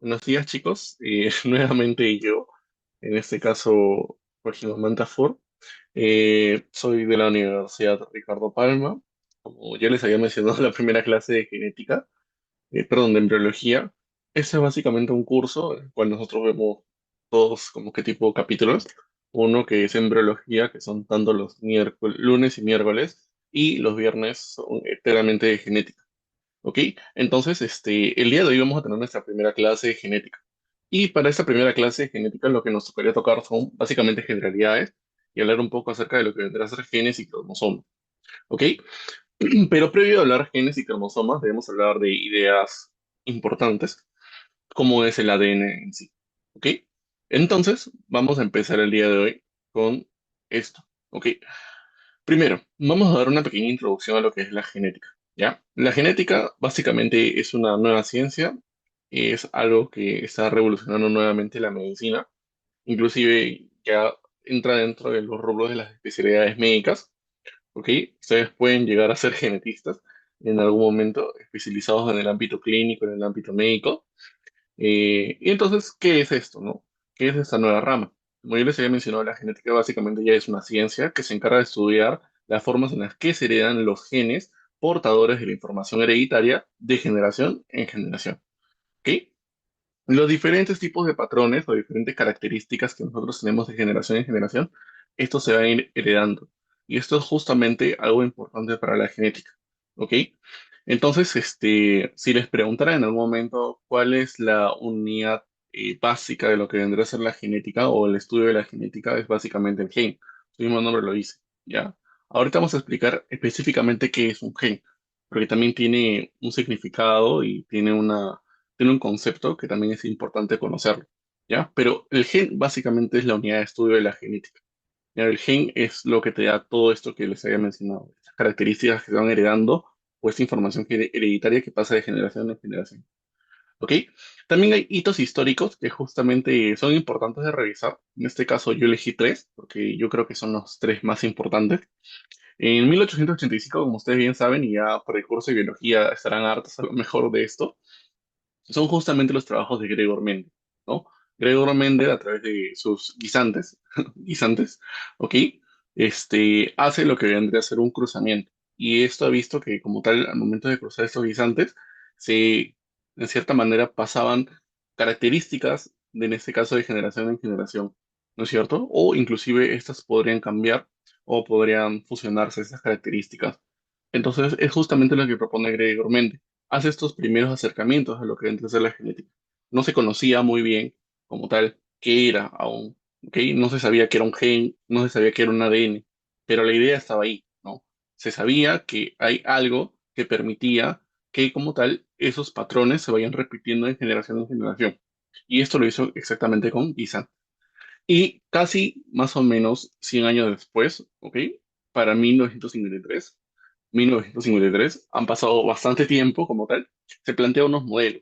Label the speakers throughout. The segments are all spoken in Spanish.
Speaker 1: Buenos días, chicos. Nuevamente yo, en este caso, Jorge Mantafur. Soy de la Universidad Ricardo Palma. Como ya les había mencionado en la primera clase de genética, perdón, de embriología. Este es básicamente un curso en el cual nosotros vemos todos como que tipo de capítulos. Uno que es embriología, que son tanto los miércoles, lunes y miércoles, y los viernes son enteramente de genética. ¿Ok? Entonces, el día de hoy vamos a tener nuestra primera clase de genética. Y para esta primera clase de genética lo que nos tocaría tocar son básicamente generalidades y hablar un poco acerca de lo que vendrá a ser genes y cromosomas. ¿Ok? Pero previo a hablar genes y cromosomas, debemos hablar de ideas importantes, como es el ADN en sí. ¿Ok? Entonces, vamos a empezar el día de hoy con esto. ¿Ok? Primero, vamos a dar una pequeña introducción a lo que es la genética, ¿ya? La genética básicamente es una nueva ciencia, es algo que está revolucionando nuevamente la medicina, inclusive ya entra dentro de los rubros de las especialidades médicas, ¿ok? Ustedes pueden llegar a ser genetistas en algún momento, especializados en el ámbito clínico, en el ámbito médico. Y entonces, ¿qué es esto, no? ¿Qué es esta nueva rama? Como yo les había mencionado, la genética básicamente ya es una ciencia que se encarga de estudiar las formas en las que se heredan los genes portadores de la información hereditaria de generación en generación. ¿Ok? Los diferentes tipos de patrones o diferentes características que nosotros tenemos de generación en generación, esto se va a ir heredando. Y esto es justamente algo importante para la genética. ¿Ok? Entonces, si les preguntara en algún momento cuál es la unidad básica de lo que vendría a ser la genética o el estudio de la genética, es básicamente el gen. Su mismo nombre lo dice, ¿ya? Ahorita vamos a explicar específicamente qué es un gen, porque también tiene un significado y tiene un concepto que también es importante conocerlo, ¿ya? Pero el gen básicamente es la unidad de estudio de la genética. ¿Ya? El gen es lo que te da todo esto que les había mencionado, estas características que se van heredando o esta información hereditaria que pasa de generación en generación. ¿Ok? También hay hitos históricos que justamente son importantes de revisar. En este caso yo elegí tres, porque yo creo que son los tres más importantes. En 1885, como ustedes bien saben, y ya por el curso de biología estarán hartos a lo mejor de esto, son justamente los trabajos de Gregor Mendel, ¿no? Gregor Mendel, a través de sus guisantes, guisantes, ¿ok? Hace lo que vendría a ser un cruzamiento. Y esto ha visto que, como tal, al momento de cruzar estos guisantes, se, en cierta manera, pasaban características, en este caso, de generación en generación, ¿no es cierto? O inclusive estas podrían cambiar o podrían fusionarse esas características. Entonces, es justamente lo que propone Gregor Mendel, hace estos primeros acercamientos a lo que vendría a ser la genética. No se conocía muy bien como tal qué era aún, ¿ok? No se sabía que era un gen, no se sabía que era un ADN, pero la idea estaba ahí, ¿no? Se sabía que hay algo que permitía que como tal esos patrones se vayan repitiendo de generación en generación. Y esto lo hizo exactamente con Guisan. Y casi más o menos 100 años después, ¿ok? Para 1953, han pasado bastante tiempo como tal, se plantea unos modelos.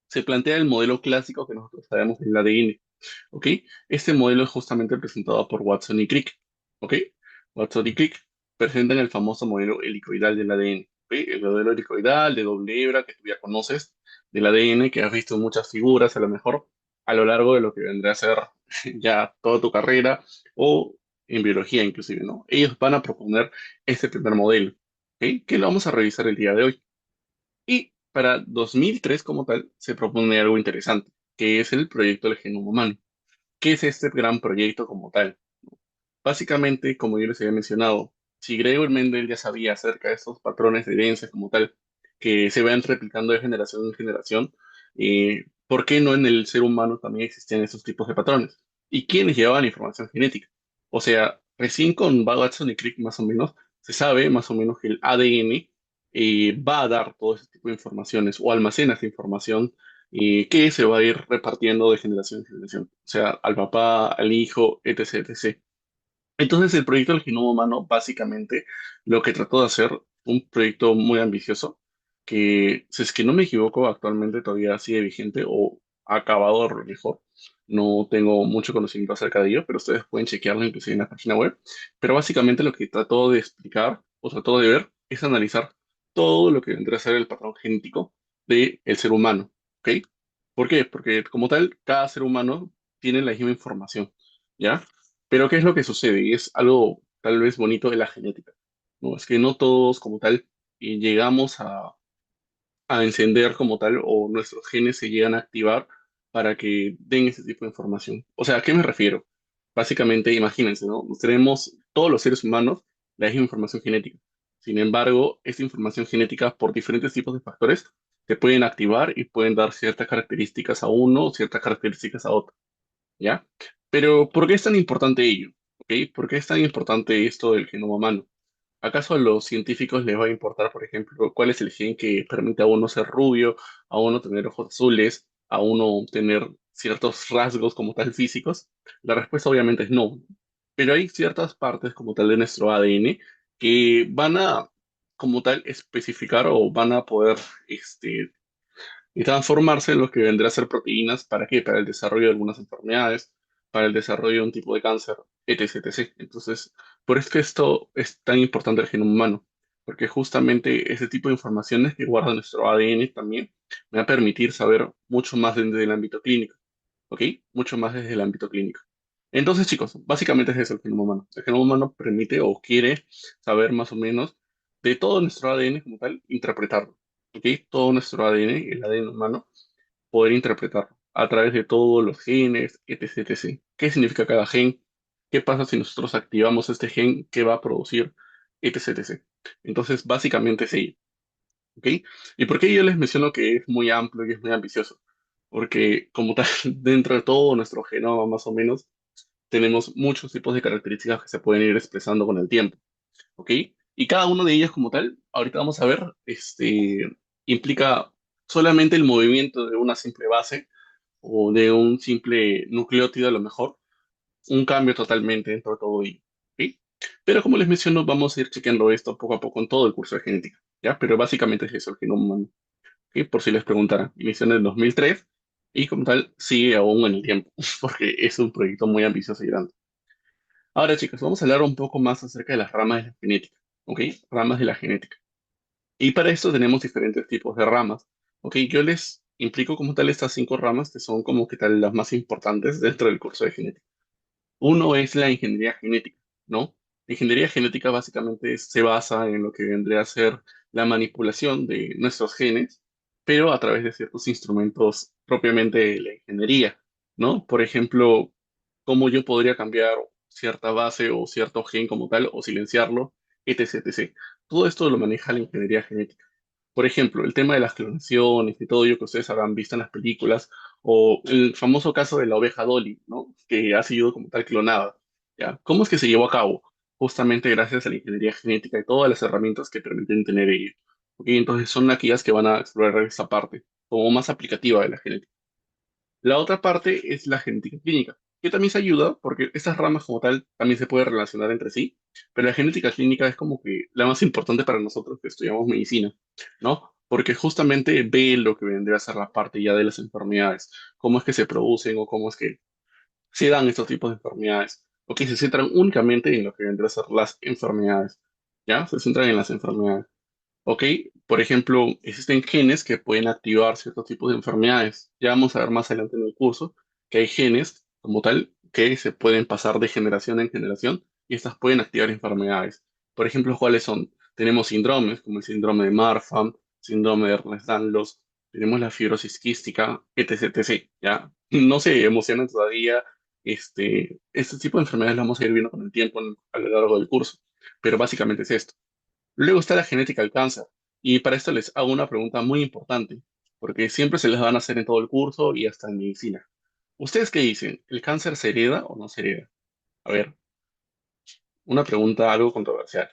Speaker 1: Se plantea el modelo clásico que nosotros sabemos del ADN, ¿ok? Este modelo es justamente presentado por Watson y Crick, ¿ok? Watson y Crick presentan el famoso modelo helicoidal del ADN, ¿ok? El modelo helicoidal de doble hebra que tú ya conoces del ADN, que has visto en muchas figuras a lo mejor a lo largo de lo que vendrá a ser ya toda tu carrera o en biología inclusive, ¿no? Ellos van a proponer este primer modelo, ¿ok? Que lo vamos a revisar el día de hoy. Y para 2003 como tal se propone algo interesante, que es el proyecto del genoma humano. ¿Qué es este gran proyecto como tal? Básicamente, como yo les había mencionado, si Gregor Mendel ya sabía acerca de estos patrones de herencia como tal, que se van replicando de generación en generación, ¿por qué no en el ser humano también existían esos tipos de patrones? ¿Y quiénes llevaban información genética? O sea, recién con Watson y Crick más o menos, se sabe más o menos que el ADN va a dar todo ese tipo de informaciones o almacena esa información que se va a ir repartiendo de generación en generación, o sea, al papá, al hijo, etc, etc. Entonces, el proyecto del genoma humano, básicamente, lo que trató de hacer, un proyecto muy ambicioso, que, si es que no me equivoco, actualmente todavía sigue vigente o ha acabado a lo mejor. No tengo mucho conocimiento acerca de ello, pero ustedes pueden chequearlo inclusive en la página web. Pero básicamente lo que trató de explicar o trató de ver es analizar todo lo que vendría a ser el patrón genético del ser humano, ¿ok? ¿Por qué? Porque como tal, cada ser humano tiene la misma información, ¿ya? Pero ¿qué es lo que sucede? Y es algo tal vez bonito de la genética, ¿no? Es que no todos como tal llegamos a encender como tal o nuestros genes se llegan a activar para que den ese tipo de información. O sea, ¿a qué me refiero? Básicamente, imagínense, ¿no? Tenemos todos los seres humanos la misma información genética. Sin embargo, esta información genética por diferentes tipos de factores se pueden activar y pueden dar ciertas características a uno, ciertas características a otro, ¿ya? Pero ¿por qué es tan importante ello? ¿Ok? ¿Por qué es tan importante esto del genoma humano? ¿Acaso a los científicos les va a importar, por ejemplo, cuál es el gen que permite a uno ser rubio, a uno tener ojos azules, a uno tener ciertos rasgos como tal físicos? La respuesta obviamente es no. Pero hay ciertas partes como tal de nuestro ADN que van a, como tal, especificar o van a poder y transformarse en lo que vendrá a ser proteínas. ¿Para qué? Para el desarrollo de algunas enfermedades, para el desarrollo de un tipo de cáncer, etc, etc. Entonces, por eso que esto es tan importante el genoma humano, porque justamente ese tipo de informaciones que guarda nuestro ADN también me va a permitir saber mucho más desde el ámbito clínico, ¿ok? Mucho más desde el ámbito clínico. Entonces, chicos, básicamente es eso el genoma humano. El genoma humano permite o quiere saber más o menos de todo nuestro ADN como tal, interpretarlo. ¿Ok? Todo nuestro ADN, el ADN humano, poder interpretarlo a través de todos los genes, etc, etc. ¿Qué significa cada gen? ¿Qué pasa si nosotros activamos este gen? ¿Qué va a producir? Etc, etc. Entonces, básicamente es ello. ¿Ok? ¿Y por qué yo les menciono que es muy amplio y es muy ambicioso? Porque como tal, dentro de todo nuestro genoma, más o menos, tenemos muchos tipos de características que se pueden ir expresando con el tiempo. ¿Ok? Y cada uno de ellos como tal, ahorita vamos a ver, implica solamente el movimiento de una simple base o de un simple nucleótido a lo mejor, un cambio totalmente dentro de todo ello. ¿Ok? Pero como les menciono, vamos a ir chequeando esto poco a poco en todo el curso de genética, ¿ya? Pero básicamente es eso, el genoma humano, ¿ok? Por si les preguntaran, inició en el 2003 y como tal sigue aún en el tiempo, porque es un proyecto muy ambicioso y grande. Ahora, chicos, vamos a hablar un poco más acerca de las ramas de la genética, ¿ok? Ramas de la genética. Y para esto tenemos diferentes tipos de ramas, ¿ok? Yo les implico como tal estas 5 ramas que son como que tal las más importantes dentro del curso de genética. Uno es la ingeniería genética, ¿no? La ingeniería genética básicamente se basa en lo que vendría a ser la manipulación de nuestros genes, pero a través de ciertos instrumentos propiamente de la ingeniería, ¿no? Por ejemplo, cómo yo podría cambiar cierta base o cierto gen como tal, o silenciarlo, etc, etc. Todo esto lo maneja la ingeniería genética. Por ejemplo, el tema de las clonaciones y todo ello que ustedes habrán visto en las películas, o el famoso caso de la oveja Dolly, ¿no? Que ha sido como tal clonada, ¿ya? ¿Cómo es que se llevó a cabo? Justamente gracias a la ingeniería genética y todas las herramientas que permiten tener ello. ¿Ok? Entonces son aquellas que van a explorar esa parte como más aplicativa de la genética. La otra parte es la genética clínica, que también se ayuda porque estas ramas como tal también se pueden relacionar entre sí, pero la genética clínica es como que la más importante para nosotros que estudiamos medicina, ¿no? Porque justamente ve lo que vendría a ser la parte ya de las enfermedades, cómo es que se producen o cómo es que se dan estos tipos de enfermedades, o que se centran únicamente en lo que vendría a ser las enfermedades, ¿ya? Se centran en las enfermedades. Ok, por ejemplo, existen genes que pueden activar ciertos tipos de enfermedades. Ya vamos a ver más adelante en el curso que hay genes como tal que se pueden pasar de generación en generación y estas pueden activar enfermedades. Por ejemplo, ¿cuáles son? Tenemos síndromes como el síndrome de Marfan, síndrome de Ehlers-Danlos, tenemos la fibrosis quística, etc, etc. ¿Ya? No se emocionen todavía. Este tipo de enfermedades las vamos a ir viendo con el tiempo a lo largo del curso, pero básicamente es esto. Luego está la genética del cáncer. Y para esto les hago una pregunta muy importante, porque siempre se les van a hacer en todo el curso y hasta en medicina. ¿Ustedes qué dicen? ¿El cáncer se hereda o no se hereda? A ver, una pregunta algo controversial.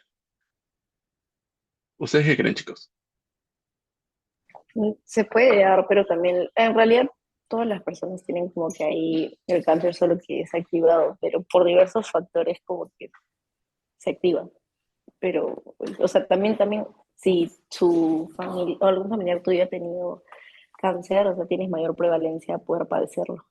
Speaker 1: ¿Ustedes qué creen, chicos?
Speaker 2: Se puede dar, pero también, en realidad, todas las personas tienen como que ahí el cáncer solo que es activado, pero por diversos factores como que se activa. Pero, o sea, también, si su familia o algún familiar tuyo ha tenido cáncer, o sea, tienes mayor prevalencia a poder padecerlo.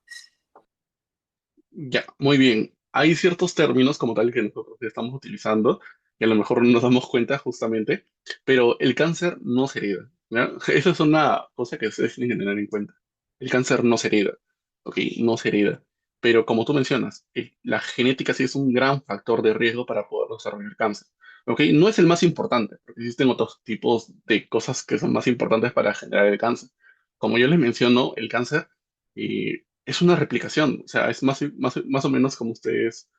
Speaker 1: Ya, muy bien. Hay ciertos términos como tal que nosotros ya estamos utilizando, que a lo mejor no nos damos cuenta justamente, pero el cáncer no se hereda, ¿ya? Esa es una cosa que ustedes tienen que tener en cuenta. El cáncer no se hereda, ¿ok? No se hereda. Pero como tú mencionas, la genética sí es un gran factor de riesgo para poder desarrollar cáncer, ¿ok? No es el más importante, porque existen otros tipos de cosas que son más importantes para generar el cáncer. Como yo les menciono, el cáncer es una replicación, o sea, es más o menos como ustedes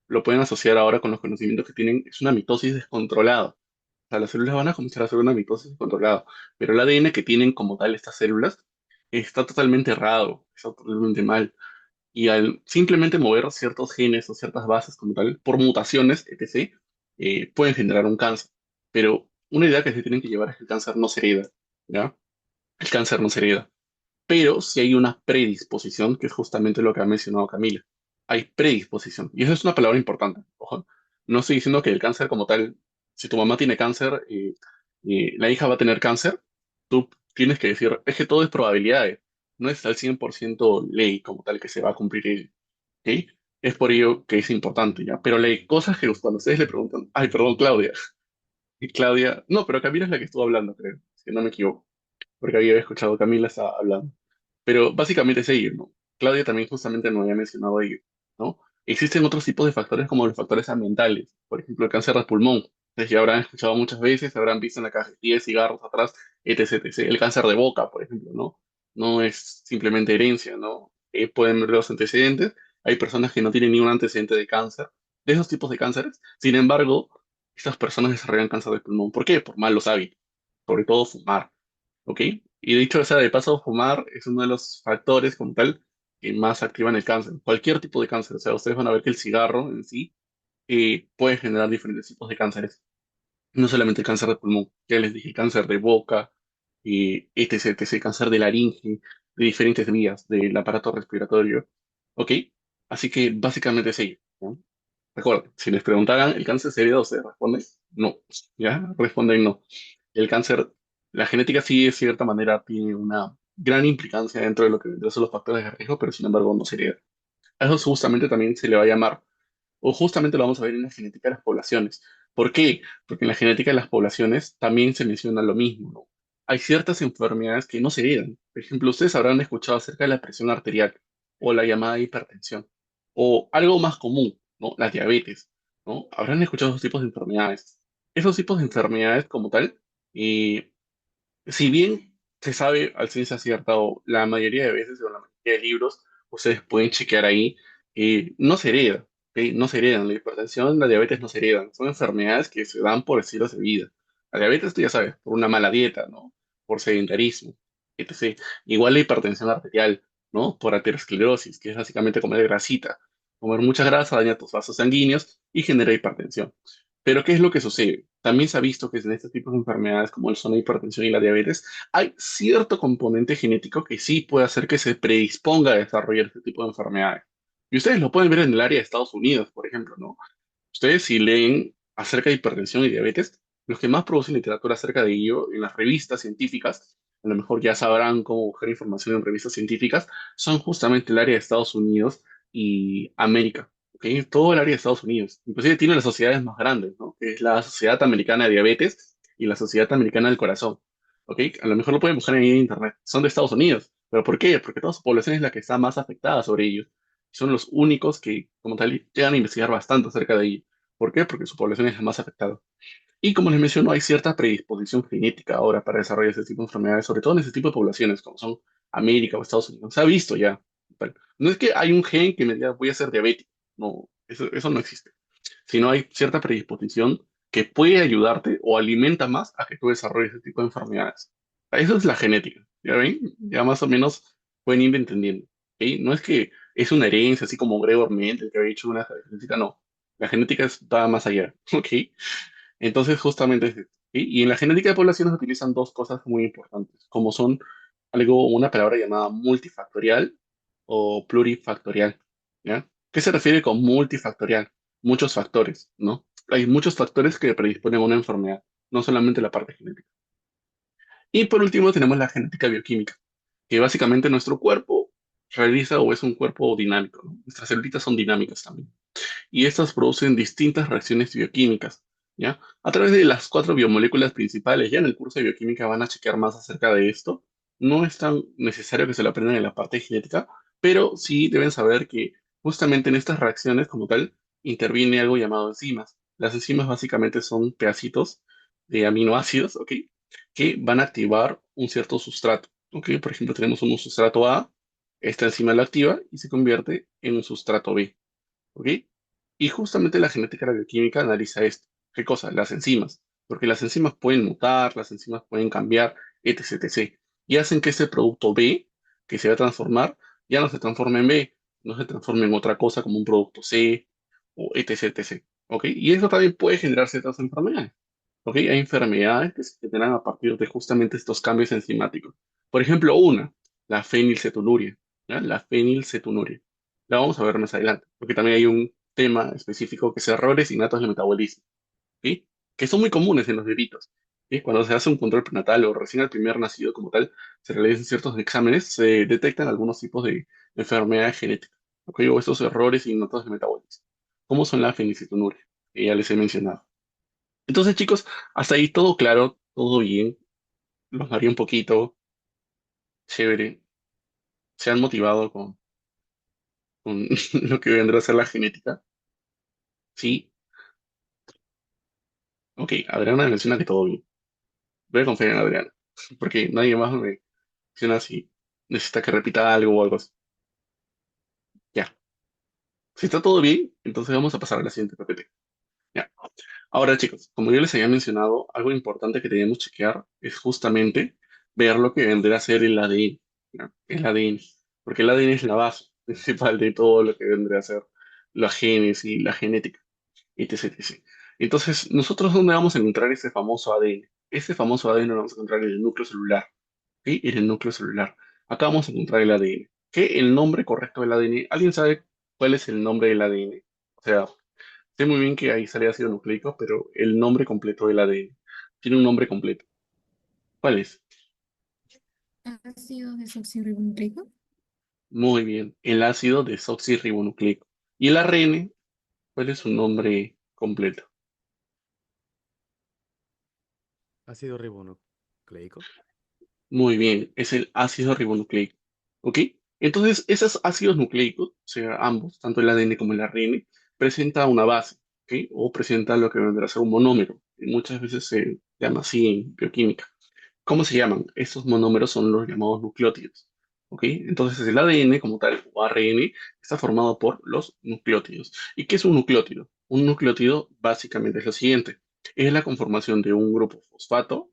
Speaker 1: lo pueden asociar ahora con los conocimientos que tienen, es una mitosis descontrolada. O sea, las células van a comenzar a hacer una mitosis descontrolada, pero el ADN que tienen como tal estas células está totalmente errado, está totalmente mal. Y al simplemente mover ciertos genes o ciertas bases como tal, por mutaciones, etc., pueden generar un cáncer. Pero una idea que se tienen que llevar es que el cáncer no se hereda, ¿ya? El cáncer no se hereda, pero si hay una predisposición, que es justamente lo que ha mencionado Camila. Hay predisposición, y eso es una palabra importante. Ojo, no estoy diciendo que el cáncer como tal, si tu mamá tiene cáncer y la hija va a tener cáncer, tú tienes que decir, es que todo es probabilidades, no es al 100% ley como tal que se va a cumplir ello, ¿ok? Es por ello que es importante, ¿ya? Pero hay cosas que cuando ustedes le preguntan, ay, perdón, Claudia, y Claudia, no, pero Camila es la que estuvo hablando, creo, si no me equivoco, porque había escuchado a Camila estaba hablando. Pero básicamente es ello, ¿no? Claudia también justamente me había mencionado ello, ¿no? Existen otros tipos de factores como los factores ambientales, por ejemplo, el cáncer de pulmón. Ustedes ya habrán escuchado muchas veces, habrán visto en la cajetilla de cigarros atrás, etc, etc. El cáncer de boca, por ejemplo, ¿no? No es simplemente herencia, ¿no? Pueden ver los antecedentes. Hay personas que no tienen ningún antecedente de cáncer, de esos tipos de cánceres. Sin embargo, estas personas desarrollan cáncer de pulmón. ¿Por qué? Por malos hábitos, sobre todo fumar. ¿Ok? Y dicho sea de paso, fumar es uno de los factores como tal que más activan el cáncer, cualquier tipo de cáncer. O sea, ustedes van a ver que el cigarro en sí puede generar diferentes tipos de cánceres, no solamente el cáncer de pulmón, ya les dije, cáncer de boca, etc, etc, cáncer de laringe, de diferentes vías del aparato respiratorio. ¿Ok? Así que básicamente es ello, ¿no? Recuerden, si les preguntaran, ¿el cáncer se hereda o se responde? No, ¿ya? Responden no. El cáncer, la genética sí, de cierta manera, tiene una gran implicancia dentro de lo que vendrán son los factores de riesgo, pero sin embargo no se hereda. A eso justamente también se le va a llamar, o justamente lo vamos a ver en la genética de las poblaciones. ¿Por qué? Porque en la genética de las poblaciones también se menciona lo mismo, ¿no? Hay ciertas enfermedades que no se heredan. Por ejemplo, ustedes habrán escuchado acerca de la presión arterial o la llamada hipertensión, o algo más común, ¿no? La diabetes, ¿no? Habrán escuchado esos tipos de enfermedades. Esos tipos de enfermedades como tal, eh, si bien se sabe al ciencia cierta o la mayoría de veces o la mayoría de libros, ustedes pueden chequear ahí, no se hereda, ¿ok? No se heredan. La hipertensión, la diabetes no se heredan. Son enfermedades que se dan por estilos de vida. La diabetes, tú ya sabes, por una mala dieta, ¿no? Por sedentarismo, etc. Igual la hipertensión arterial, ¿no? Por aterosclerosis, que es básicamente comer grasita. Comer mucha grasa daña tus vasos sanguíneos y genera hipertensión. Pero ¿qué es lo que sucede? También se ha visto que en estos tipos de enfermedades como son la hipertensión y la diabetes, hay cierto componente genético que sí puede hacer que se predisponga a desarrollar este tipo de enfermedades. Y ustedes lo pueden ver en el área de Estados Unidos, por ejemplo, ¿no? Ustedes si leen acerca de hipertensión y diabetes, los que más producen literatura acerca de ello en las revistas científicas, a lo mejor ya sabrán cómo buscar información en revistas científicas, son justamente el área de Estados Unidos y América, ¿ok? Todo el área de Estados Unidos. Inclusive tiene las sociedades más grandes, ¿no? Que es la Sociedad Americana de Diabetes y la Sociedad Americana del Corazón, ¿ok? A lo mejor lo pueden buscar ahí en internet. Son de Estados Unidos. ¿Pero por qué? Porque toda su población es la que está más afectada sobre ellos. Son los únicos que, como tal, llegan a investigar bastante acerca de ello. ¿Por qué? Porque su población es la más afectada. Y como les menciono, hay cierta predisposición genética ahora para desarrollar ese tipo de enfermedades, sobre todo en ese tipo de poblaciones, como son América o Estados Unidos. Se ha visto ya. Tal. No es que hay un gen que me diga voy a ser diabético. No, eso no existe. Sino hay cierta predisposición que puede ayudarte o alimenta más a que tú desarrolles ese tipo de enfermedades. Eso es la genética. ¿Ya ven? Ya más o menos pueden ir entendiendo. ¿Ok? No es que es una herencia, así como Gregor Mendel, que había hecho una genética, no. La genética va más allá. ¿Ok? Entonces, justamente es esto, ¿sí? Y en la genética de poblaciones se utilizan dos cosas muy importantes, como son una palabra llamada multifactorial o plurifactorial, ¿ya? ¿Qué se refiere con multifactorial? Muchos factores, ¿no? Hay muchos factores que predisponen a una enfermedad, no solamente la parte genética. Y por último tenemos la genética bioquímica, que básicamente nuestro cuerpo realiza o es un cuerpo dinámico, ¿no? Nuestras células son dinámicas también y estas producen distintas reacciones bioquímicas, ¿ya? A través de las cuatro biomoléculas principales, ya en el curso de bioquímica van a chequear más acerca de esto, no es tan necesario que se lo aprendan en la parte genética, pero sí deben saber que justamente en estas reacciones como tal interviene algo llamado enzimas. Las enzimas básicamente son pedacitos de aminoácidos, ¿ok? Que van a activar un cierto sustrato, ¿ok? Por ejemplo, tenemos un sustrato A, esta enzima la activa y se convierte en un sustrato B, ¿ok? Y justamente la genética de la bioquímica analiza esto. ¿Qué cosa? Las enzimas. Porque las enzimas pueden mutar, las enzimas pueden cambiar, etc, etc. Y hacen que ese producto B, que se va a transformar, ya no se transforme en B, no se transforme en otra cosa como un producto C, o etc, etc. ¿Ok? Y eso también puede generar ciertas enfermedades. ¿Ok? Hay enfermedades que se generan a partir de justamente estos cambios enzimáticos. Por ejemplo, una, la fenilcetonuria. ¿Ya? La fenilcetonuria. La vamos a ver más adelante, porque también hay un tema específico que es errores innatos de metabolismo, ¿sí? Que son muy comunes en los bebitos. ¿Sí? Cuando se hace un control prenatal o recién al primer nacido como tal, se realizan ciertos exámenes, se detectan algunos tipos de enfermedades genéticas, ¿ok? O estos errores innatos de metabolismo, como son la fenilcetonuria, que ya les he mencionado. Entonces, chicos, hasta ahí todo claro, todo bien, los mareé un poquito, chévere, se han motivado con lo que vendrá a ser la genética, ¿sí? Ok, Adriana menciona que todo bien. Voy a confiar en Adriana, porque nadie más me menciona si necesita que repita algo o algo así. Ya, si está todo bien, entonces vamos a pasar a la siguiente PPT. Ya. Ahora, chicos, como yo les había mencionado, algo importante que debemos chequear es justamente ver lo que vendrá a ser el ADN, ¿ya? El ADN, porque el ADN es la base principal de todo lo que vendrá a ser la génesis, la genética, etc, etc. Entonces, ¿nosotros dónde vamos a encontrar ese famoso ADN? Ese famoso ADN lo vamos a encontrar en el núcleo celular. ¿Sí? En el núcleo celular. Acá vamos a encontrar el ADN. ¿Qué el nombre correcto del ADN? ¿Alguien sabe cuál es el nombre del ADN? O sea, sé muy bien que ahí sale ácido nucleico, pero el nombre completo del ADN. Tiene un nombre completo. ¿Cuál es?
Speaker 3: Ácido desoxirribonucleico.
Speaker 1: Muy bien, el ácido desoxirribonucleico. ¿Y el ARN? ¿Cuál es su nombre completo?
Speaker 4: Ácido ribonucleico.
Speaker 1: Muy bien, es el ácido ribonucleico. ¿Ok? Entonces, esos ácidos nucleicos, o sea, ambos, tanto el ADN como el ARN, presenta una base, ¿ok? O presenta lo que vendrá a ser un monómero, que muchas veces se llama así en bioquímica. ¿Cómo se llaman? Estos monómeros son los llamados nucleótidos. ¿Ok? Entonces, el ADN como tal, o ARN, está formado por los nucleótidos. ¿Y qué es un nucleótido? Un nucleótido básicamente es lo siguiente. Es la conformación de un grupo fosfato,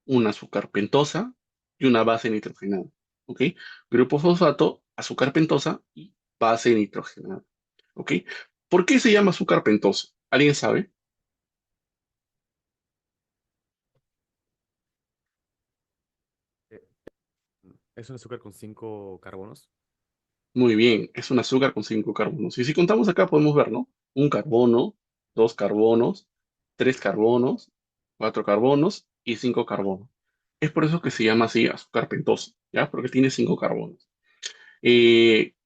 Speaker 1: un azúcar pentosa y una base nitrogenada. ¿Ok? Grupo fosfato, azúcar pentosa y base nitrogenada. ¿Ok? ¿Por qué se llama azúcar pentosa? ¿Alguien sabe?
Speaker 4: Eh, es un azúcar con 5 carbonos.
Speaker 1: Muy bien, es un azúcar con 5 carbonos. Y si contamos acá podemos ver, ¿no? Un carbono, dos carbonos, tres carbonos, cuatro carbonos y 5 carbonos. Es por eso que se llama así azúcar pentosa, ¿ya? Porque tiene 5 carbonos.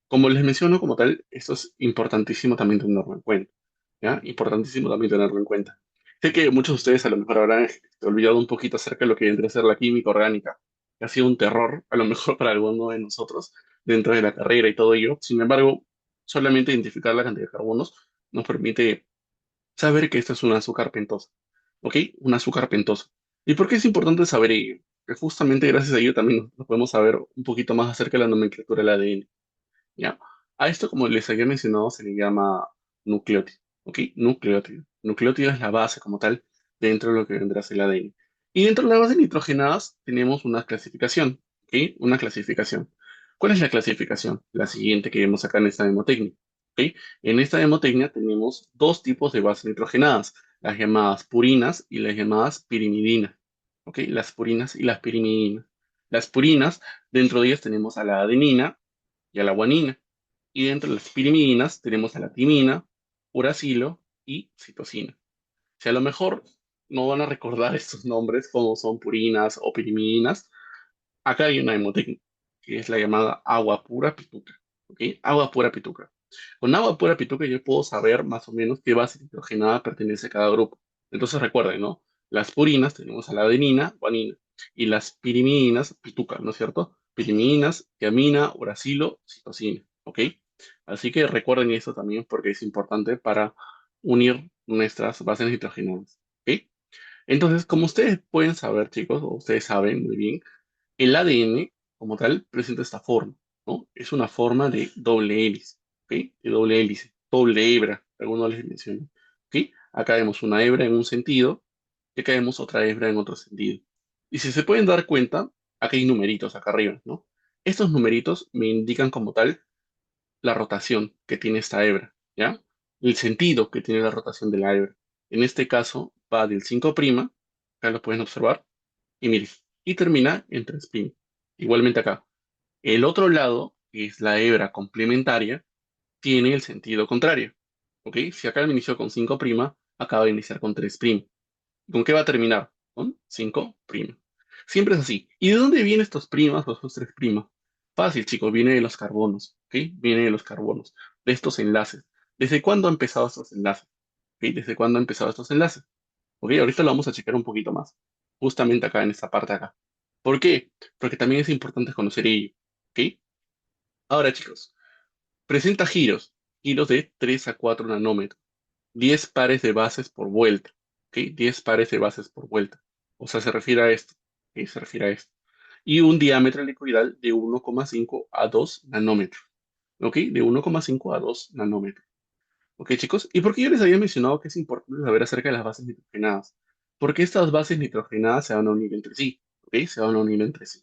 Speaker 1: Como les menciono, como tal, esto es importantísimo también tenerlo en cuenta, ¿ya? Importantísimo también tenerlo en cuenta. Sé que muchos de ustedes a lo mejor habrán olvidado un poquito acerca de lo que vendría a ser la química orgánica, que ha sido un terror, a lo mejor para alguno de nosotros, dentro de la carrera y todo ello. Sin embargo, solamente identificar la cantidad de carbonos nos permite saber que esto es un azúcar pentosa, ¿ok? Un azúcar pentosa. ¿Y por qué es importante saber ello? Que justamente gracias a ello también nos podemos saber un poquito más acerca de la nomenclatura del ADN. ¿Ya? A esto, como les había mencionado, se le llama nucleótido, ¿ok? Nucleótido. Nucleótido es la base como tal dentro de lo que vendrá a ser el ADN. Y dentro de las bases nitrogenadas tenemos una clasificación, ¿ok? Una clasificación. ¿Cuál es la clasificación? La siguiente que vemos acá en esta demotecnia, ¿ok? En esta demotecnia tenemos dos tipos de bases nitrogenadas, las llamadas purinas y las llamadas pirimidinas, ¿ok? Las purinas y las pirimidinas. Las purinas, dentro de ellas tenemos a la adenina y a la guanina. Y dentro de las pirimidinas tenemos a la timina, uracilo y citosina. Si a lo mejor no van a recordar estos nombres como son purinas o pirimidinas, acá hay una hemotécnica, que es la llamada agua pura pituca. ¿Ok? Agua pura pituca. Con agua pura pituca yo puedo saber más o menos qué base nitrogenada pertenece a cada grupo. Entonces recuerden, ¿no? Las purinas tenemos a la adenina, guanina. y las pirimidinas, pituca, ¿no es cierto? Pirimidinas, tiamina, uracilo, citosina, ¿ok? Así que recuerden eso también porque es importante para unir nuestras bases nitrogenadas, ¿ok? Entonces, como ustedes pueden saber, chicos, o ustedes saben muy bien, el ADN como tal presenta esta forma, ¿no? Es una forma de doble hélice, ¿ok? De doble hélice, doble hebra, algunos les mencionan, ¿ok? Acá vemos una hebra en un sentido y acá vemos otra hebra en otro sentido. Y si se pueden dar cuenta, acá hay numeritos acá arriba, ¿no? Estos numeritos me indican como tal la rotación que tiene esta hebra, ¿ya? El sentido que tiene la rotación de la hebra. En este caso va del 5', acá lo pueden observar, y miren, y termina en 3'. Igualmente acá. El otro lado, que es la hebra complementaria, tiene el sentido contrario. ¿Ok? Si acá inició con 5', acaba de iniciar con 3'. ¿Con qué va a terminar? Con 5'. Siempre es así. ¿Y de dónde vienen estos primas o estos 3'? Fácil, chicos, viene de los carbonos. ¿Ok? Viene de los carbonos, de estos enlaces. ¿Desde cuándo han empezado estos enlaces? ¿Ok? ¿Desde cuándo han empezado estos enlaces? ¿Ok? Ahorita lo vamos a checar un poquito más. Justamente acá en esta parte acá. ¿Por qué? Porque también es importante conocer ello. ¿Ok? Ahora, chicos, presenta giros. Giros de 3 a 4 nanómetros. 10 pares de bases por vuelta. ¿Ok? 10 pares de bases por vuelta. O sea, se refiere a esto. ¿Ok? Se refiere a esto. Y un diámetro helicoidal de 1,5 a 2 nanómetros. ¿Ok? De 1,5 a 2 nanómetros. ¿Ok, chicos? ¿Y por qué yo les había mencionado que es importante saber acerca de las bases nitrogenadas? Porque estas bases nitrogenadas se van a unir entre sí. ¿Ok? Se van a unir entre sí.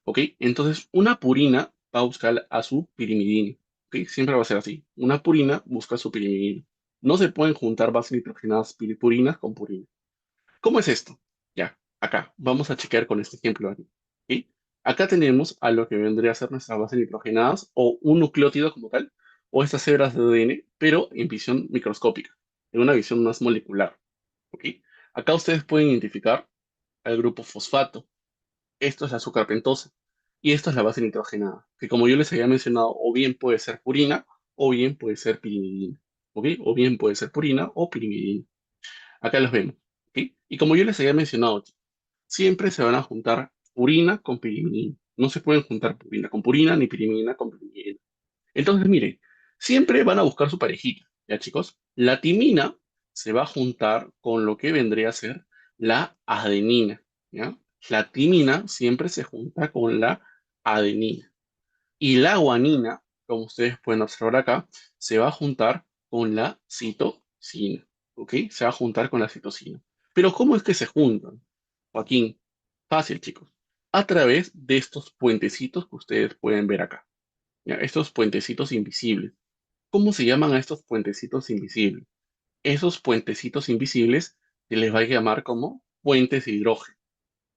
Speaker 1: ¿Ok? Entonces, una purina va a buscar a su pirimidina. ¿Ok? Siempre va a ser así. Una purina busca a su pirimidina. No se pueden juntar bases nitrogenadas purinas con purina. ¿Cómo es esto? Ya, acá. Vamos a chequear con este ejemplo aquí. ¿Ok? Acá tenemos a lo que vendría a ser nuestras bases nitrogenadas o un nucleótido como tal, o estas hebras de ADN, pero en visión microscópica, en una visión más molecular. ¿Ok? Acá ustedes pueden identificar al grupo fosfato. Esto es la azúcar pentosa. Y esto es la base nitrogenada, que como yo les había mencionado, o bien puede ser purina, o bien puede ser pirimidina. ¿Ok? O bien puede ser purina o pirimidina. Acá los vemos. ¿Ok? Y como yo les había mencionado, siempre se van a juntar purina con pirimidina. No se pueden juntar purina con purina ni pirimidina con pirimidina. Entonces, miren, siempre van a buscar su parejita, ¿ya, chicos? La timina se va a juntar con lo que vendría a ser la adenina, ¿ya? La timina siempre se junta con la adenina. Y la guanina, como ustedes pueden observar acá, se va a juntar con la citosina, ¿ok? Se va a juntar con la citosina. Pero ¿cómo es que se juntan? Joaquín, fácil, chicos. A través de estos puentecitos que ustedes pueden ver acá. ¿Ya? Estos puentecitos invisibles. ¿Cómo se llaman a estos puentecitos invisibles? Esos puentecitos invisibles se les va a llamar como puentes de hidrógeno.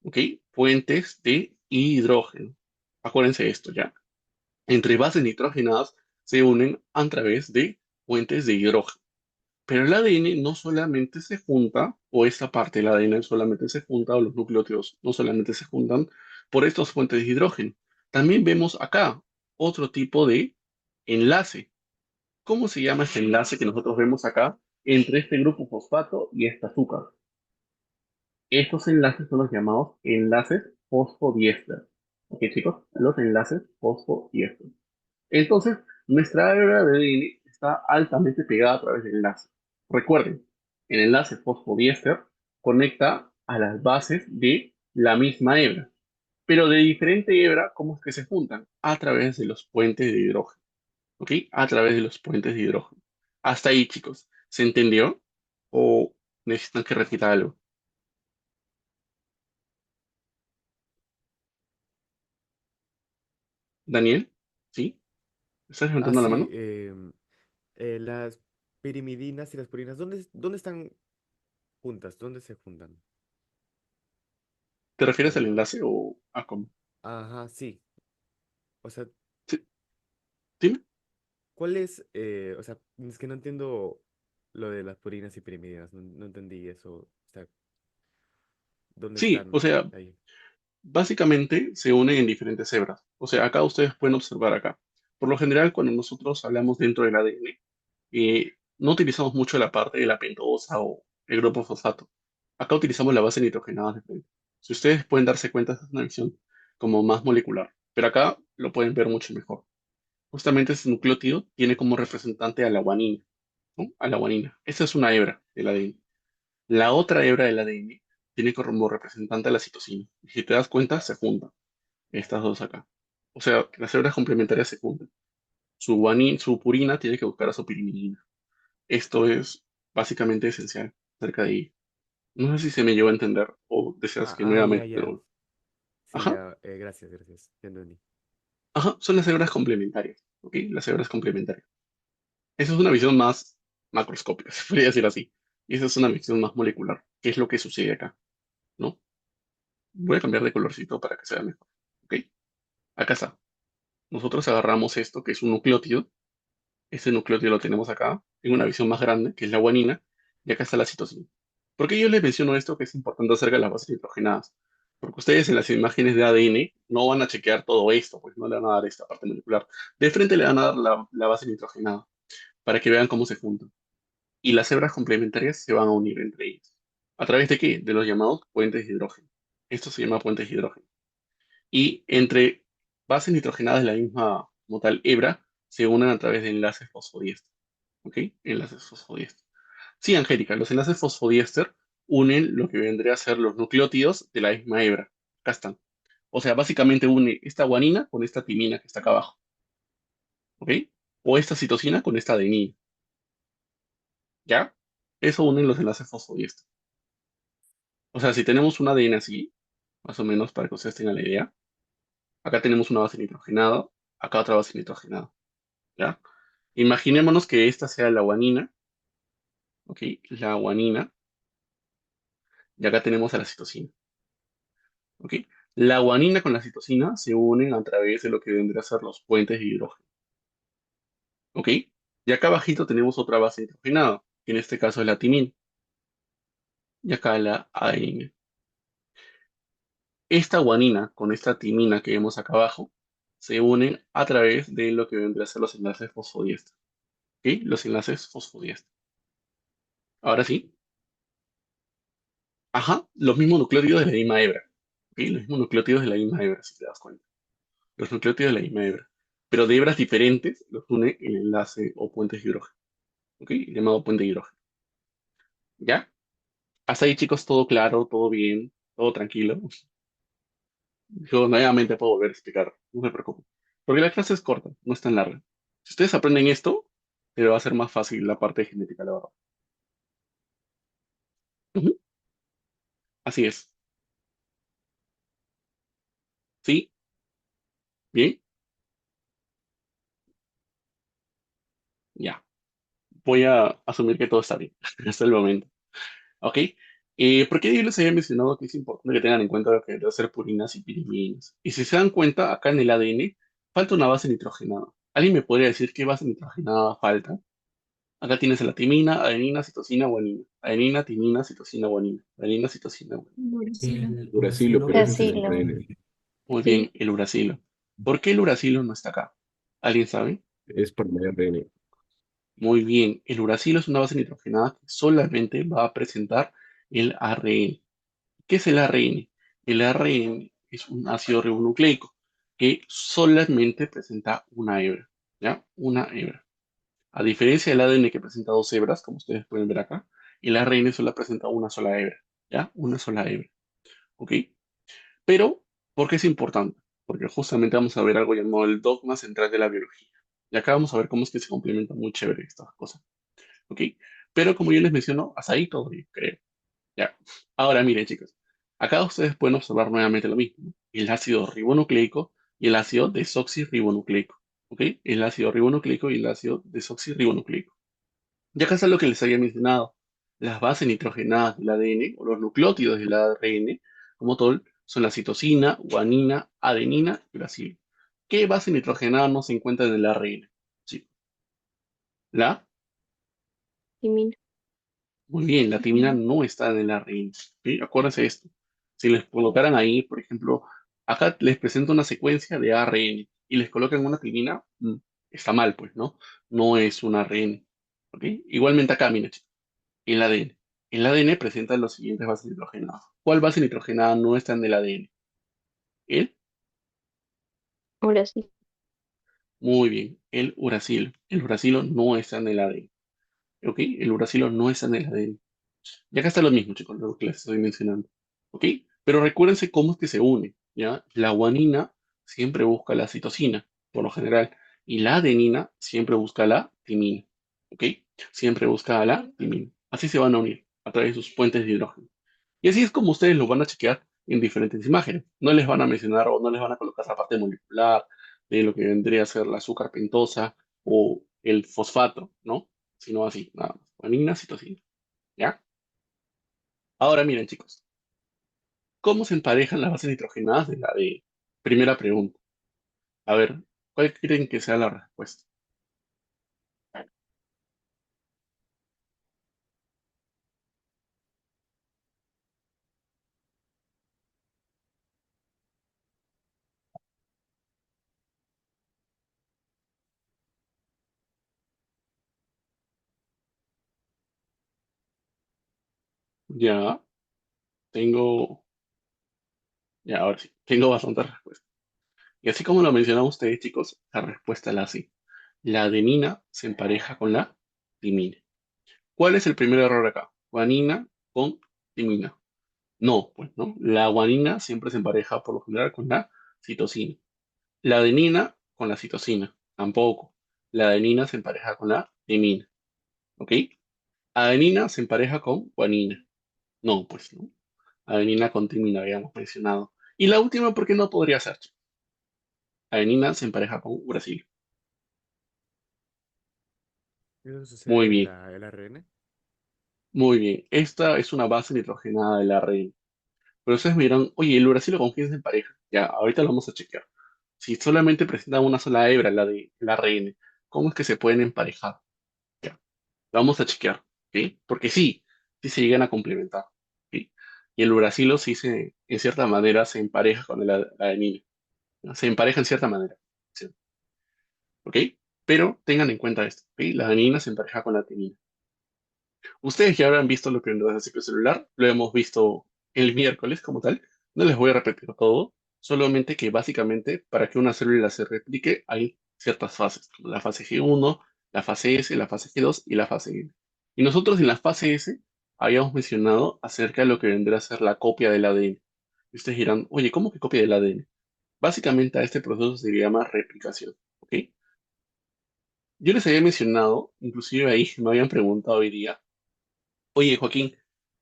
Speaker 1: ¿Ok? Puentes de hidrógeno. Acuérdense de esto, ¿ya? Entre bases nitrogenadas se unen a través de puentes de hidrógeno. Pero el ADN no solamente se junta, o esta parte del ADN solamente se junta, o los nucleótidos no solamente se juntan por estos puentes de hidrógeno. También vemos acá otro tipo de enlace. ¿Cómo se llama este enlace que nosotros vemos acá entre este grupo fosfato y este azúcar? Estos enlaces son los llamados enlaces fosfodiéster. ¿Ok, chicos? Los enlaces fosfodiéster. Entonces, nuestra hebra de ADN está altamente pegada a través del enlace. Recuerden, el enlace fosfodiéster conecta a las bases de la misma hebra, pero de diferente hebra, ¿cómo es que se juntan? A través de los puentes de hidrógeno. ¿Ok? A través de los puentes de hidrógeno. Hasta ahí, chicos. ¿Se entendió? ¿O necesitan que repita algo? Daniel, ¿sí? ¿Estás
Speaker 4: Ah,
Speaker 1: levantando la
Speaker 4: sí.
Speaker 1: mano?
Speaker 4: Las pirimidinas y las purinas, ¿dónde están juntas? ¿Dónde se juntan?
Speaker 1: ¿Te refieres al
Speaker 4: Eh,
Speaker 1: enlace o a cómo?
Speaker 4: ajá, sí. O sea,
Speaker 1: Sí, dime.
Speaker 4: ¿cuál es? O sea, es que no entiendo lo de las purinas y pirimidinas. No entendí eso. O sea, ¿dónde
Speaker 1: Sí, o
Speaker 4: están
Speaker 1: sea,
Speaker 4: ahí?
Speaker 1: básicamente se unen en diferentes hebras. O sea, acá ustedes pueden observar acá. Por lo general, cuando nosotros hablamos dentro del ADN, no utilizamos mucho la parte de la pentosa o el grupo fosfato. Acá utilizamos la base nitrogenada de frente. Si ustedes pueden darse cuenta, esta es una visión como más molecular, pero acá lo pueden ver mucho mejor. Justamente este nucleótido tiene como representante a la guanina, ¿no? A la guanina. Esta es una hebra del ADN. La otra hebra del ADN tiene como representante a la citosina. Y si te das cuenta, se juntan estas dos acá. O sea, las hebras complementarias se juntan. Su purina tiene que buscar a su pirimidina. Esto es básicamente esencial acerca de ella. No sé si se me llevó a entender o deseas que
Speaker 4: Ya,
Speaker 1: nuevamente te
Speaker 4: ya.
Speaker 1: lo...
Speaker 4: Sí,
Speaker 1: Ajá,
Speaker 4: ya, gracias, gracias. Ya entendí.
Speaker 1: ajá, son las hebras complementarias, ¿ok? Las hebras complementarias. Esa es una visión más macroscópica, se podría decir así. Y esa es una visión más molecular. ¿Qué es lo que sucede acá? ¿No? Voy a cambiar de colorcito para que sea mejor. ¿Ok? Acá está. Nosotros agarramos esto, que es un nucleótido. Este nucleótido lo tenemos acá, en una visión más grande, que es la guanina, y acá está la citosina. ¿Por qué yo les menciono esto que es importante acerca de las bases nitrogenadas? Porque ustedes en las imágenes de ADN no van a chequear todo esto, pues no le van a dar esta parte molecular. De frente le van a dar la base nitrogenada, para que vean cómo se juntan. Y las hebras complementarias se van a unir entre ellas. ¿A través de qué? De los llamados puentes de hidrógeno. Esto se llama puentes de hidrógeno. Y entre bases nitrogenadas de la misma, como tal, hebra, se unen a través de enlaces fosfodiéster. ¿Ok? Enlaces fosfodiéster. Sí, Angélica, los enlaces fosfodiéster unen lo que vendría a ser los nucleótidos de la misma hebra. Acá están. O sea, básicamente une esta guanina con esta timina que está acá abajo. ¿Ok? O esta citosina con esta adenina. ¿Ya? Eso unen los enlaces fosfodiéster. O sea, si tenemos un ADN así, más o menos para que ustedes tengan la idea, acá tenemos una base nitrogenada, acá otra base nitrogenada. ¿Ya? Imaginémonos que esta sea la guanina, ¿ok? La guanina, y acá tenemos a la citosina, ¿ok? La guanina con la citosina se unen a través de lo que vendría a ser los puentes de hidrógeno, ¿ok? Y acá abajito tenemos otra base nitrogenada, que en este caso es la timina, y acá la ADN. Esta guanina con esta timina que vemos acá abajo se unen a través de lo que vendría a ser los enlaces fosfodiéster, ¿ok? Los enlaces fosfodiéster. Ahora sí, ajá, los mismos nucleótidos de la misma hebra, ¿ok? Los mismos nucleótidos de la misma hebra, si te das cuenta. Los nucleótidos de la misma hebra. Pero de hebras diferentes los une el enlace o puente de hidrógeno, ¿ok? Llamado puente de hidrógeno. ¿Ya? Hasta ahí, chicos, todo claro, todo bien, todo tranquilo. Yo nuevamente puedo volver a explicar, no se preocupen. Porque la clase es corta, no es tan larga. Si ustedes aprenden esto, les va a ser más fácil la parte de genética, la verdad. Ujú. Así es. ¿Sí? ¿Bien? Ya. Voy a asumir que todo está bien hasta el momento. ¿Ok? ¿Por qué yo les había mencionado que es importante que tengan en cuenta lo que debe ser purinas y pirimidinas? Y si se dan cuenta, acá en el ADN falta una base nitrogenada. ¿Alguien me podría decir qué base nitrogenada falta? Acá tienes la timina, adenina, citosina, guanina. Adenina, timina, citosina, guanina. Adenina, citosina, guanina.
Speaker 3: El uracilo, pero ese es el
Speaker 2: Uracilo,
Speaker 3: ARN.
Speaker 1: Muy bien,
Speaker 2: sí.
Speaker 1: el uracilo. ¿Por qué el uracilo no está acá? ¿Alguien sabe?
Speaker 3: Es por el ARN.
Speaker 1: Muy bien, el uracilo es una base nitrogenada que solamente va a presentar el ARN. ¿Qué es el ARN? El ARN es un ácido ribonucleico que solamente presenta una hebra, ¿ya? Una hebra. A diferencia del ADN que presenta dos hebras, como ustedes pueden ver acá, el ARN solo presenta una sola hebra, ¿ya? Una sola hebra, ¿ok? Pero, ¿por qué es importante? Porque justamente vamos a ver algo llamado el dogma central de la biología. Y acá vamos a ver cómo es que se complementan muy chévere estas cosas, ¿ok? Pero como yo les menciono, hasta ahí todo bien, creo. Ya. Ahora miren, chicos. Acá ustedes pueden observar nuevamente lo mismo, ¿no? El ácido ribonucleico y el ácido desoxirribonucleico. ¿Ok? El ácido ribonucleico y el ácido desoxirribonucleico. Ya acá está lo que les había mencionado. Las bases nitrogenadas del ADN o los nucleótidos del ARN, como tal, son la citosina, guanina, adenina y uracilo. ¿Qué base nitrogenada no se encuentra en el ARN? Sí. La
Speaker 2: Timina.
Speaker 1: Muy bien, la timina no está en el ARN. ¿Sí? Acuérdense de esto. Si les colocaran ahí, por ejemplo, acá les presento una secuencia de ARN y les colocan una timina, está mal, pues, ¿no? No es un ARN. ¿Ok? Igualmente acá, miren, chicos, el ADN. El ADN presenta los siguientes bases hidrogenadas. ¿Cuál base nitrogenada no está en el ADN? ¿El?
Speaker 2: Ahora sí.
Speaker 1: Muy bien, el uracilo. El uracilo no está en el ADN. ¿Ok? El uracilo no está en el ADN. Y acá está lo mismo, chicos, lo que les estoy mencionando. ¿Ok? Pero recuérdense cómo es que se une, ¿ya? La guanina siempre busca la citosina, por lo general, y la adenina siempre busca la timina. ¿Ok? Siempre busca a la timina. Así se van a unir, a través de sus puentes de hidrógeno. Y así es como ustedes lo van a chequear en diferentes imágenes. No les van a mencionar o no les van a colocar la parte molecular de lo que vendría a ser la azúcar pentosa o el fosfato, ¿no? Sino así, nada más. Guanina, citosina. ¿Ya? Ahora miren, chicos. ¿Cómo se emparejan las bases nitrogenadas de la de primera pregunta? A ver, ¿cuál creen que sea la respuesta? Ya, tengo, ya, ahora sí, tengo bastantes respuestas. Y así como lo mencionaban ustedes, chicos, la respuesta es la sí. La adenina se empareja con la timina. ¿Cuál es el primer error acá? Guanina con timina. No, pues no. La guanina siempre se empareja por lo general con la citosina. La adenina con la citosina. Tampoco. La adenina se empareja con la timina. ¿Ok? Adenina se empareja con guanina. No, pues no. Adenina con timina habíamos mencionado. Y la última, ¿por qué no podría ser? Adenina se empareja con uracilo.
Speaker 4: ¿Eso sucede
Speaker 1: Muy
Speaker 4: en
Speaker 1: bien,
Speaker 4: el ARN?
Speaker 1: muy bien. Esta es una base nitrogenada del ARN. Pero ustedes me dirán, oye, ¿el uracilo con quién se empareja? Ya, ahorita lo vamos a chequear. Si solamente presenta una sola hebra, la de la ARN, ¿cómo es que se pueden emparejar? Ya, lo vamos a chequear, ¿ok? Porque sí, sí se llegan a complementar, ¿ok? Y el uracilo sí se, en cierta manera, se empareja con la adenina, ¿no? Se empareja en cierta manera, ¿sí? ¿Ok? Pero tengan en cuenta esto, ¿ok? La adenina se empareja con la timina. Ustedes ya habrán visto lo que es el ciclo celular, lo hemos visto el miércoles como tal. No les voy a repetir todo, solamente que básicamente para que una célula se replique hay ciertas fases, como la fase G1, la fase S, la fase G2 y la fase N. Y nosotros en la fase S habíamos mencionado acerca de lo que vendrá a ser la copia del ADN. Y ustedes dirán, oye, ¿cómo que copia del ADN? Básicamente a este proceso se le llama replicación, ¿ok? Yo les había mencionado, inclusive ahí me habían preguntado hoy día, oye, Joaquín,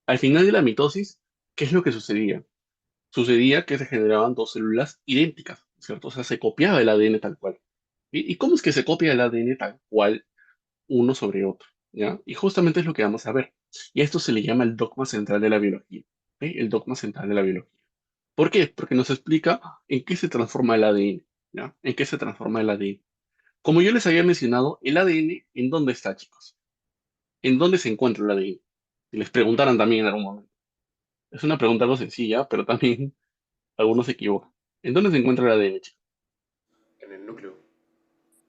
Speaker 1: al final de la mitosis, ¿qué es lo que sucedía? Sucedía que se generaban dos células idénticas, ¿cierto? O sea, se copiaba el ADN tal cual. ¿Y cómo es que se copia el ADN tal cual uno sobre otro? ¿Ya? Y justamente es lo que vamos a ver. Y a esto se le llama el dogma central de la biología. ¿Ok? El dogma central de la biología. ¿Por qué? Porque nos explica en qué se transforma el ADN. ¿Ya? En qué se transforma el ADN. Como yo les había mencionado, el ADN, ¿en dónde está, chicos? ¿En dónde se encuentra el ADN? Si les preguntaran también en algún momento. Es una pregunta algo sencilla, pero también algunos se equivocan. ¿En dónde se encuentra el ADN, chicos?
Speaker 3: En el núcleo.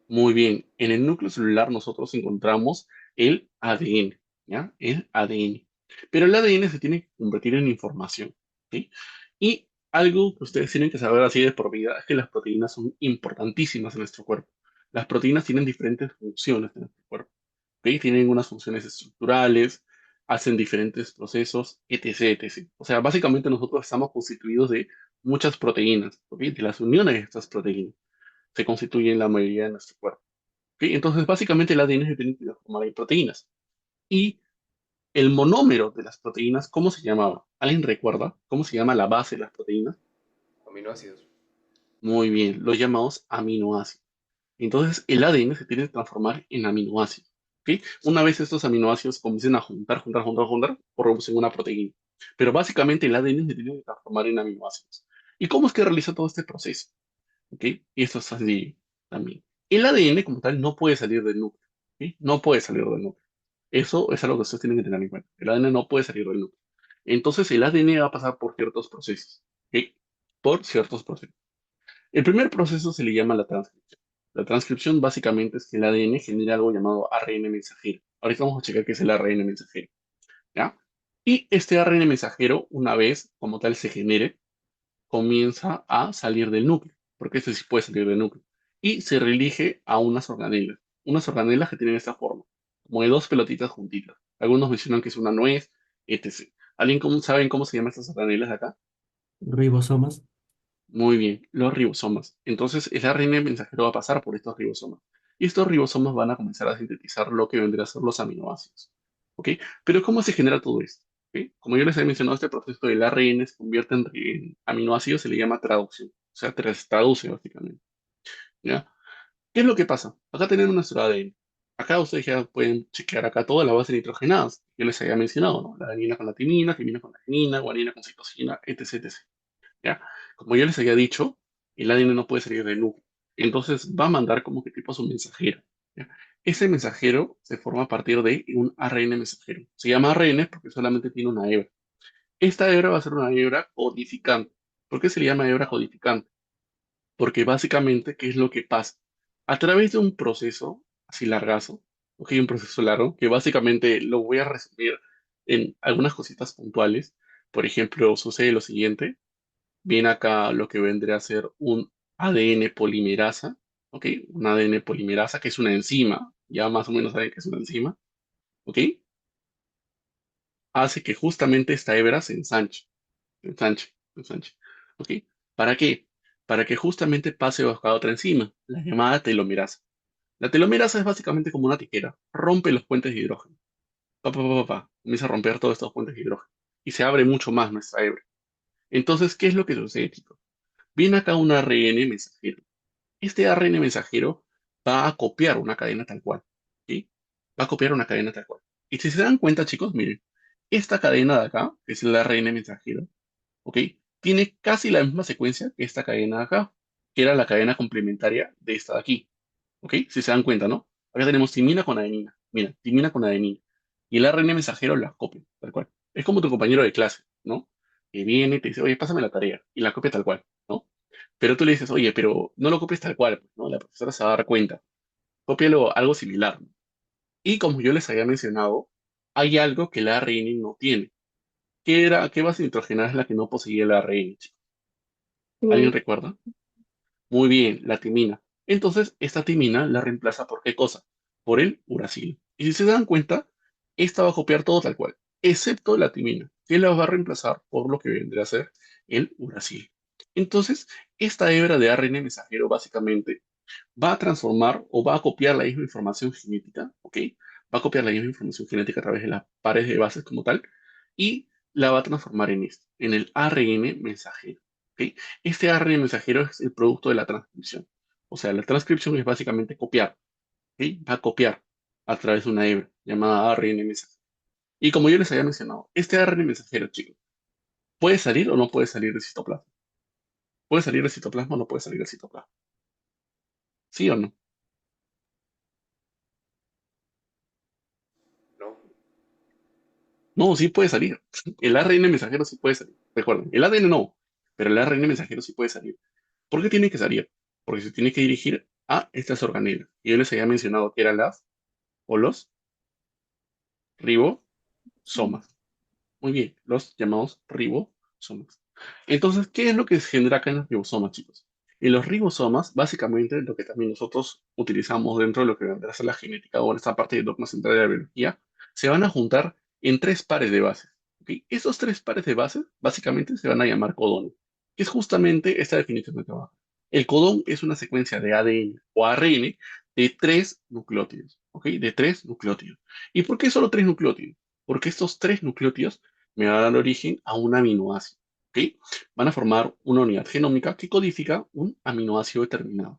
Speaker 1: Muy bien, en el núcleo celular nosotros encontramos el ADN, ¿ya? El ADN. Pero el ADN se tiene que convertir en información, ¿sí? Y algo que ustedes tienen que saber así de por vida es que las proteínas son importantísimas en nuestro cuerpo. Las proteínas tienen diferentes funciones en nuestro cuerpo, ¿ok? Tienen unas funciones estructurales, hacen diferentes procesos, etc., etc. O sea, básicamente nosotros estamos constituidos de muchas proteínas, ¿ok? De las uniones de estas proteínas se constituyen la mayoría de nuestro cuerpo. ¿Ok? Entonces, básicamente el ADN se tiene que transformar en proteínas. Y el monómero de las proteínas, ¿cómo se llamaba? ¿Alguien recuerda cómo se llama la base de las proteínas?
Speaker 3: Aminoácidos.
Speaker 1: Muy bien, los llamados aminoácidos. Entonces, el ADN se tiene que transformar en aminoácidos. ¿Ok? Una vez estos aminoácidos comiencen a juntar, producen una proteína. Pero básicamente el ADN se tiene que transformar en aminoácidos. ¿Y cómo es que realiza todo este proceso? ¿Ok? Y esto es así también. El ADN como tal no puede salir del núcleo. ¿Ok? No puede salir del núcleo. Eso es algo que ustedes tienen que tener en cuenta. El ADN no puede salir del núcleo. Entonces el ADN va a pasar por ciertos procesos. ¿Ok? Por ciertos procesos. El primer proceso se le llama la transcripción. La transcripción básicamente es que el ADN genera algo llamado ARN mensajero. Ahorita vamos a checar qué es el ARN mensajero. ¿Ya? Y este ARN mensajero, una vez como tal se genere, comienza a salir del núcleo, porque este sí puede salir del núcleo, y se redirige a unas organelas que tienen esta forma, como de dos pelotitas juntitas. Algunos mencionan que es una nuez, etc. ¿Saben cómo se llaman estas organelas de acá?
Speaker 5: Ribosomas.
Speaker 1: Muy bien, los ribosomas. Entonces, el ARN mensajero va a pasar por estos ribosomas. Y estos ribosomas van a comenzar a sintetizar lo que vendría a ser los aminoácidos. ¿Ok? Pero ¿cómo se genera todo esto? ¿Ok? Como yo les había mencionado, este proceso del ARN se convierte en aminoácidos, se le llama traducción. O sea, traduce básicamente. ¿Ya? ¿Qué es lo que pasa? Acá tenemos nuestro ADN. Acá ustedes ya pueden chequear acá todas las bases nitrogenadas. Yo les había mencionado, ¿no? La adenina con la timina con la adenina, guanina con citosina, etc, etc. ¿Ya? Como yo les había dicho, el ADN no puede salir del núcleo. Entonces va a mandar como que tipo su mensajero. ¿Ya? Ese mensajero se forma a partir de un ARN mensajero. Se llama ARN porque solamente tiene una hebra. Esta hebra va a ser una hebra codificante. ¿Por qué se le llama hebra codificante? Porque básicamente, ¿qué es lo que pasa? A través de un proceso así largazo, ok, un proceso largo, que básicamente lo voy a resumir en algunas cositas puntuales. Por ejemplo, sucede lo siguiente. Viene acá lo que vendría a ser un ADN polimerasa, ¿ok? Un ADN polimerasa que es una enzima, ya más o menos saben que es una enzima, ¿ok? Hace que justamente esta hebra se ensanche, ¿ok? ¿Para qué? Para que justamente pase bajo a otra enzima, la llamada telomerasa. La telomerasa es básicamente como una tijera, rompe los puentes de hidrógeno, comienza a romper todos estos puentes de hidrógeno y se abre mucho más nuestra hebra. Entonces, ¿qué es lo que sucede, chicos? Viene acá un ARN mensajero. Este ARN mensajero va a copiar una cadena tal cual, ¿sí? Va a copiar una cadena tal cual. Y si se dan cuenta, chicos, miren, esta cadena de acá, que es el ARN mensajero, ¿ok? Tiene casi la misma secuencia que esta cadena de acá, que era la cadena complementaria de esta de aquí, ¿ok? Si se dan cuenta, ¿no? Acá tenemos timina con adenina, mira, timina con adenina. Y el ARN mensajero las copia, tal cual. Es como tu compañero de clase, ¿no? Que viene y te dice, oye, pásame la tarea, y la copia tal cual, ¿no? Pero tú le dices, oye, pero no lo copies tal cual, pues, ¿no? La profesora se va a dar cuenta. Cópialo algo similar, ¿no? Y como yo les había mencionado, hay algo que el ARN no tiene. ¿Qué base nitrogenada es la que no poseía el ARN, chicos? ¿Alguien
Speaker 2: Sí.
Speaker 1: recuerda? Muy bien, la timina. Entonces, esta timina la reemplaza por ¿qué cosa? Por el uracilo. Y si se dan cuenta, esta va a copiar todo tal cual, excepto la timina, que la va a reemplazar por lo que vendría a ser el uracilo. Entonces, esta hebra de ARN mensajero básicamente va a transformar o va a copiar la misma información genética, ¿ok? Va a copiar la misma información genética a través de las pares de bases como tal y la va a transformar en esto, en el ARN mensajero, ¿ok? Este ARN mensajero es el producto de la transcripción. O sea, la transcripción es básicamente copiar, ¿ok? Va a copiar a través de una hebra llamada ARN mensajero. Y como yo les había mencionado, este ARN mensajero, chicos, ¿puede salir o no puede salir del citoplasma? ¿Puede salir del citoplasma o no puede salir del citoplasma? ¿Sí o no?
Speaker 3: ¿No?
Speaker 1: No, sí puede salir. El ARN mensajero sí puede salir. Recuerden, el ADN no, pero el ARN mensajero sí puede salir. ¿Por qué tiene que salir? Porque se tiene que dirigir a estas organelas. Y yo les había mencionado que eran las o los ribosomas. Muy bien, los llamados ribosomas. Entonces, ¿qué es lo que se genera acá en los ribosomas, chicos? En los ribosomas, básicamente, lo que también nosotros utilizamos dentro de lo que vendrá a ser la genética o en esta parte del dogma central de la biología, se van a juntar en tres pares de bases. ¿Ok? Esos tres pares de bases, básicamente, se van a llamar codones, que es justamente esta definición de trabajo. El codón es una secuencia de ADN o ARN de tres nucleótidos, ¿ok? De tres nucleótidos. ¿Y por qué solo tres nucleótidos? Porque estos tres nucleótidos me va a dar origen a un aminoácido. ¿Ok? Van a formar una unidad genómica que codifica un aminoácido determinado.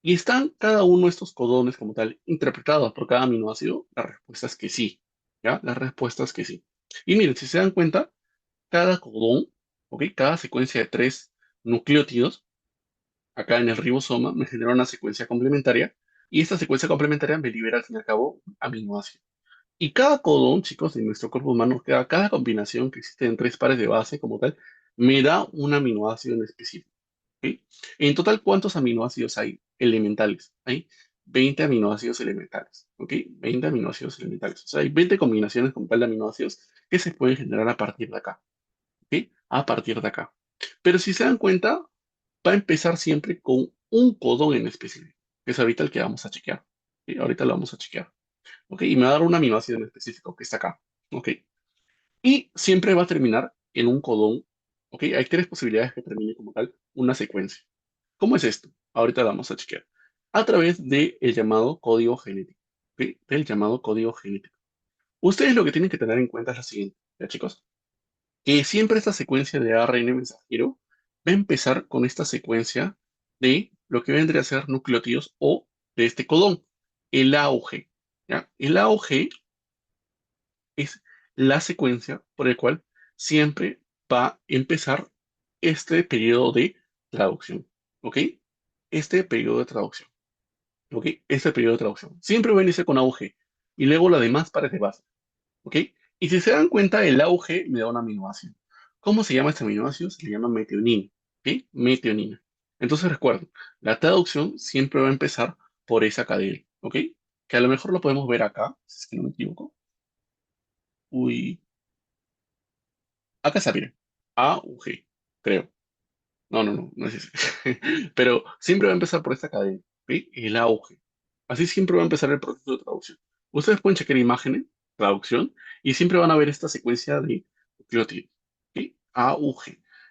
Speaker 1: Y están cada uno de estos codones como tal interpretados por cada aminoácido. La respuesta es que sí. ¿Ya? La respuesta es que sí. Y miren, si se dan cuenta, cada codón, ¿ok? Cada secuencia de tres nucleótidos, acá en el ribosoma, me genera una secuencia complementaria. Y esta secuencia complementaria me libera al fin y al cabo un aminoácido. Y cada codón, chicos, en nuestro cuerpo humano, cada combinación que existe en tres pares de base como tal, me da un aminoácido en específico. ¿Ok? En total, ¿cuántos aminoácidos hay elementales? Hay 20 aminoácidos elementales, ¿ok? 20 aminoácidos elementales. O sea, hay 20 combinaciones con tal de aminoácidos que se pueden generar a partir de acá, ¿ok? A partir de acá. Pero si se dan cuenta, va a empezar siempre con un codón en específico, que es ahorita el que vamos a chequear. ¿Ok? Ahorita lo vamos a chequear. ¿Ok? Y me va a dar un aminoácido en específico que está acá. ¿Ok? Y siempre va a terminar en un codón. ¿Ok? Hay tres posibilidades que termine como tal una secuencia. ¿Cómo es esto? Ahorita lo vamos a chequear. A través del llamado código genético. ¿Ok? Del llamado código genético. Ustedes lo que tienen que tener en cuenta es lo siguiente, ¿ya chicos? Que siempre esta secuencia de ARN mensajero va a empezar con esta secuencia de lo que vendría a ser nucleótidos o de este codón, el AUG. ¿Ya? El AUG es la secuencia por el cual siempre va a empezar este periodo de traducción. ¿Ok? Este periodo de traducción. ¿Ok? Este periodo de traducción. Siempre va a iniciar con AUG y luego la demás para de base. ¿Ok? Y si se dan cuenta, el auge me da un aminoácido. ¿Cómo se llama este aminoácido? Se le llama metionina. ¿Ok? Metionina. Entonces recuerden, la traducción siempre va a empezar por esa cadena. ¿Ok? Que a lo mejor lo podemos ver acá, si es que no me equivoco. Uy, acá está, miren. AUG, creo. No, no, no, no es ese. Pero siempre va a empezar por esta cadena. ¿Ok? El auge. Así siempre va a empezar el proceso de traducción. Ustedes pueden checar imágenes, traducción, y siempre van a ver esta secuencia de nucleótidos. ¿Ok? AUG.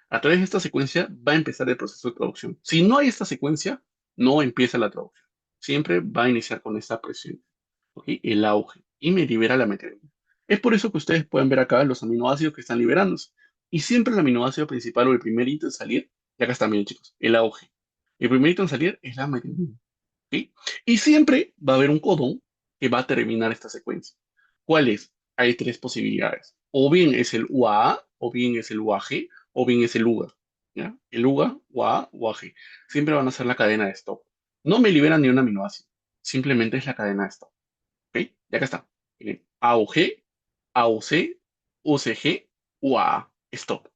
Speaker 1: A través de esta secuencia va a empezar el proceso de traducción. Si no hay esta secuencia, no empieza la traducción. Siempre va a iniciar con esta presión. ¿Ok? El auge. Y me libera la metionina. Es por eso que ustedes pueden ver acá los aminoácidos que están liberándose. Y siempre el aminoácido principal o el primerito en salir, y acá está, miren chicos, el auge. El primerito en salir es la metionina. ¿Ok? Y siempre va a haber un codón que va a terminar esta secuencia. ¿Cuál es? Hay tres posibilidades. O bien es el UAA, o bien es el UAG, o bien es el UGA. ¿Ya? El UGA, UAA, UAG. Siempre van a ser la cadena de stop. No me liberan ni un aminoácido. Simplemente es la cadena de stop. ¿Ok? Y acá está. Miren, AUG, AUC, UCG, UAA. Stop.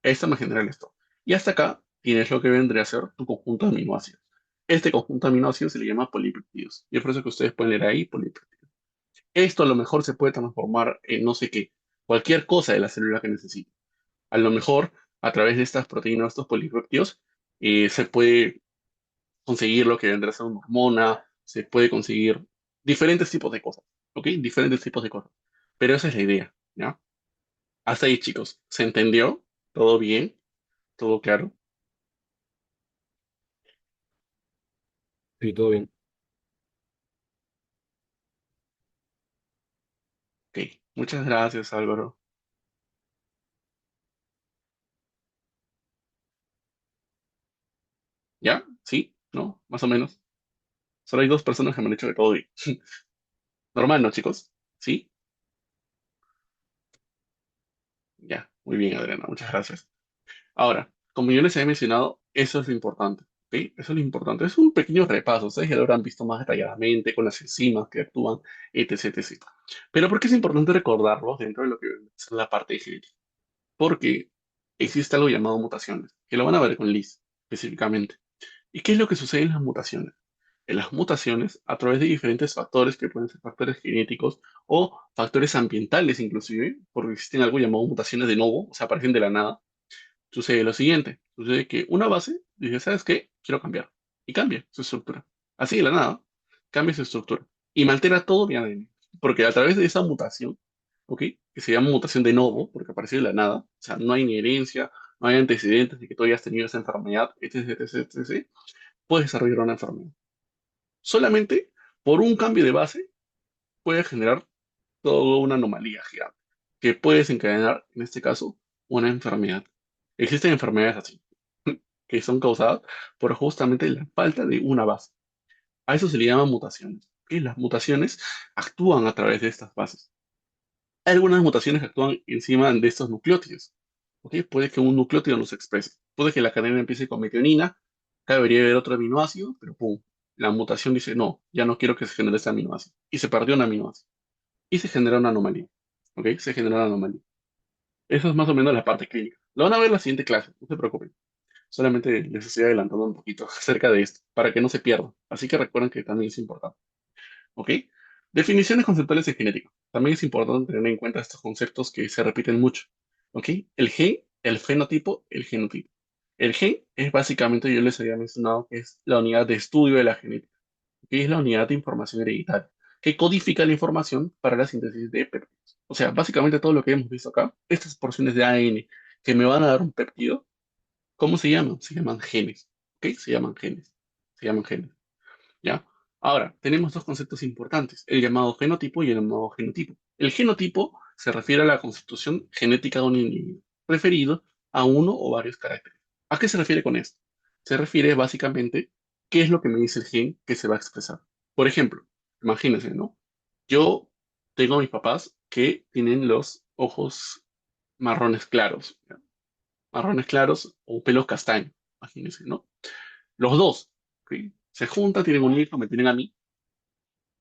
Speaker 1: Esta me genera el stop. Y hasta acá tienes lo que vendría a ser tu conjunto de aminoácidos. Este conjunto de aminoácidos se le llama polipeptidos. Y es por eso que ustedes pueden leer ahí polipeptidos. Esto a lo mejor se puede transformar en no sé qué, cualquier cosa de la célula que necesite. A lo mejor a través de estas proteínas, estos polipeptidos, se puede conseguir lo que vendrá a ser una hormona, se puede conseguir diferentes tipos de cosas. ¿Ok? Diferentes tipos de cosas. Pero esa es la idea, ¿ya? Hasta ahí, chicos. ¿Se entendió? ¿Todo bien? ¿Todo claro?
Speaker 5: Sí, todo bien.
Speaker 1: Ok, muchas gracias, Álvaro. ¿Ya? ¿Sí? ¿No? Más o menos. Solo hay dos personas que me han dicho que todo bien. Normal, ¿no, chicos? ¿Sí? Ya. Muy bien, Adriana. Muchas gracias. Ahora, como yo les había mencionado, eso es lo importante. ¿Ok? Eso es lo importante. Es un pequeño repaso. Ustedes ya lo habrán visto más detalladamente con las enzimas que actúan, etc, etc. Pero ¿por qué es importante recordarlos dentro de lo que es la parte de genética? Porque existe algo llamado mutaciones, que lo van a ver con Liz específicamente. ¿Y qué es lo que sucede en las mutaciones? En las mutaciones, a través de diferentes factores que pueden ser factores genéticos o factores ambientales inclusive, porque existen algo llamado mutaciones de novo, o sea, aparecen de la nada, sucede lo siguiente, sucede que una base dice, ¿sabes qué? Quiero cambiar. Y cambia su estructura. Así de la nada, cambia su estructura. Y me altera todo mi ADN. Porque a través de esa mutación, ¿ok? Que se llama mutación de novo, porque apareció de la nada, o sea, no hay ni herencia, no hay antecedentes de que tú hayas tenido esa enfermedad, etc, etc, etc, puedes desarrollar una enfermedad. Solamente por un cambio de base puede generar toda una anomalía gigante, que puede desencadenar, en este caso, una enfermedad. Existen enfermedades así, que son causadas por justamente la falta de una base. A eso se le llama mutaciones. Y las mutaciones actúan a través de estas bases. Hay algunas mutaciones que actúan encima de estos nucleótidos. ¿Ok? Puede que un nucleótido no se exprese. Puede que la cadena empiece con metionina, acá debería haber otro aminoácido, pero ¡pum! La mutación dice, no, ya no quiero que se genere ese aminoácido. Y se perdió un aminoácido. Y se genera una anomalía. ¿Ok? Se genera una anomalía. Eso es más o menos la parte clínica. Lo van a ver en la siguiente clase, no se preocupen. Solamente les estoy adelantando un poquito acerca de esto, para que no se pierdan. Así que recuerden que también es importante. ¿Ok? Definiciones conceptuales de genética. También es importante tener en cuenta estos conceptos que se repiten mucho. ¿Ok? El gen, el fenotipo, el genotipo. El gen es básicamente, yo les había mencionado, que es la unidad de estudio de la genética, que es la unidad de información hereditaria, que codifica la información para la síntesis de péptidos. O sea, básicamente todo lo que hemos visto acá, estas porciones de ADN que me van a dar un péptido, ¿cómo se llaman? Se llaman genes. ¿Ok? Se llaman genes. Se llaman genes. ¿Ya? Ahora, tenemos dos conceptos importantes, el llamado fenotipo y el llamado genotipo. El genotipo se refiere a la constitución genética de un individuo, referido a uno o varios caracteres. ¿A qué se refiere con esto? Se refiere básicamente qué es lo que me dice el gen que se va a expresar. Por ejemplo, imagínense, ¿no? Yo tengo a mis papás que tienen los ojos marrones claros, ¿ya? Marrones claros o pelo castaño, imagínense, ¿no? Los dos, ¿ok? Se juntan, tienen un hijo, me tienen a mí.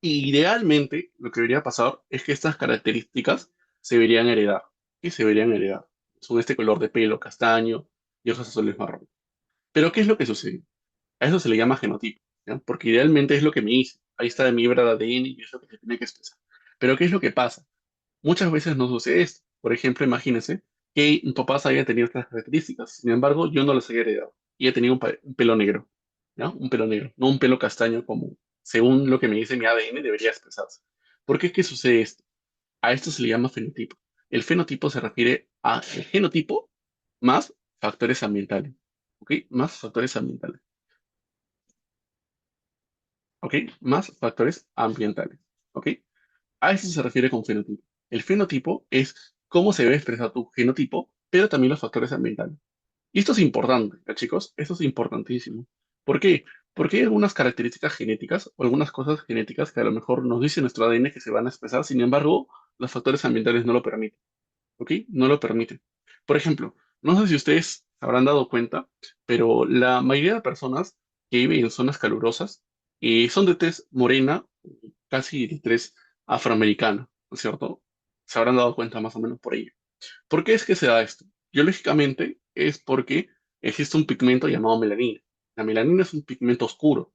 Speaker 1: Y idealmente, lo que debería pasar es que estas características se deberían heredar. Y se deberían heredar. Son este color de pelo castaño y ojos azules marrón. Pero ¿qué es lo que sucede? A eso se le llama genotipo, ¿ya? Porque idealmente es lo que me dice. Ahí está de mi hebra de ADN y es lo que se tiene que expresar. Pero ¿qué es lo que pasa? Muchas veces no sucede esto. Por ejemplo, imagínense que mi papá haya tenido estas características. Sin embargo, yo no las haya heredado. Y he tenido un pelo negro, ¿ya? Un pelo negro, no un pelo castaño como, según lo que me dice mi ADN, debería expresarse. ¿Por qué es que sucede esto? A esto se le llama fenotipo. El fenotipo se refiere al genotipo más factores ambientales. ¿Ok? Más factores ambientales. ¿Ok? Más factores ambientales. ¿Ok? A eso se refiere con fenotipo. El fenotipo es cómo se debe expresar tu genotipo, pero también los factores ambientales. Y esto es importante, ¿ya, chicos? Esto es importantísimo. ¿Por qué? Porque hay algunas características genéticas o algunas cosas genéticas que a lo mejor nos dice nuestro ADN que se van a expresar, sin embargo, los factores ambientales no lo permiten, ¿ok? No lo permiten. Por ejemplo, no sé si ustedes se habrán dado cuenta, pero la mayoría de personas que viven en zonas calurosas son de tez morena, casi de tez afroamericana, ¿no es cierto? Se habrán dado cuenta más o menos por ello. ¿Por qué es que se da esto? Biológicamente es porque existe un pigmento llamado melanina. La melanina es un pigmento oscuro,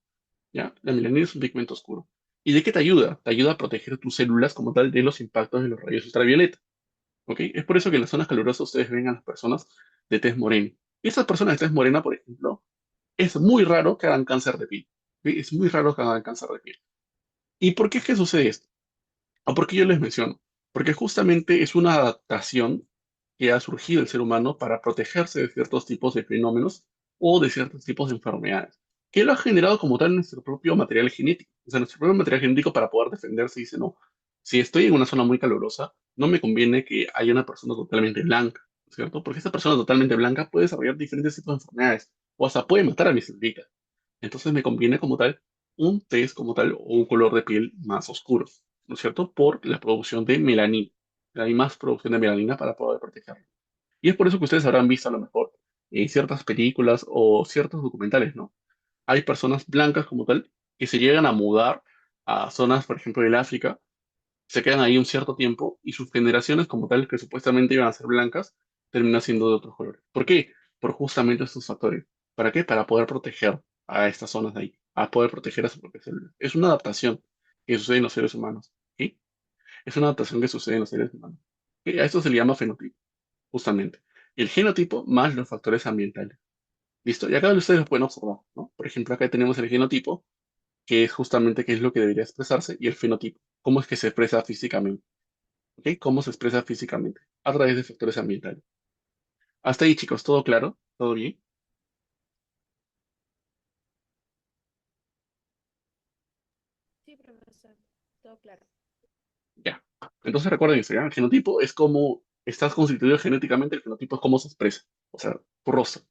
Speaker 1: ¿ya? La melanina es un pigmento oscuro. ¿Y de qué te ayuda? Te ayuda a proteger tus células como tal de los impactos de los rayos ultravioleta, ¿ok? Es por eso que en las zonas calurosas ustedes ven a las personas de tez morena. Y estas personas de tez morena, por ejemplo, es muy raro que hagan cáncer de piel, ¿ok? Es muy raro que hagan cáncer de piel. ¿Y por qué es que sucede esto? ¿O por qué yo les menciono? Porque justamente es una adaptación que ha surgido el ser humano para protegerse de ciertos tipos de fenómenos o de ciertos tipos de enfermedades, que lo ha generado como tal nuestro propio material genético. O sea, nuestro propio material genético para poder defenderse dice, no, si estoy en una zona muy calurosa, no me conviene que haya una persona totalmente blanca, ¿cierto? Porque esta persona totalmente blanca puede desarrollar diferentes tipos de enfermedades o hasta puede matar a mis células. Entonces me conviene como tal un test como tal o un color de piel más oscuro, ¿no es cierto? Por la producción de melanina. Hay más producción de melanina para poder protegerlo. Y es por eso que ustedes habrán visto a lo mejor ciertas películas o ciertos documentales, ¿no? Hay personas blancas como tal que se llegan a mudar a zonas, por ejemplo, del África, se quedan ahí un cierto tiempo y sus generaciones como tal, que supuestamente iban a ser blancas, terminan siendo de otros colores. ¿Por qué? Por justamente estos factores. ¿Para qué? Para poder proteger a estas zonas de ahí, a poder proteger a su propia célula. Es una adaptación que sucede en los seres humanos. ¿Sí? Es una adaptación que sucede en los seres humanos. ¿Sí? A esto se le llama fenotipo, justamente. Y el genotipo más los factores ambientales. ¿Listo? Y acá ustedes lo pueden observar, ¿no? Por ejemplo, acá tenemos el genotipo, que es justamente qué es lo que debería expresarse, y el fenotipo, cómo es que se expresa físicamente. ¿Ok? ¿Cómo se expresa físicamente? A través de factores ambientales. Hasta ahí, chicos, ¿todo claro? ¿Todo bien?
Speaker 2: Sí, profesor, todo claro.
Speaker 1: Ya. Entonces recuerden eso, ¿ya? El genotipo es cómo estás constituido genéticamente, el fenotipo es cómo se expresa, o sea, tu rostro,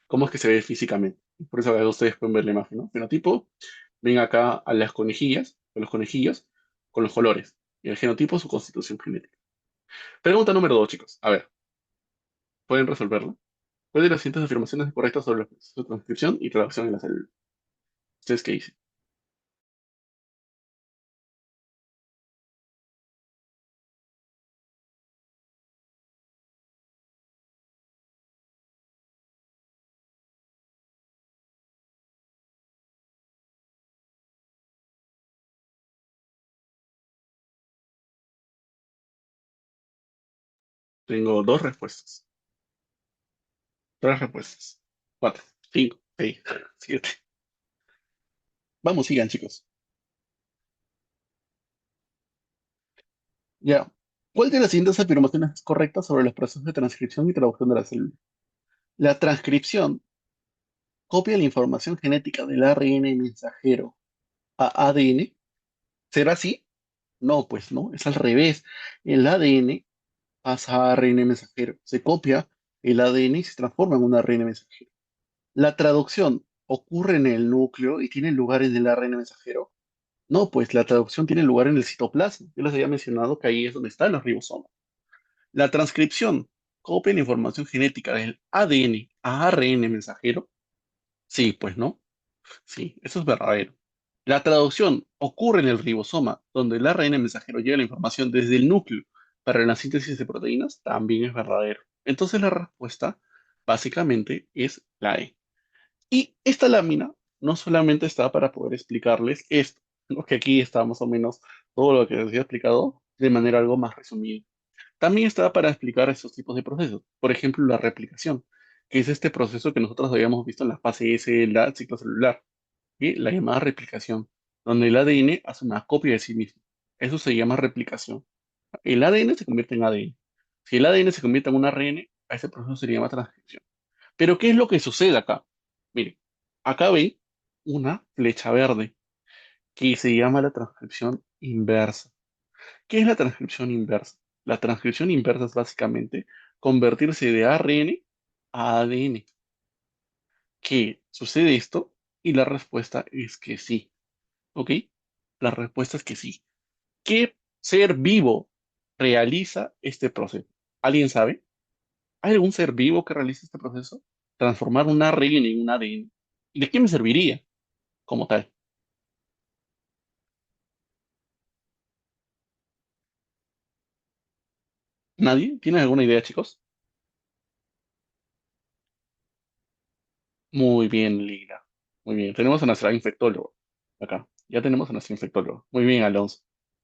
Speaker 1: cómo es que se ve físicamente. Por eso acá ustedes pueden ver la imagen, ¿no? Fenotipo, ven acá a las conejillas, a los conejillos, con los colores. Y el genotipo, su constitución genética. Pregunta número 2, chicos. A ver, ¿pueden resolverla? ¿Cuál de las siguientes afirmaciones es correcta sobre su transcripción y traducción en la célula? ¿Ustedes qué dicen? Tengo dos respuestas. Tres respuestas. Cuatro, cinco, seis, siete. Vamos, sigan, chicos. Ya. ¿Cuál de las siguientes afirmaciones es correcta sobre los procesos de transcripción y traducción de la célula? La transcripción copia la información genética del ARN mensajero a ADN. ¿Será así? No, pues no, es al revés. El ADN pasa a ARN mensajero. Se copia el ADN y se transforma en un ARN mensajero. La traducción ocurre en el núcleo y tiene lugar en el ARN mensajero. No, pues la traducción tiene lugar en el citoplasma. Yo les había mencionado que ahí es donde están los ribosomas. La transcripción copia la información genética del ADN a ARN mensajero. Sí, pues no. Sí, eso es verdadero. La traducción ocurre en el ribosoma, donde el ARN mensajero lleva la información desde el núcleo para la síntesis de proteínas, también es verdadero. Entonces la respuesta básicamente es la E. Y esta lámina no solamente está para poder explicarles esto, ¿no? Que aquí está más o menos todo lo que les he explicado de manera algo más resumida. También está para explicar estos tipos de procesos. Por ejemplo, la replicación, que es este proceso que nosotros habíamos visto en la fase S del ciclo celular, y la llamada replicación, donde el ADN hace una copia de sí mismo. Eso se llama replicación. El ADN se convierte en ADN. Si el ADN se convierte en un ARN, a ese proceso se le llama transcripción. Pero ¿qué es lo que sucede acá? Miren, acá ven una flecha verde que se llama la transcripción inversa. ¿Qué es la transcripción inversa? La transcripción inversa es básicamente convertirse de ARN a ADN. ¿Qué sucede esto? Y la respuesta es que sí. ¿Ok? La respuesta es que sí. ¿Qué ser vivo realiza este proceso? ¿Alguien sabe? ¿Hay algún ser vivo que realice este proceso? Transformar un ARN en un ADN. ¿Y de qué me serviría como tal? ¿Nadie? ¿Tienen alguna idea, chicos? Muy bien, Lila. Muy bien. Tenemos a nuestra infectóloga acá. Ya tenemos a nuestra infectóloga. Muy bien, Alonso.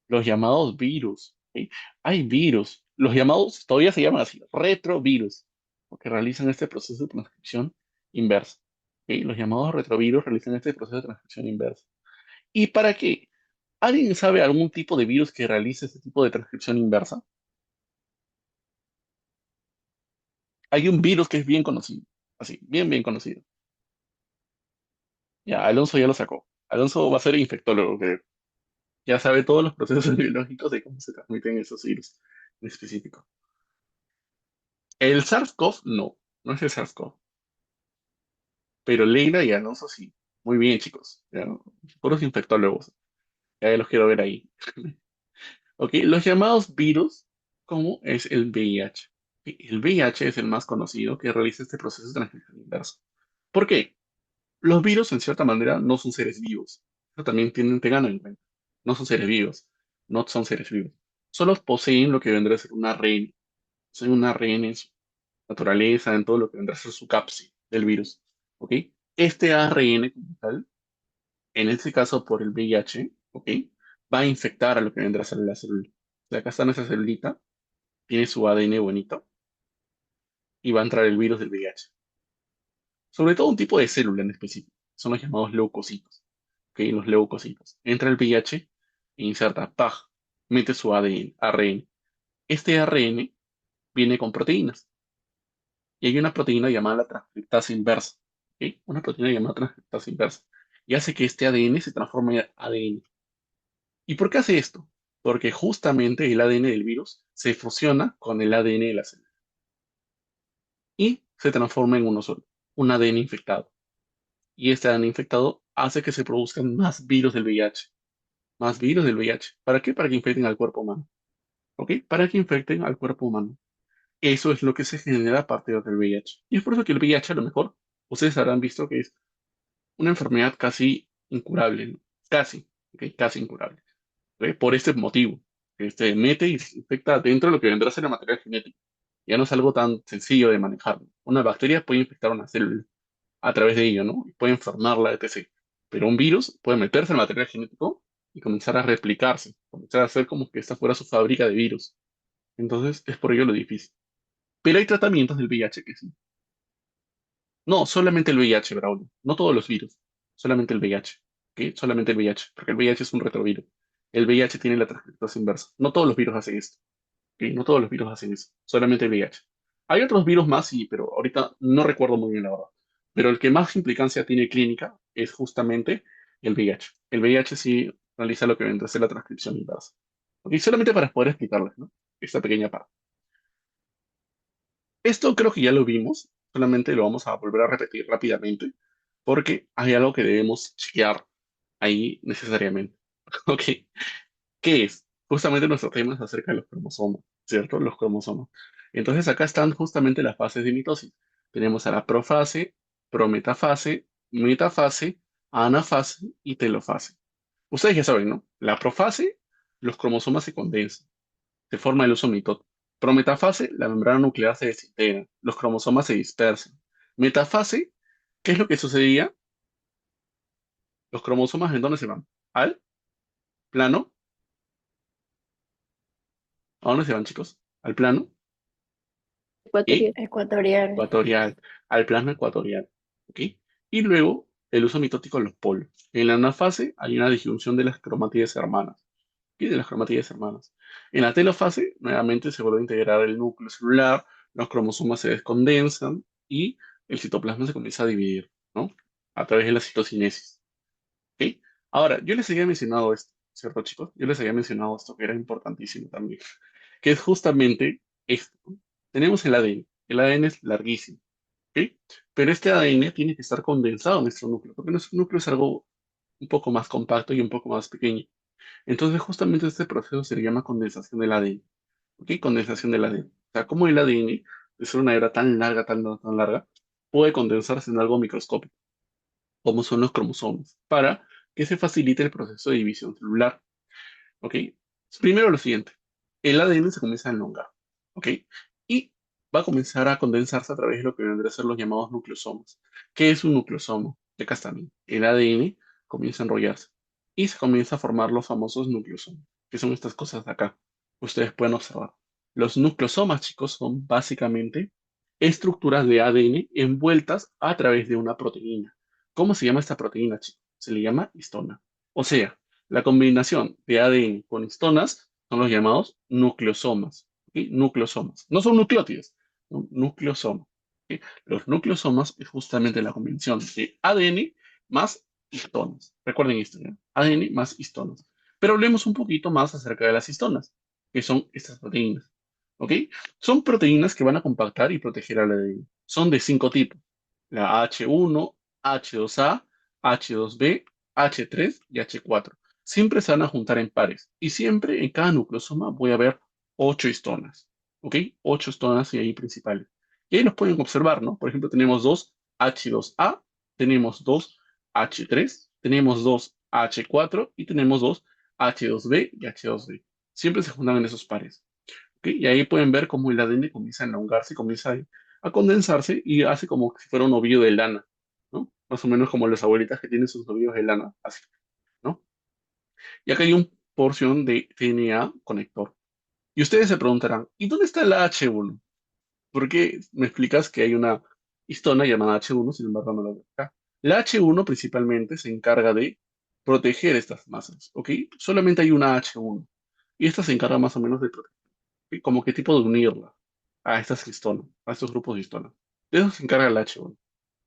Speaker 1: Los llamados virus. ¿Ok? Hay virus. Los llamados todavía se llaman así, retrovirus, porque realizan este proceso de transcripción inversa. ¿Ok? Los llamados retrovirus realizan este proceso de transcripción inversa. ¿Y para qué? ¿Alguien sabe algún tipo de virus que realice este tipo de transcripción inversa? Hay un virus que es bien conocido. Así, bien, bien conocido. Ya, Alonso ya lo sacó. Alonso va a ser infectólogo, creo. Ya sabe todos los procesos biológicos de cómo se transmiten esos virus en específico. El SARS-CoV no, no es el SARS-CoV, pero Leila y Alonso sí. Muy bien, chicos. Ya, puros infectólogos. Ya los quiero ver ahí. Ok, los llamados virus, ¿cómo es el VIH? El VIH es el más conocido que realiza este proceso de transmisión inversa. ¿Por qué? Los virus, en cierta manera, no son seres vivos. Eso también tengan en cuenta. No son seres vivos. No son seres vivos. Solo poseen lo que vendría a ser un ARN. Son un ARN en su naturaleza, en todo lo que vendrá a ser su cápside del virus. ¿Ok? Este ARN como tal, en este caso por el VIH, ¿ok? Va a infectar a lo que vendrá a ser la célula. O sea, acá está nuestra celulita, tiene su ADN bonito y va a entrar el virus del VIH. Sobre todo un tipo de célula en específico. Son los llamados leucocitos. ¿Ok? Los leucocitos. Entra el VIH e inserta, ¡paj! Mete su ADN, ARN. Este ARN viene con proteínas. Y hay una proteína llamada la transcriptasa inversa. ¿Ok? Una proteína llamada transcriptasa inversa. Y hace que este ADN se transforme en ADN. ¿Y por qué hace esto? Porque justamente el ADN del virus se fusiona con el ADN de la célula y se transforma en uno solo, un ADN infectado. Y este ADN infectado hace que se produzcan más virus del VIH. Más virus del VIH. ¿Para qué? Para que infecten al cuerpo humano. ¿Ok? Para que infecten al cuerpo humano. Eso es lo que se genera a partir del VIH. Y es por eso que el VIH a lo mejor ustedes habrán visto que es una enfermedad casi incurable, ¿no? Casi, ¿ok? Casi incurable. ¿Ok? Por este motivo, que se mete y se infecta dentro de lo que vendrá a ser el material genético. Ya no es algo tan sencillo de manejar. Una bacteria puede infectar una célula a través de ello, ¿no? Y puede enfermarla, etc. Pero un virus puede meterse en el material genético y comenzar a replicarse, comenzar a hacer como que esta fuera su fábrica de virus. Entonces, es por ello lo difícil. Pero hay tratamientos del VIH que sí. No, solamente el VIH, Braulio. No todos los virus. Solamente el VIH. ¿Ok? Solamente el VIH. Porque el VIH es un retrovirus. El VIH tiene la transcriptasa inversa. No todos los virus hacen esto. ¿Ok? No todos los virus hacen eso. Solamente el VIH. Hay otros virus más, sí, pero ahorita no recuerdo muy bien la verdad. Pero el que más implicancia tiene clínica es justamente el VIH. El VIH sí realiza lo que vendrá a ser la transcripción inversa. ¿Ok? Solamente para poder explicarles, ¿no? Esta pequeña parte. Esto creo que ya lo vimos, solamente lo vamos a volver a repetir rápidamente, porque hay algo que debemos chequear ahí necesariamente. ¿Ok? ¿Qué es? Justamente nuestro tema es acerca de los cromosomas, ¿cierto? Los cromosomas. Entonces acá están justamente las fases de mitosis. Tenemos a la profase, prometafase, metafase, anafase y telofase. Ustedes ya saben, ¿no? La profase, los cromosomas se condensan, se forma el oso mitótico. Prometafase, la membrana nuclear se desintegra, los cromosomas se dispersan. Metafase, ¿qué es lo que sucedía? Los cromosomas, ¿en dónde se van? Al plano. ¿A dónde se van, chicos? Al plano
Speaker 2: Ecuatorial. Ecuatorial.
Speaker 1: ecuatorial, al plano ecuatorial. ¿Ok? Y luego el uso mitótico en los polos. En la anafase hay una disyunción de las cromátides hermanas. Y de las cromátides hermanas. En la telofase, nuevamente se vuelve a integrar el núcleo celular, los cromosomas se descondensan y el citoplasma se comienza a dividir, ¿no? A través de la citocinesis. ¿Ok? Ahora, yo les había mencionado esto, ¿cierto, chicos? Yo les había mencionado esto que era importantísimo también, que es justamente esto, ¿no? Tenemos el ADN. El ADN es larguísimo, ¿ok? Pero este ADN tiene que estar condensado en nuestro núcleo, porque nuestro núcleo es algo un poco más compacto y un poco más pequeño. Entonces, justamente este proceso se le llama condensación del ADN. ¿Ok? Condensación del ADN. O sea, como el ADN, de ser una hebra tan larga, tan larga, puede condensarse en algo microscópico, como son los cromosomas, para que se facilite el proceso de división celular. ¿Ok? Primero lo siguiente. El ADN se comienza a elongar. ¿Ok? Y va a comenzar a condensarse a través de lo que vendrán a ser los llamados nucleosomas. ¿Qué es un nucleosoma? Y acá está bien. El ADN comienza a enrollarse y se comienza a formar los famosos nucleosomas, que son estas cosas de acá. Ustedes pueden observar. Los nucleosomas, chicos, son básicamente estructuras de ADN envueltas a través de una proteína. ¿Cómo se llama esta proteína, chicos? Se le llama histona. O sea, la combinación de ADN con histonas son los llamados nucleosomas. ¿Ok? Nucleosomas. No son nucleótidos, son nucleosomas. ¿Ok? Los nucleosomas es justamente la combinación de ADN más histonas. Recuerden esto, ¿ya? ADN más histonas. Pero hablemos un poquito más acerca de las histonas, que son estas proteínas. ¿Ok? Son proteínas que van a compactar y proteger al ADN. Son de 5 tipos. La H1, H2A, H2B, H3 y H4. Siempre se van a juntar en pares. Y siempre en cada nucleosoma voy a ver 8 histonas. ¿Ok? 8 histonas y ahí principales. Y ahí los pueden observar, ¿no? Por ejemplo, tenemos dos H2A, tenemos dos H3, tenemos dos H4 y tenemos dos H2B y H2B. Siempre se juntan en esos pares. ¿Ok? Y ahí pueden ver cómo el ADN comienza a elongarse, comienza a condensarse y hace como si fuera un ovillo de lana, ¿no? Más o menos como las abuelitas que tienen sus ovillos de lana, así, ¿no? Y acá hay una porción de DNA conector. Y ustedes se preguntarán, ¿y dónde está la H1? ¿Por qué me explicas que hay una histona llamada H1, sin embargo no la veo acá? La H1 principalmente se encarga de proteger estas masas, ¿ok? Solamente hay una H1. Y esta se encarga más o menos de proteger, ¿ok? Como que tipo de unirla a estas histonas, a estos grupos de histonas. De eso se encarga la H1,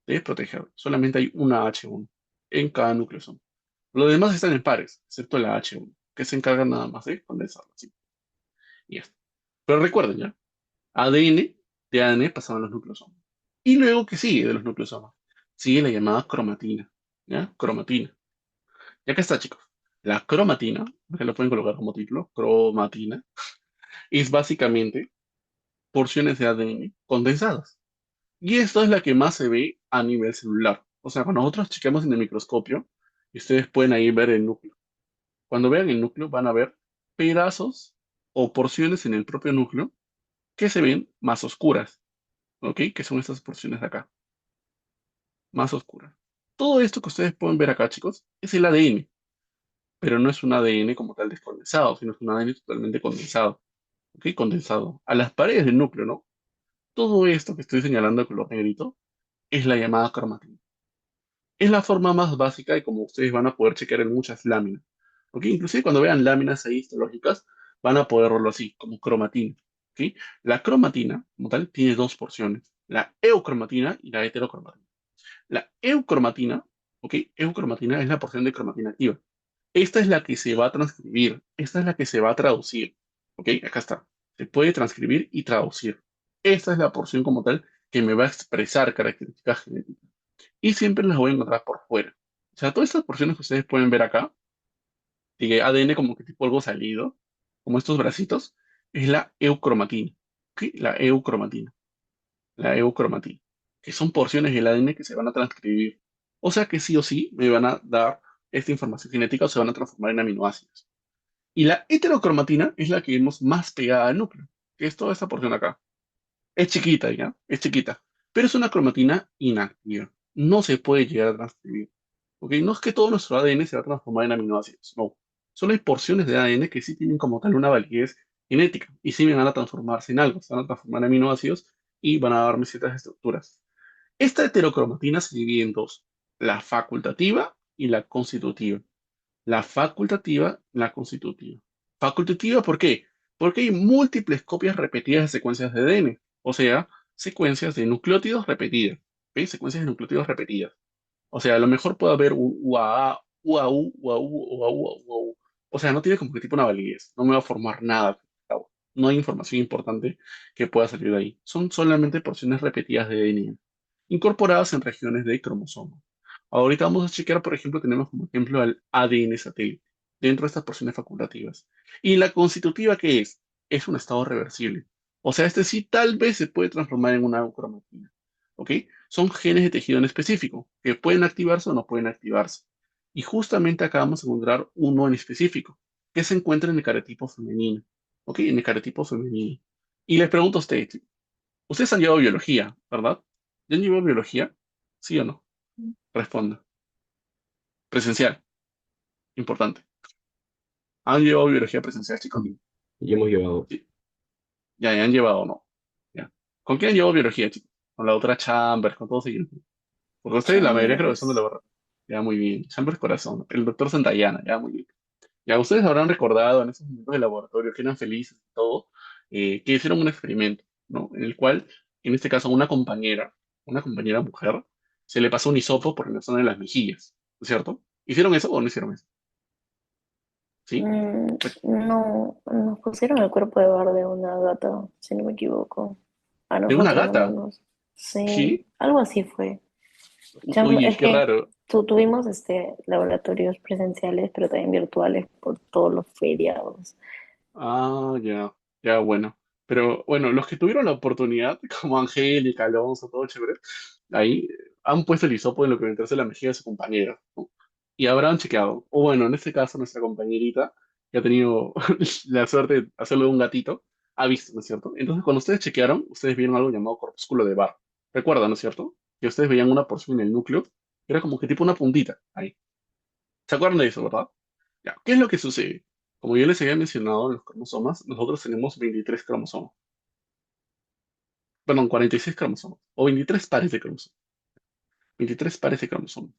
Speaker 1: de proteger. Solamente hay una H1 en cada nucleosoma. Los demás están en pares, excepto la H1, que se encarga nada más de condensarla, ¿sí? Y ya está. Pero recuerden, ¿ya? ADN, de ADN pasaban los nucleosomas. Y luego, ¿qué sigue de los nucleosomas? Sigue la llamada cromatina, ¿ya? Cromatina. Y acá está, chicos. La cromatina, que lo pueden colocar como título, cromatina, es básicamente porciones de ADN condensadas. Y esto es la que más se ve a nivel celular. O sea, cuando nosotros chequeamos en el microscopio, ustedes pueden ahí ver el núcleo. Cuando vean el núcleo, van a ver pedazos o porciones en el propio núcleo que se ven más oscuras, ¿ok? Que son estas porciones de acá, más oscuras. Todo esto que ustedes pueden ver acá, chicos, es el ADN, pero no es un ADN como tal descondensado, sino es un ADN totalmente condensado, ¿ok? Condensado a las paredes del núcleo, ¿no? Todo esto que estoy señalando de color negrito es la llamada cromatina. Es la forma más básica de cómo ustedes van a poder chequear en muchas láminas. ¿Ok? Inclusive cuando vean láminas ahí histológicas, van a poder verlo así, como cromatina. ¿Ok? La cromatina, como tal, tiene dos porciones, la eucromatina y la heterocromatina. La eucromatina, ¿ok? Eucromatina es la porción de cromatina activa. Esta es la que se va a transcribir, esta es la que se va a traducir. ¿Ok? Acá está. Se puede transcribir y traducir. Esta es la porción como tal que me va a expresar características genéticas y siempre las voy a encontrar por fuera. O sea, todas estas porciones que ustedes pueden ver acá, de ADN como que tipo algo salido, como estos bracitos, es la eucromatina. ¿Ok? La eucromatina, que son porciones del ADN que se van a transcribir. O sea que sí o sí me van a dar esta información genética o se van a transformar en aminoácidos. Y la heterocromatina es la que vemos más pegada al núcleo, que es toda esta porción acá. Es chiquita, ¿ya? Es chiquita. Pero es una cromatina inactiva. No se puede llegar a transcribir. ¿Ok? No es que todo nuestro ADN se va a transformar en aminoácidos. No. Solo hay porciones de ADN que sí tienen como tal una validez genética. Y sí van a transformarse en algo. Se van a transformar en aminoácidos y van a darme ciertas estructuras. Esta heterocromatina se divide en dos. La facultativa y la constitutiva. La facultativa, la constitutiva. Facultativa, ¿por qué? Porque hay múltiples copias repetidas de secuencias de ADN, o sea, secuencias de nucleótidos repetidas. ¿Ok? Secuencias de nucleótidos repetidas. O sea, a lo mejor puede haber un UAA, UAU, UAU, UAU, UAU. O sea, no tiene como que tipo una validez. No me va a formar nada. No hay información importante que pueda salir de ahí. Son solamente porciones repetidas de ADN, incorporadas en regiones de cromosomas. Ahorita vamos a chequear, por ejemplo, tenemos como ejemplo al ADN satélite dentro de estas porciones facultativas. Y la constitutiva, ¿qué es? Es un estado reversible. O sea, este sí tal vez se puede transformar en una cromatina. ¿Ok? Son genes de tejido en específico, que pueden activarse o no pueden activarse. Y justamente acá vamos a encontrar uno en específico, que se encuentra en el cariotipo femenino. ¿Ok? En el cariotipo femenino. Y les pregunto a ustedes, ustedes han llevado biología, ¿verdad? ¿Ya han llevado biología? ¿Sí o no? Responda. Presencial, importante. ¿Han llevado biología presencial, chicos?
Speaker 5: Y hemos llevado.
Speaker 1: Sí. Ya han llevado o no. Ya. ¿Con quién han llevado biología, chicos? Con la doctora Chambers, con todos ellos. Porque ustedes, la mayoría creo que son de
Speaker 2: Chambers.
Speaker 1: la. Ya muy bien. Chambers Corazón. El doctor Santayana, ya muy bien. Ya ustedes habrán recordado en esos momentos de laboratorio que eran felices y todo, que hicieron un experimento, ¿no? En el cual, en este caso, una compañera mujer, se le pasó un hisopo por la zona de las mejillas, ¿no es cierto? ¿Hicieron eso o no hicieron eso? ¿Sí? Re-
Speaker 2: No, nos pusieron el cuerpo de bar de una gata, si no me equivoco. A
Speaker 1: De una
Speaker 2: nosotros al
Speaker 1: gata.
Speaker 2: menos. Sí,
Speaker 1: ¿Qué?
Speaker 2: algo así fue.
Speaker 1: Oye,
Speaker 2: Es
Speaker 1: qué
Speaker 2: que
Speaker 1: raro.
Speaker 2: tuvimos laboratorios presenciales, pero también virtuales por todos los feriados.
Speaker 1: Ah, ya, ya, bueno. Pero bueno, los que tuvieron la oportunidad, como Angélica, Alonso, todo chévere, ahí han puesto el hisopo en lo que vendrá a ser la mejilla de su compañero, ¿no? Y habrán chequeado. O bueno, en este caso, nuestra compañerita, que ha tenido la suerte de hacerlo de un gatito, ha visto, ¿no es cierto? Entonces, cuando ustedes chequearon, ustedes vieron algo llamado corpúsculo de Barr. ¿Recuerdan, no es cierto? Que ustedes veían una porción en el núcleo, que era como que tipo una puntita ahí. ¿Se acuerdan de eso, verdad? Ya, ¿qué es lo que sucede? Como yo les había mencionado en los cromosomas, nosotros tenemos 23 cromosomas. Perdón, 46 cromosomas. O 23 pares de cromosomas. 23 pares de cromosomas.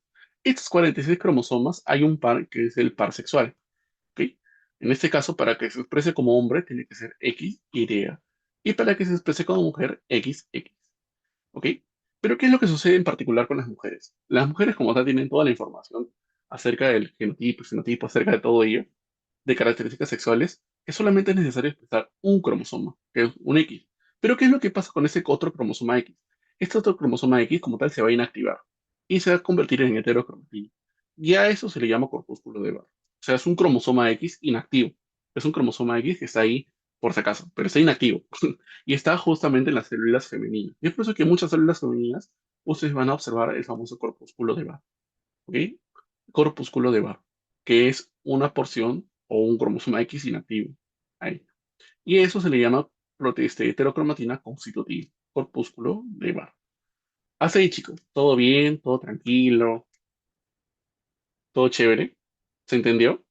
Speaker 1: Estos 46 cromosomas hay un par que es el par sexual. ¿Ok? En este caso, para que se exprese como hombre, tiene que ser X, Y. Y para que se exprese como mujer, X, X. ¿Ok? Pero ¿qué es lo que sucede en particular con las mujeres? Las mujeres como tal tienen toda la información acerca del genotipo, fenotipo, acerca de todo ello de características sexuales, que solamente es necesario expresar un cromosoma, que es un X. Pero ¿qué es lo que pasa con ese otro cromosoma X? Este otro cromosoma X como tal se va a inactivar y se va a convertir en heterocromatina. Y a eso se le llama corpúsculo de Barr. O sea, es un cromosoma X inactivo. Es un cromosoma X que está ahí por si acaso, pero está inactivo. Y está justamente en las células femeninas. Y es por eso que en muchas células femeninas ustedes van a observar el famoso corpúsculo de Barr. ¿Ok? Corpúsculo de Barr, que es una porción o un cromosoma X inactivo. Ahí. Y eso se le llama heterocromatina constitutiva, corpúsculo de Barr. Hasta ahí, chicos. Todo bien, todo tranquilo, todo chévere. ¿Se entendió?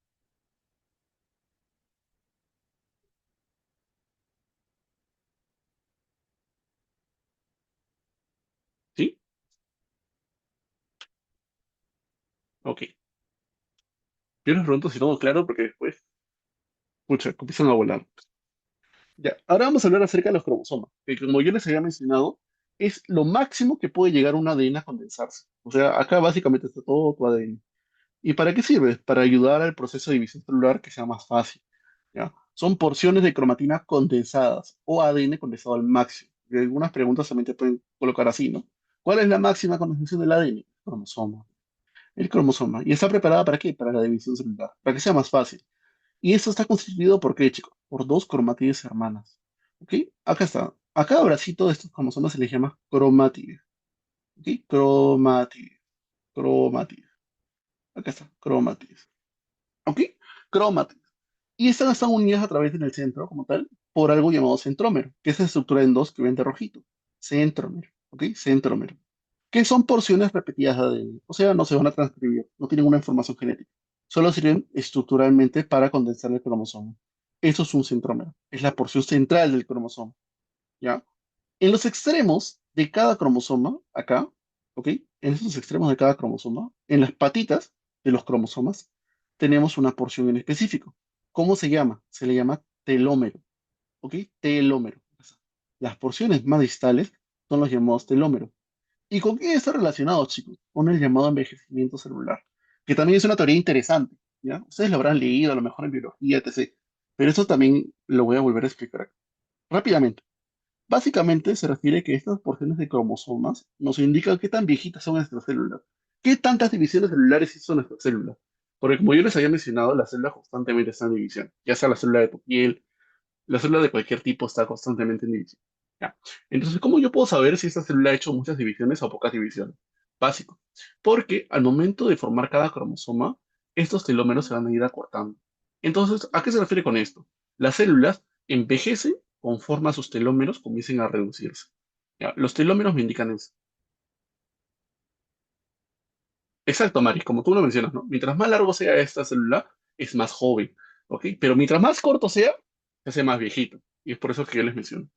Speaker 1: Ok. Yo les pregunto si todo claro porque después, pucha, comienzan a volar. Ya, ahora vamos a hablar acerca de los cromosomas, que como yo les había mencionado, es lo máximo que puede llegar un ADN a condensarse. O sea, acá básicamente está todo tu ADN. ¿Y para qué sirve? Para ayudar al proceso de división celular que sea más fácil. ¿Ya? Son porciones de cromatina condensadas o ADN condensado al máximo. Y algunas preguntas también te pueden colocar así, ¿no? ¿Cuál es la máxima condensación del ADN? Cromosoma. El cromosoma. ¿Y está preparada para qué? Para la división celular, para que sea más fácil. Y esto está constituido por qué, chicos? Por dos cromátides hermanas. ¿Ok? Acá está. A cada bracito de estos cromosomas se les llama cromátides. ¿Ok? Cromátides. Cromátides. Acá está. Cromátides. ¿Ok? Cromátides. Y estas están unidas a través del centro, como tal, por algo llamado centrómero, que es la estructura en dos que ven de rojito. Centrómero. ¿Ok? Centrómero. Que son porciones repetidas de ADN. O sea, no se van a transcribir, no tienen una información genética. Solo sirven estructuralmente para condensar el cromosoma. Eso es un centrómero. Es la porción central del cromosoma. ¿Ya? En los extremos de cada cromosoma, acá, ¿ok? En esos extremos de cada cromosoma, en las patitas de los cromosomas, tenemos una porción en específico. ¿Cómo se llama? Se le llama telómero. ¿Ok? Telómero. Las porciones más distales son los llamados telómeros. ¿Y con qué está relacionado, chicos? Con el llamado envejecimiento celular, que también es una teoría interesante, ¿ya? Ustedes lo habrán leído a lo mejor en biología, etc. Pero eso también lo voy a volver a explicar acá. Rápidamente. Básicamente se refiere que estas porciones de cromosomas nos indican qué tan viejitas son nuestras células, qué tantas divisiones celulares hizo nuestras células. Porque como yo les había mencionado, las células constantemente están en división, ya sea la célula de tu piel, la célula de cualquier tipo está constantemente en división. ¿Ya? Entonces, ¿cómo yo puedo saber si esta célula ha hecho muchas divisiones o pocas divisiones? Básico. Porque al momento de formar cada cromosoma, estos telómeros se van a ir acortando. Entonces, ¿a qué se refiere con esto? Las células envejecen conforme a sus telómeros comiencen a reducirse. ¿Ya? Los telómeros me indican eso. Exacto, Mari, como tú lo mencionas, ¿no? Mientras más largo sea esta célula, es más joven, ¿ok? Pero mientras más corto sea, se hace más viejito. Y es por eso que yo les menciono.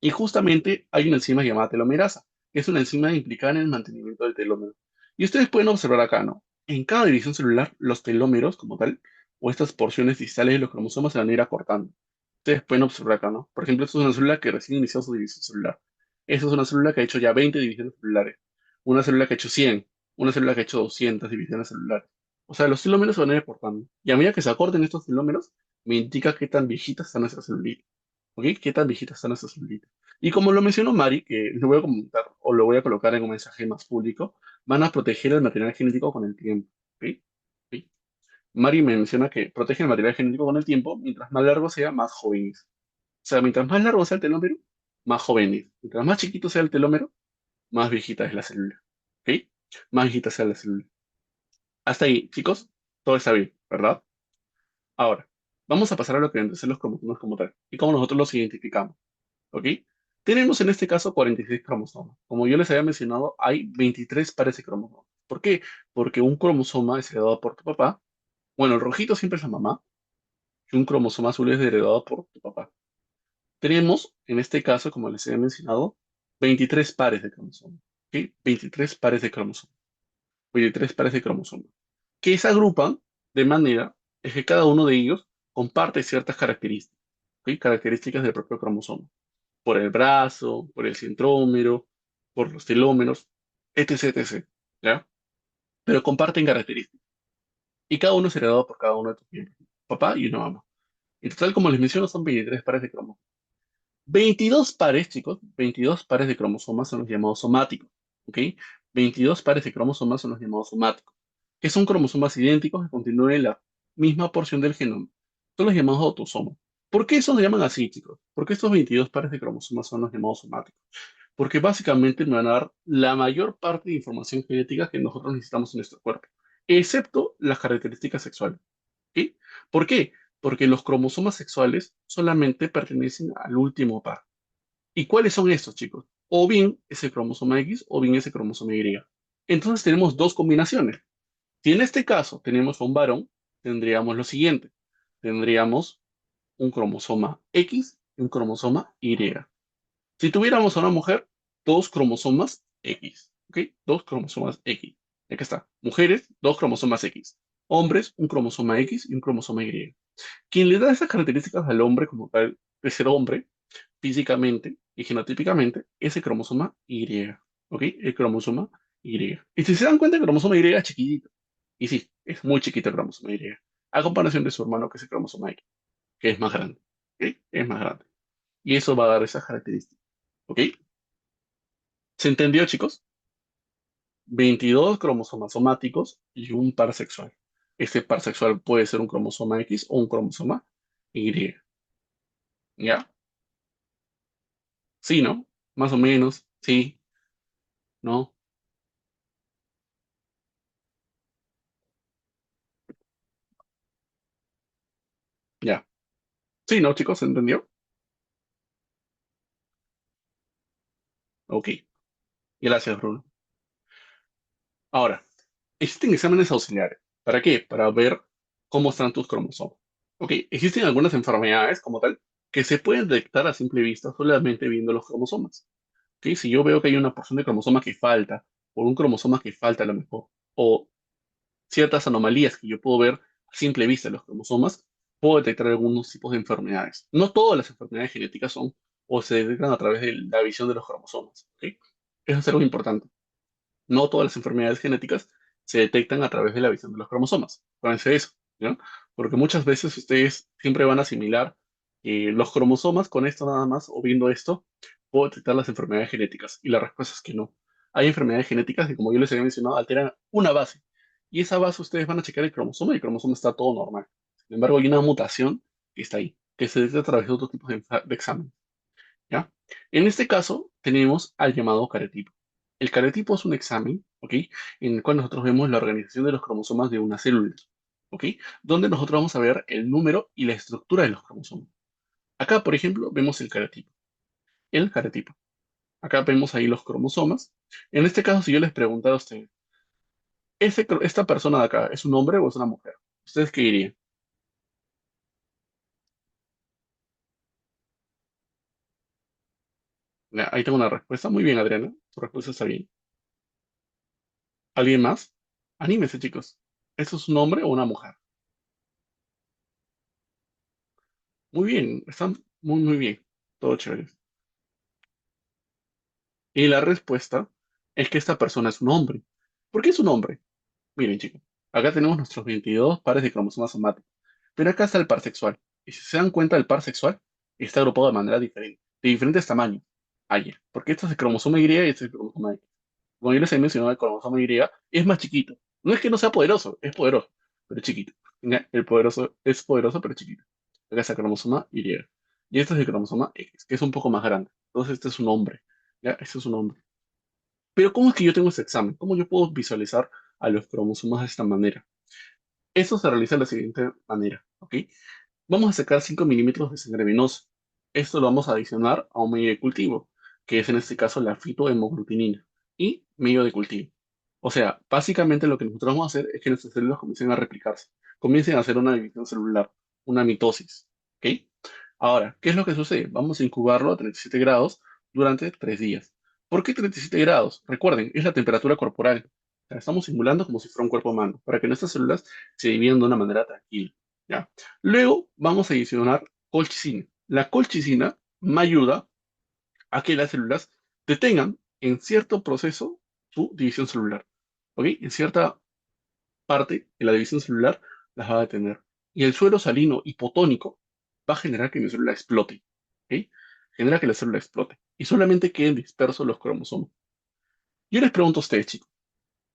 Speaker 1: Y justamente hay una enzima llamada telomerasa, que es una enzima implicada en el mantenimiento del telómero. Y ustedes pueden observar acá, ¿no? En cada división celular, los telómeros, como tal, o estas porciones distales de los cromosomas se van a ir acortando. Ustedes pueden observar acá, ¿no? Por ejemplo, esto es una célula que recién inició su división celular. Esta es una célula que ha hecho ya 20 divisiones celulares. Una célula que ha hecho 100. Una célula que ha hecho 200 divisiones celulares. O sea, los telómeros se van a ir acortando. Y a medida que se acorten estos telómeros, me indica qué tan viejitas están nuestras celulitas. ¿Ok? ¿Qué tan viejitas están nuestras celulitas? Y como lo mencionó Mari, que lo voy a comentar o lo voy a colocar en un mensaje más público, van a proteger el material genético con el tiempo. ¿Ok? ¿Ok? Mari me menciona que protege el material genético con el tiempo, mientras más largo sea, más jóvenes. O sea, mientras más largo sea el telómero, más jóvenes. Mientras más chiquito sea el telómero, más viejita es la célula. ¿Ok? Más viejita sea la célula. Hasta ahí, chicos, todo está bien, ¿verdad? Ahora, vamos a pasar a lo que vendrían a ser los cromosomas como tal y cómo nosotros los identificamos. ¿Ok? Tenemos en este caso 46 cromosomas. Como yo les había mencionado, hay 23 pares de cromosomas. ¿Por qué? Porque un cromosoma es heredado por tu papá. Bueno, el rojito siempre es la mamá y un cromosoma azul es heredado por tu papá. Tenemos, en este caso, como les había mencionado, 23 pares de cromosomas. ¿Ok? 23 pares de cromosomas. 23 pares de cromosomas. Que se agrupan de manera es que cada uno de ellos comparte ciertas características. ¿Ok? Características del propio cromosoma. Por el brazo, por el centrómero, por los telómeros, etc, etc. ¿Ya? Pero comparten características. Y cada uno es heredado por cada uno de tus miembros. Papá y una mamá. En total, como les menciono, son 23 pares de cromosomas. 22 pares, chicos, 22 pares de cromosomas son los llamados somáticos. ¿Ok? 22 pares de cromosomas son los llamados somáticos, que son cromosomas idénticos que continúan la misma porción del genoma. Son los llamados autosomas. ¿Por qué esos se llaman así, chicos? Porque estos 22 pares de cromosomas son los llamados somáticos. Porque básicamente me van a dar la mayor parte de información genética que nosotros necesitamos en nuestro cuerpo, excepto las características sexuales. ¿Ok? ¿Por qué? Porque los cromosomas sexuales solamente pertenecen al último par. ¿Y cuáles son estos, chicos? O bien ese cromosoma X o bien ese cromosoma Y. Entonces tenemos dos combinaciones. Si en este caso tenemos a un varón, tendríamos lo siguiente. Tendríamos un cromosoma X y un cromosoma Y. Si tuviéramos a una mujer, dos cromosomas X. ¿Ok? Dos cromosomas X. Aquí está. Mujeres, dos cromosomas X. Hombres, un cromosoma X y un cromosoma Y. Quien le da esas características al hombre como tal de ser hombre, físicamente y genotípicamente, es el cromosoma Y. ¿Ok? El cromosoma Y. Y si se dan cuenta, el cromosoma Y es chiquitito. Y sí, es muy chiquito el cromosoma Y. A comparación de su hermano, que es el cromosoma X, que es más grande. ¿Ok? Es más grande. Y eso va a dar esas características. ¿Ok? ¿Se entendió, chicos? 22 cromosomas somáticos y un par sexual. Este par sexual puede ser un cromosoma X o un cromosoma Y. ¿Ya? Sí, ¿no? Más o menos. Sí, ¿no? Ya. Sí, ¿no, chicos? ¿Se entendió? Ok. Gracias, Bruno. Ahora, existen exámenes auxiliares. ¿Para qué? Para ver cómo están tus cromosomas. Ok. Existen algunas enfermedades como tal que se pueden detectar a simple vista solamente viendo los cromosomas. ¿Ok? Si yo veo que hay una porción de cromosoma que falta, o un cromosoma que falta a lo mejor, o ciertas anomalías que yo puedo ver a simple vista en los cromosomas, puedo detectar algunos tipos de enfermedades. No todas las enfermedades genéticas son o se detectan a través de la visión de los cromosomas. ¿Ok? Eso es algo importante. No todas las enfermedades genéticas se detectan a través de la visión de los cromosomas. Acuérdense de eso, ¿ya? Porque muchas veces ustedes siempre van a asimilar los cromosomas con esto nada más, o viendo esto, puedo detectar las enfermedades genéticas. Y la respuesta es que no. Hay enfermedades genéticas que, como yo les había mencionado, alteran una base. Y esa base ustedes van a checar el cromosoma y el cromosoma está todo normal. Sin embargo, hay una mutación que está ahí, que se detecta a través de otros tipos de exámenes. ¿Ya? En este caso, tenemos al llamado cariotipo. El cariotipo es un examen, ¿ok? En el cual nosotros vemos la organización de los cromosomas de una célula, ¿ok? Donde nosotros vamos a ver el número y la estructura de los cromosomas. Acá, por ejemplo, vemos el cariotipo. El cariotipo. Acá vemos ahí los cromosomas. En este caso, si yo les preguntara a ustedes, ¿esta persona de acá es un hombre o es una mujer? ¿Ustedes qué dirían? Ya, ahí tengo una respuesta. Muy bien, Adriana. Tu respuesta está bien. ¿Alguien más? Anímese, chicos. ¿Esto es un hombre o una mujer? Muy bien, están muy, muy bien. Todo chévere. Y la respuesta es que esta persona es un hombre. ¿Por qué es un hombre? Miren, chicos, acá tenemos nuestros 22 pares de cromosomas somáticos. Pero acá está el par sexual. Y si se dan cuenta, el par sexual está agrupado de manera diferente, de diferentes tamaños. Ayer. Porque este es el cromosoma Y y este es el cromosoma X. Como yo les he mencionado, el cromosoma Y es más chiquito. No es que no sea poderoso, es poderoso, pero chiquito. ¿Ya? El poderoso es poderoso, pero chiquito. Acá está el cromosoma Y. Y este es el cromosoma X, que es un poco más grande. Entonces este es un hombre. ¿Ya? Este es un hombre. Pero ¿cómo es que yo tengo este examen? ¿Cómo yo puedo visualizar a los cromosomas de esta manera? Eso se realiza de la siguiente manera. ¿Ok? Vamos a sacar 5 milímetros de sangre venosa. Esto lo vamos a adicionar a un medio de cultivo, que es en este caso la fitohemoglutinina y medio de cultivo. O sea, básicamente lo que nosotros vamos a hacer es que nuestras células comiencen a replicarse, comiencen a hacer una división celular, una mitosis. ¿Ok? Ahora, ¿qué es lo que sucede? Vamos a incubarlo a 37 grados durante 3 días. ¿Por qué 37 grados? Recuerden, es la temperatura corporal. O sea, estamos simulando como si fuera un cuerpo humano, para que nuestras células se dividan de una manera tranquila. ¿Ya? Luego vamos a adicionar colchicina. La colchicina me ayuda a que las células detengan en cierto proceso su división celular. ¿Ok? En cierta parte de la división celular las va a detener. Y el suero salino hipotónico va a generar que mi célula explote. ¿Ok? Genera que la célula explote. Y solamente queden dispersos los cromosomas. Yo les pregunto a ustedes, chicos.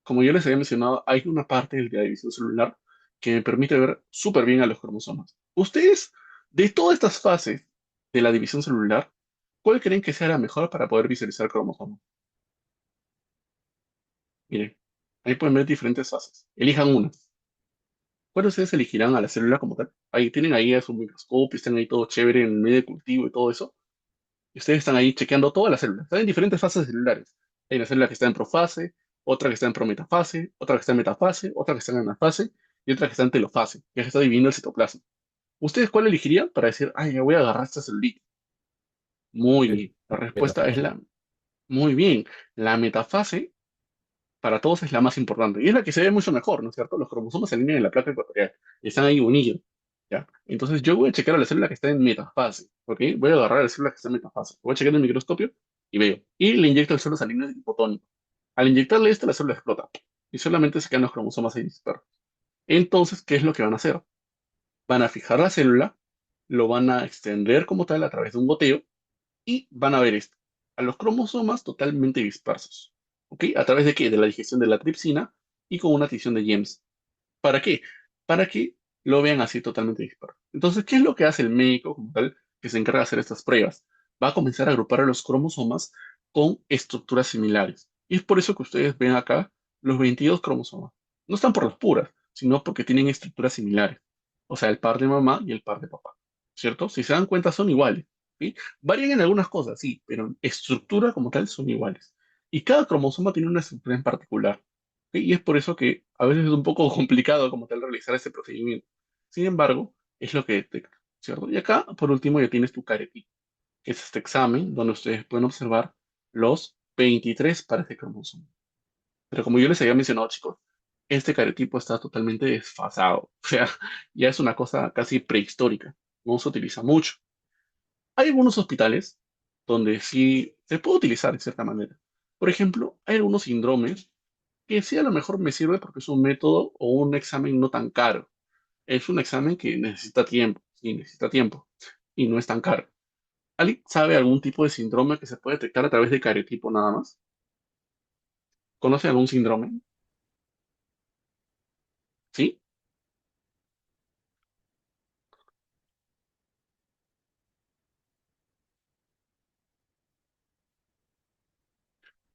Speaker 1: Como yo les había mencionado, hay una parte de la división celular que me permite ver súper bien a los cromosomas. Ustedes, de todas estas fases de la división celular, ¿cuál creen que sea la mejor para poder visualizar cromosomas? Miren, ahí pueden ver diferentes fases. Elijan una. ¿Cuál ustedes elegirán a la célula como tal? Ahí tienen ahí a su microscopio, están ahí todo chévere en el medio de cultivo y todo eso. Y ustedes están ahí chequeando todas las células. Están en diferentes fases celulares. Hay una célula que está en profase, otra que está en prometafase, otra que está en metafase, otra que está en anafase y otra que está en telofase, que está dividiendo el citoplasma. ¿Ustedes cuál elegirían para decir, ay, ya voy a agarrar esta celulita? Muy
Speaker 5: El
Speaker 1: bien. La respuesta es
Speaker 5: metafase.
Speaker 1: la, muy bien. La metafase para todos es la más importante y es la que se ve mucho mejor, ¿no es cierto? Los cromosomas se alinean en la placa ecuatorial y están ahí unidos, ¿ya? Entonces yo voy a checar a la célula que está en metafase, ¿ok? Voy a agarrar a la célula que está en metafase, voy a checar en el microscopio y veo. Y le inyecto el suelo salino hipotónico. Al inyectarle esto, la célula explota y solamente se quedan los cromosomas ahí dispersos. Entonces, ¿qué es lo que van a hacer? Van a fijar la célula, lo van a extender como tal a través de un goteo y van a ver esto, a los cromosomas totalmente dispersos. ¿Ok? ¿A través de qué? De la digestión de la tripsina y con una adición de GEMS. ¿Para qué? Para que lo vean así totalmente disperso. Entonces, ¿qué es lo que hace el médico como tal que se encarga de hacer estas pruebas? Va a comenzar a agrupar a los cromosomas con estructuras similares. Y es por eso que ustedes ven acá los 22 cromosomas. No están por las puras, sino porque tienen estructuras similares. O sea, el par de mamá y el par de papá. ¿Cierto? Si se dan cuenta, son iguales. ¿Sí? Varían en algunas cosas, sí, pero en estructura como tal son iguales. Y cada cromosoma tiene una estructura en particular. ¿Ok? Y es por eso que a veces es un poco complicado como tal realizar este procedimiento. Sin embargo, es lo que detecta, ¿cierto? Y acá, por último, ya tienes tu caretito, que es este examen donde ustedes pueden observar los 23 pares de cromosomas. Pero como yo les había mencionado, chicos, este caretipo está totalmente desfasado. O sea, ya es una cosa casi prehistórica. No se utiliza mucho. Hay algunos hospitales donde sí se puede utilizar de cierta manera. Por ejemplo, hay algunos síndromes que sí a lo mejor me sirve porque es un método o un examen no tan caro. Es un examen que necesita tiempo, sí, necesita tiempo y no es tan caro. ¿Alguien sabe algún tipo de síndrome que se puede detectar a través de cariotipo nada más? ¿Conoce algún síndrome? ¿Sí?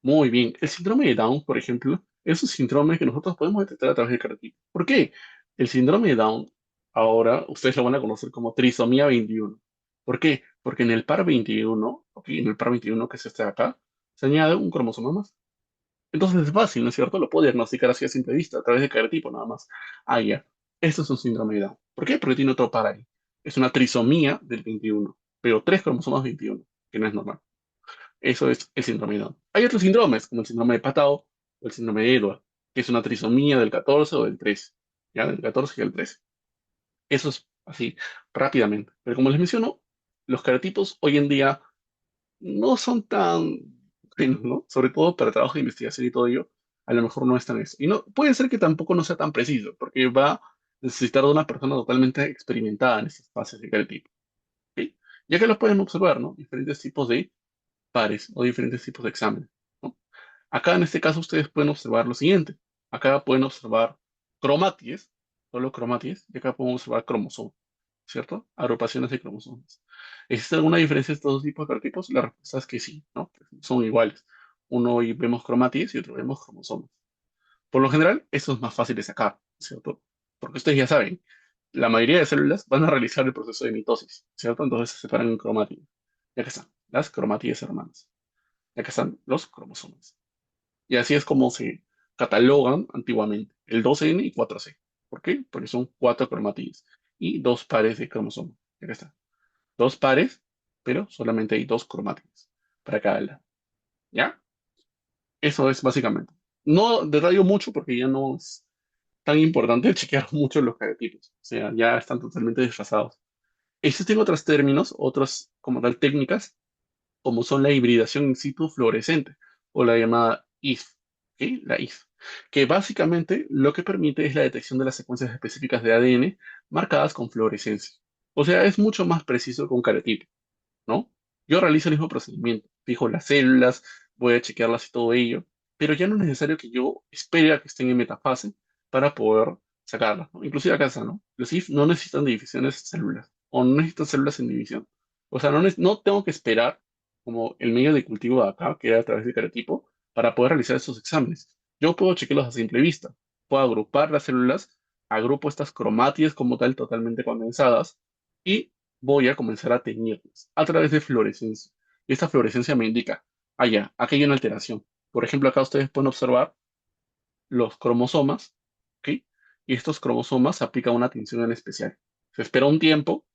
Speaker 1: Muy bien. El síndrome de Down, por ejemplo, es un síndrome que nosotros podemos detectar a través del cariotipo. ¿Por qué? El síndrome de Down, ahora ustedes lo van a conocer como trisomía 21. ¿Por qué? Porque en el par 21, ok, en el par 21 que es este de acá, se añade un cromosoma más. Entonces es fácil, ¿no es cierto? Lo puedo diagnosticar así a simple vista, a través de cariotipo nada más. Ah, ya. Esto es un síndrome de Down. ¿Por qué? Porque tiene otro par ahí. Es una trisomía del 21, pero tres cromosomas 21, que no es normal. Eso es el síndrome de Down. Hay otros síndromes, como el síndrome de Patau o el síndrome de Edward, que es una trisomía del 14 o del 13, ya del 14 y el 13. Eso es así, rápidamente. Pero como les menciono, los carotipos hoy en día no son tan buenos, ¿no? Sobre todo para trabajo de investigación y todo ello, a lo mejor no es tan eso. Y no, puede ser que tampoco no sea tan preciso, porque va a necesitar de una persona totalmente experimentada en estas fases de calotipo. ¿Ok? Ya que los pueden observar, ¿no? Diferentes tipos de pares o diferentes tipos de exámenes, ¿no? Acá en este caso ustedes pueden observar lo siguiente. Acá pueden observar cromaties, solo cromaties, y acá podemos observar cromosomas, ¿cierto? Agrupaciones de cromosomas. ¿Existe alguna diferencia entre estos dos tipos de carotipos? La respuesta es que sí, ¿no? Son iguales. Uno hoy vemos cromaties y otro vemos cromosomas. Por lo general, esto es más fácil de sacar, ¿cierto? Porque ustedes ya saben, la mayoría de células van a realizar el proceso de mitosis, ¿cierto? Entonces se separan en cromátides. Ya que están, las cromátides hermanas. Ya que están los cromosomas. Y así es como se catalogan antiguamente, el 2N y 4C. ¿Por qué? Porque son cuatro cromátides y dos pares de cromosomas. Ya que está. Dos pares, pero solamente hay dos cromátides para cada lado. ¿Ya? Eso es básicamente. No detallo mucho porque ya no es tan importante chequear mucho los carotipos. O sea, ya están totalmente desfasados. Existen otros términos, otras como tal técnicas, como son la hibridación in situ fluorescente o la llamada IF, ¿ok? La IF, que básicamente lo que permite es la detección de las secuencias específicas de ADN marcadas con fluorescencia. O sea, es mucho más preciso que un cariotipo, ¿no? Yo realizo el mismo procedimiento, fijo las células, voy a chequearlas y todo ello, pero ya no es necesario que yo espere a que estén en metafase para poder sacarlas, ¿no? Inclusive acá está, ¿no? Los IF no necesitan divisiones de células o no necesitan células en división. O sea, no tengo que esperar como el medio de cultivo de acá, que era a través de cariotipo, para poder realizar estos exámenes. Yo puedo chequearlos a simple vista. Puedo agrupar las células, agrupo estas cromátides como tal totalmente condensadas y voy a comenzar a teñirlas a través de fluorescencia. Y esta fluorescencia me indica, ya, aquí hay una alteración. Por ejemplo, acá ustedes pueden observar los cromosomas, ¿ok? Y estos cromosomas aplican una tinción en especial. Se espera un tiempo,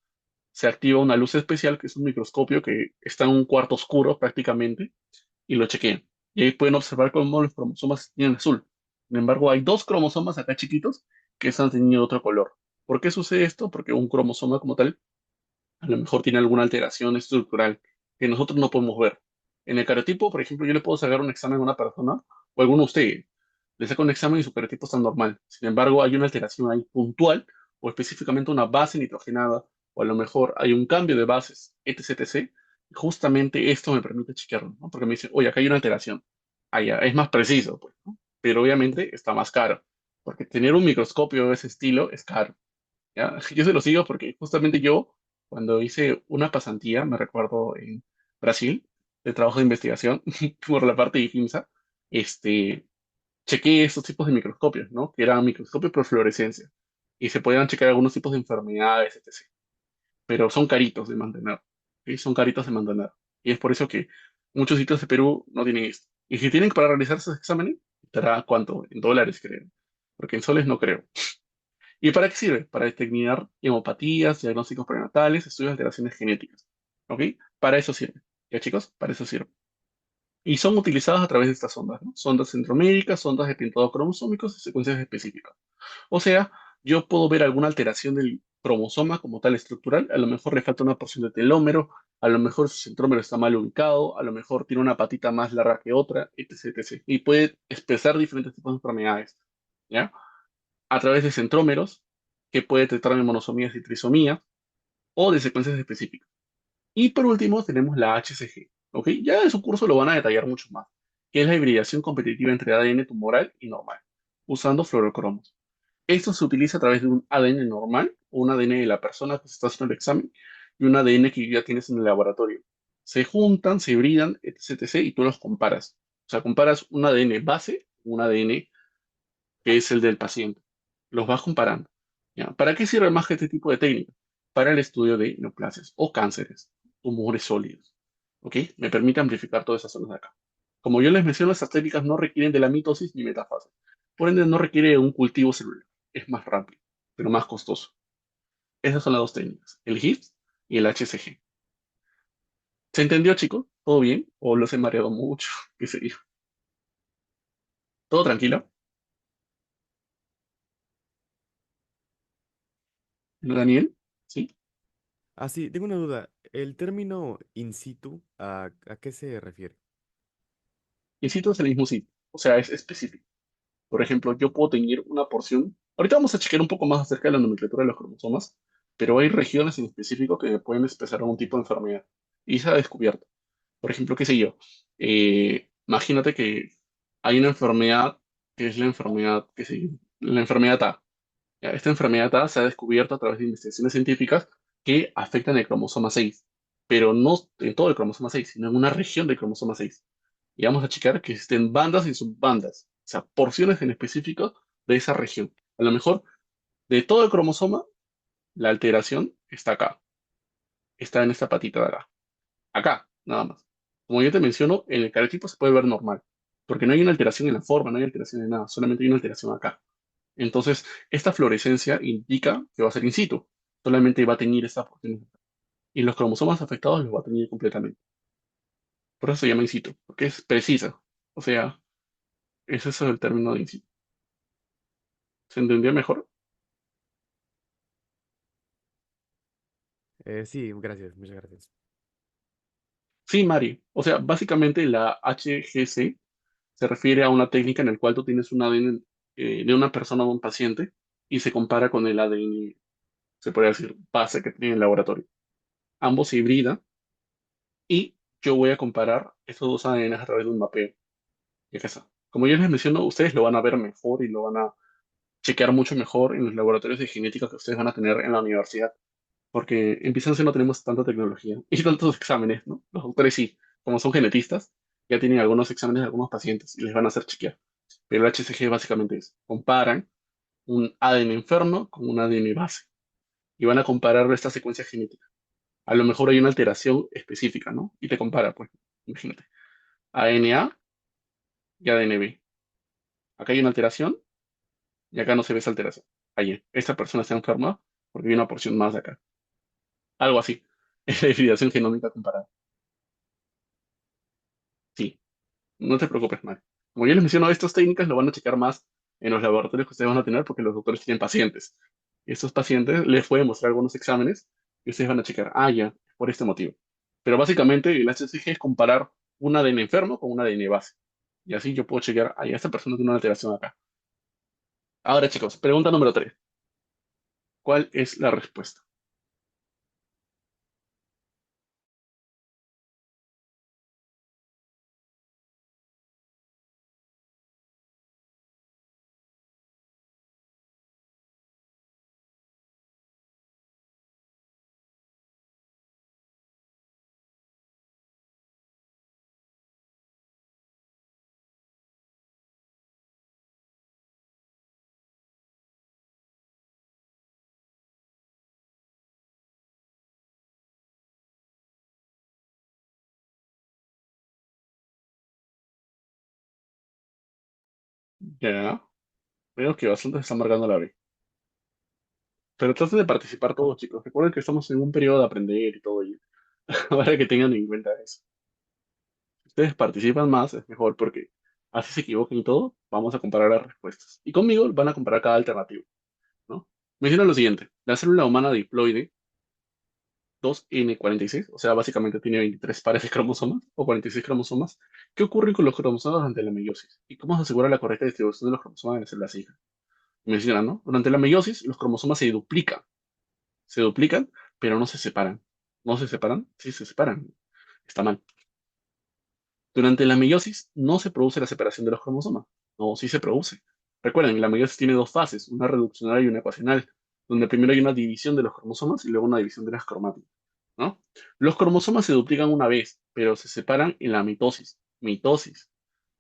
Speaker 1: se activa una luz especial, que es un microscopio que está en un cuarto oscuro prácticamente, y lo chequean. y ahí pueden observar cómo los cromosomas tienen azul. Sin embargo, hay dos cromosomas acá chiquitos que están teniendo otro color. ¿Por qué sucede esto? Porque un cromosoma como tal a lo mejor tiene alguna alteración estructural que nosotros no podemos ver. En el cariotipo, por ejemplo, yo le puedo sacar un examen a una persona o a alguno de ustedes. Le saco un examen y su cariotipo está normal. Sin embargo, hay una alteración ahí puntual o específicamente una base nitrogenada o a lo mejor hay un cambio de bases, etc, etc. Y justamente esto me permite chequearlo, ¿no? Porque me dice, oye, acá hay una alteración. Ah, ya, es más preciso, pues, ¿no? Pero obviamente está más caro, porque tener un microscopio de ese estilo es caro. ¿Ya? Yo se lo sigo porque justamente yo, cuando hice una pasantía, me recuerdo en Brasil, de trabajo de investigación por la parte de IFIMSA, este, chequé estos tipos de microscopios, ¿no? Que eran microscopios por fluorescencia y se podían checar algunos tipos de enfermedades, etc. Pero son caritos de mantener, ¿sí? Son caritos de mantener. Y es por eso que muchos sitios de Perú no tienen esto. Y si tienen para realizar esos exámenes, estará ¿cuánto? En dólares, creo. Porque en soles no creo. ¿Y para qué sirve? Para determinar hemopatías, diagnósticos prenatales, estudios de alteraciones genéticas. ¿Ok? Para eso sirve. ¿Ya, chicos? Para eso sirve. Y son utilizadas a través de estas sondas, ¿no? Sondas centroméricas, sondas de pintado cromosómicos y secuencias específicas. O sea, yo puedo ver alguna alteración del cromosoma como tal estructural. A lo mejor le falta una porción de telómero, a lo mejor su centrómero está mal ubicado, a lo mejor tiene una patita más larga que otra, etc, etc. Y puede expresar diferentes tipos de enfermedades. ¿Ya? A través de centrómeros, que puede detectar de monosomías y trisomías, o de secuencias específicas. Y por último tenemos la HCG, ¿ok? Ya en su curso lo van a detallar mucho más, que es la hibridación competitiva entre ADN tumoral y normal, usando fluorocromos. Esto se utiliza a través de un ADN normal, o un ADN de la persona que se está haciendo el examen, y un ADN que ya tienes en el laboratorio. Se juntan, se hibridan, etc., etc., y tú los comparas. O sea, comparas un ADN base, un ADN que es el del paciente. Los vas comparando. ¿Ya? ¿Para qué sirve más que este tipo de técnica? Para el estudio de neoplasias o cánceres, tumores sólidos. ¿Ok? Me permite amplificar todas esas zonas de acá. Como yo les menciono, estas técnicas no requieren de la mitosis ni metafase. Por ende, no requiere un cultivo celular. Es más rápido, pero más costoso. Esas son las dos técnicas, el HIPS y el HCG. ¿Se entendió, chicos? ¿Todo bien? ¿O los he mareado mucho? ¿Qué sería? ¿Todo tranquilo? ¿No, Daniel? ¿Sí?
Speaker 4: Ah, sí, tengo una duda. ¿El término in situ, a qué se refiere?
Speaker 1: Y sitio es el mismo sitio, o sea, es específico. Por ejemplo, yo puedo tener una porción. Ahorita vamos a chequear un poco más acerca de la nomenclatura de los cromosomas, pero hay regiones en específico que pueden expresar algún tipo de enfermedad. Y se ha descubierto. Por ejemplo, qué sé yo. Imagínate que hay una enfermedad que es la enfermedad, qué sé yo, la enfermedad A. Ya, esta enfermedad A se ha descubierto a través de investigaciones científicas que afectan el cromosoma 6, pero no en todo el cromosoma 6, sino en una región del cromosoma 6. Y vamos a checar que existen bandas y subbandas, o sea, porciones en específico de esa región. A lo mejor de todo el cromosoma, la alteración está acá, está en esta patita de acá. Acá, nada más. Como yo te menciono, en el cariotipo se puede ver normal, porque no hay una alteración en la forma, no hay alteración en nada, solamente hay una alteración acá. Entonces, esta fluorescencia indica que va a ser in situ, solamente va a teñir esta porción. Y los cromosomas afectados los va a teñir completamente. Por eso se llama in situ, porque es precisa. O sea, ese es el término de in situ. ¿Se entendió mejor?
Speaker 4: Sí, gracias, muchas gracias.
Speaker 1: Sí, Mari. O sea, básicamente la HGC se refiere a una técnica en la cual tú tienes un ADN de una persona o un paciente y se compara con el ADN, se puede decir, base que tiene en el laboratorio. Ambos se hibridan y yo voy a comparar estos dos ADN a través de un mapeo. Y acá está. Como yo les menciono, ustedes lo van a ver mejor y lo van a chequear mucho mejor en los laboratorios de genética que ustedes van a tener en la universidad. Porque en Bizancio no tenemos tanta tecnología y tantos exámenes, ¿no? Los doctores sí, como son genetistas, ya tienen algunos exámenes de algunos pacientes y les van a hacer chequear. Pero el HCG básicamente es, comparan un ADN enfermo con un ADN base y van a comparar esta secuencia genética. A lo mejor hay una alteración específica, ¿no? Y te compara, pues, imagínate, ANA y ADNB. Acá hay una alteración y acá no se ve esa alteración. Ahí, esta persona está enferma porque hay una porción más de acá. Algo así. Es la hibridación genómica comparada. Sí. No te preocupes, Mari. Como yo les menciono, estas técnicas lo van a checar más en los laboratorios que ustedes van a tener porque los doctores tienen pacientes. Y estos pacientes les pueden mostrar algunos exámenes y ustedes van a checar, ah, ya, por este motivo. Pero básicamente el HCG es comparar un ADN enfermo con un ADN base. Y así yo puedo chequear, ah, ya, esta persona tiene una alteración acá. Ahora, chicos, pregunta número 3. ¿Cuál es la respuesta? Ya, veo que bastante están marcando la B. Pero traten de participar todos, chicos. Recuerden que estamos en un periodo de aprender y todo ello. Para que tengan en cuenta eso. Si ustedes participan más, es mejor porque así se equivoquen y todo, vamos a comparar las respuestas. Y conmigo van a comparar cada alternativa, ¿no? Menciona lo siguiente. La célula humana diploide 2N46, o sea, básicamente tiene 23 pares de cromosomas o 46 cromosomas. ¿Qué ocurre con los cromosomas durante la meiosis? ¿Y cómo se asegura la correcta distribución de los cromosomas en las células hijas? Menciona, ¿no? Durante la meiosis, los cromosomas se duplican, pero no se separan. ¿No se separan? Sí, se separan. Está mal. Durante la meiosis no se produce la separación de los cromosomas. No, sí se produce. Recuerden, la meiosis tiene dos fases, una reduccional y una ecuacional, donde primero hay una división de los cromosomas y luego una división de las cromátidas, ¿no? Los cromosomas se duplican una vez, pero se separan en la mitosis. Mitosis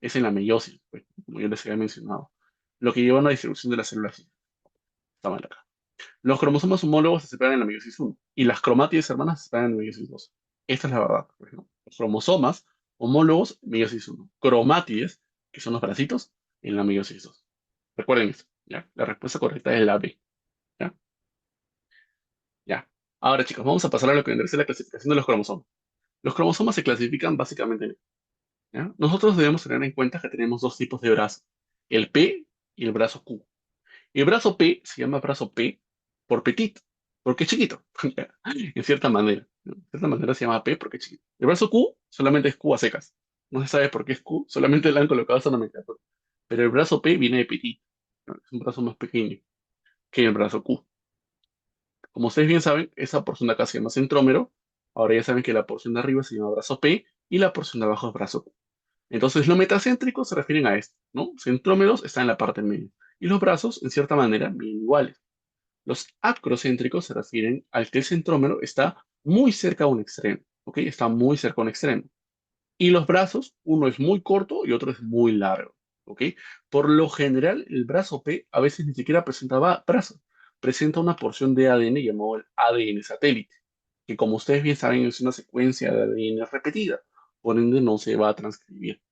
Speaker 1: es en la meiosis, pues, como yo les había mencionado, lo que lleva a una distribución de las células. Está mal acá. Los cromosomas homólogos se separan en la meiosis 1 y las cromátides hermanas se separan en la meiosis 2. Esta es la verdad, por ejemplo. Los cromosomas homólogos, meiosis 1. Cromátides, que son los bracitos, en la meiosis 2. Recuerden esto, ¿ya? La respuesta correcta es la B, ¿ya? Ya. Ahora, chicos, vamos a pasar a lo que vendrá a ser la clasificación de los cromosomas. Los cromosomas se clasifican básicamente en esto, ¿ya? Nosotros debemos tener en cuenta que tenemos dos tipos de brazos, el P y el brazo Q. El brazo P se llama brazo P por petit, porque es chiquito, en cierta manera. ¿No? En cierta manera se llama P porque es chiquito. El brazo Q solamente es Q a secas. No se sabe por qué es Q, solamente le han colocado esa nomenclatura. Pero el brazo P viene de petit, ¿no? Es un brazo más pequeño que el brazo Q. Como ustedes bien saben, esa porción de acá se llama centrómero. Ahora ya saben que la porción de arriba se llama brazo P y la porción de abajo es brazo Q. Entonces, los metacéntricos se refieren a esto, ¿no? Centrómeros están en la parte media y los brazos, en cierta manera, bien iguales. Los acrocéntricos se refieren al que el centrómero está muy cerca a un extremo, ¿ok? Está muy cerca a un extremo. Y los brazos, uno es muy corto y otro es muy largo, ¿ok? Por lo general, el brazo P a veces ni siquiera presenta brazo, presenta una porción de ADN llamado el ADN satélite, que como ustedes bien saben es una secuencia de ADN repetida, por ende no se va a transcribir,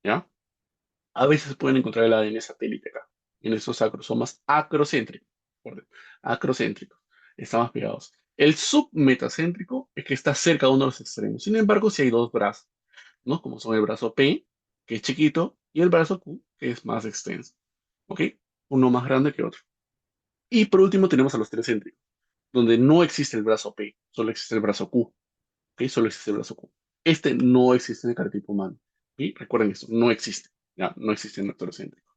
Speaker 1: ¿ya? A veces pueden encontrar el ADN satélite acá, en estos acrosomas acrocéntricos. Recuerden, acrocéntricos. Están más pegados. El submetacéntrico es que está cerca de uno de los extremos. Sin embargo, si hay dos brazos, ¿no? Como son el brazo P, que es chiquito, y el brazo Q, que es más extenso. ¿Ok? Uno más grande que otro. Y por último tenemos a los telecéntricos, donde no existe el brazo P, solo existe el brazo Q. ¿Ok? Solo existe el brazo Q. Este no existe en el cariotipo humano. Y recuerden esto, no existe. Ya, no existe en el telecéntrico.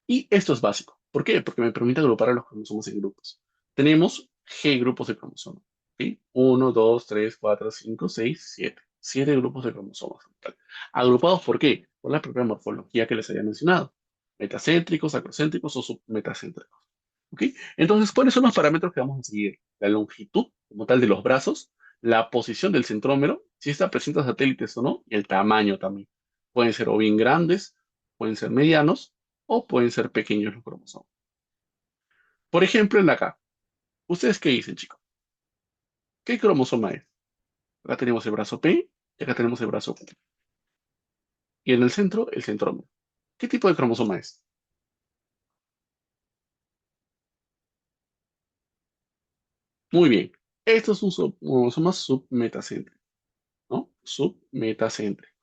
Speaker 1: Y esto es básico. ¿Por qué? Porque me permite agrupar a los cromosomas en grupos. Tenemos G grupos de cromosomas. ¿Sí? 1, 2, 3, 4, 5, 6, 7. 7 grupos de cromosomas. ¿Agrupados por qué? Por la propia morfología que les había mencionado. Metacéntricos, acrocéntricos o submetacéntricos. ¿Ok? Entonces, ¿cuáles son los parámetros que vamos a seguir? La longitud, como tal, de los brazos, la posición del centrómero, si esta presenta satélites o no, y el tamaño también. Pueden ser o bien grandes, pueden ser medianos, o pueden ser pequeños los cromosomas. Por ejemplo, en la acá. ¿Ustedes qué dicen, chicos? ¿Qué cromosoma es? Acá tenemos el brazo P y acá tenemos el brazo Q. Y en el centro, el centrómero. ¿Qué tipo de cromosoma es? Muy bien. Esto es un cromosoma submetacéntrico, ¿no? Submetacéntrico.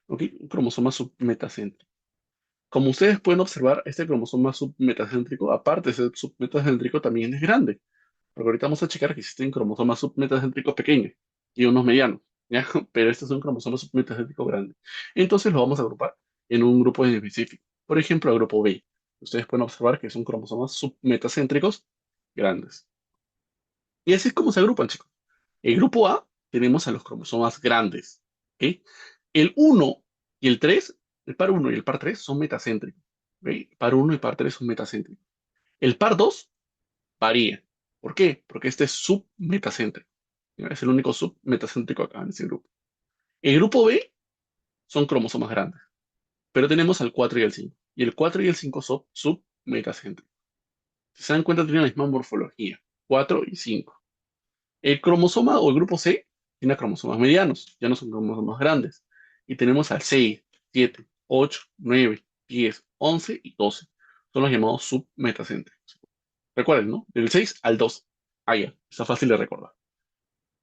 Speaker 1: ¿Ok? Un cromosoma submetacéntrico. Como ustedes pueden observar, este cromosoma submetacéntrico, aparte de ser submetacéntrico, también es grande. Porque ahorita vamos a checar que existen cromosomas submetacéntricos pequeños y unos medianos, ¿ya? Pero este es un cromosoma submetacéntrico grande. Entonces lo vamos a agrupar en un grupo en específico. Por ejemplo, el grupo B. Ustedes pueden observar que son cromosomas submetacéntricos grandes. Y así es como se agrupan, chicos. El grupo A tenemos a los cromosomas grandes, ¿ok? El uno y el 3, el par uno y el par 3 son metacéntricos, ¿ok? Par uno y par 3 son metacéntricos. El par 2 varía. ¿Por qué? Porque este es submetacéntrico. ¿Ya? Es el único submetacéntrico acá en ese grupo. El grupo B son cromosomas grandes, pero tenemos al 4 y el 5. Y el 4 y el 5 son submetacéntricos. Si se dan cuenta, tienen la misma morfología, 4 y 5. El cromosoma o el grupo C tiene cromosomas medianos, ya no son cromosomas grandes. Y tenemos al 6, 7, 8, 9, 10, 11 y 12. Son los llamados submetacéntricos. Recuerden, ¿no? Del 6 al 12. Ah, ya, está fácil de recordar.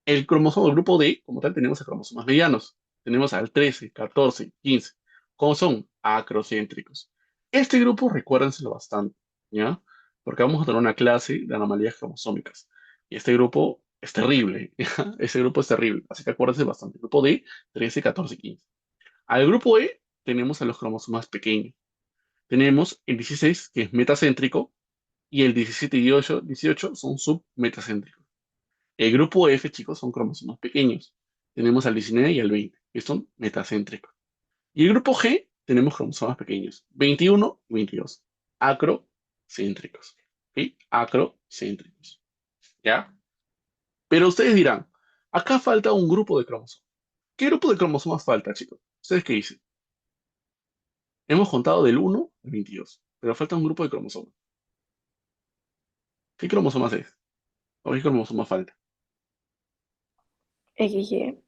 Speaker 1: El cromosoma del grupo D, como tal, tenemos a cromosomas medianos. Tenemos al 13, 14, 15. ¿Cómo son? Acrocéntricos. Este grupo, recuérdenselo bastante, ¿ya? Porque vamos a tener una clase de anomalías cromosómicas. Y este grupo es terrible, ¿ya? Ese grupo es terrible, así que acuérdense bastante. Grupo D, 13, 14, 15. Al grupo E tenemos a los cromosomas pequeños. Tenemos el 16, que es metacéntrico, y el 17 y 18 son submetacéntricos. El grupo F, chicos, son cromosomas pequeños. Tenemos al 19 y al 20, que son metacéntricos. Y el grupo G, tenemos cromosomas pequeños, 21 y 22, acrocéntricos. ¿Sí? Acrocéntricos. ¿Ya? Pero ustedes dirán, acá falta un grupo de cromosomas. ¿Qué grupo de cromosomas falta, chicos? ¿Ustedes qué dicen? Hemos contado del 1 al 22, pero falta un grupo de cromosomas. ¿Qué cromosomas es? ¿O qué cromosoma falta?
Speaker 2: XY.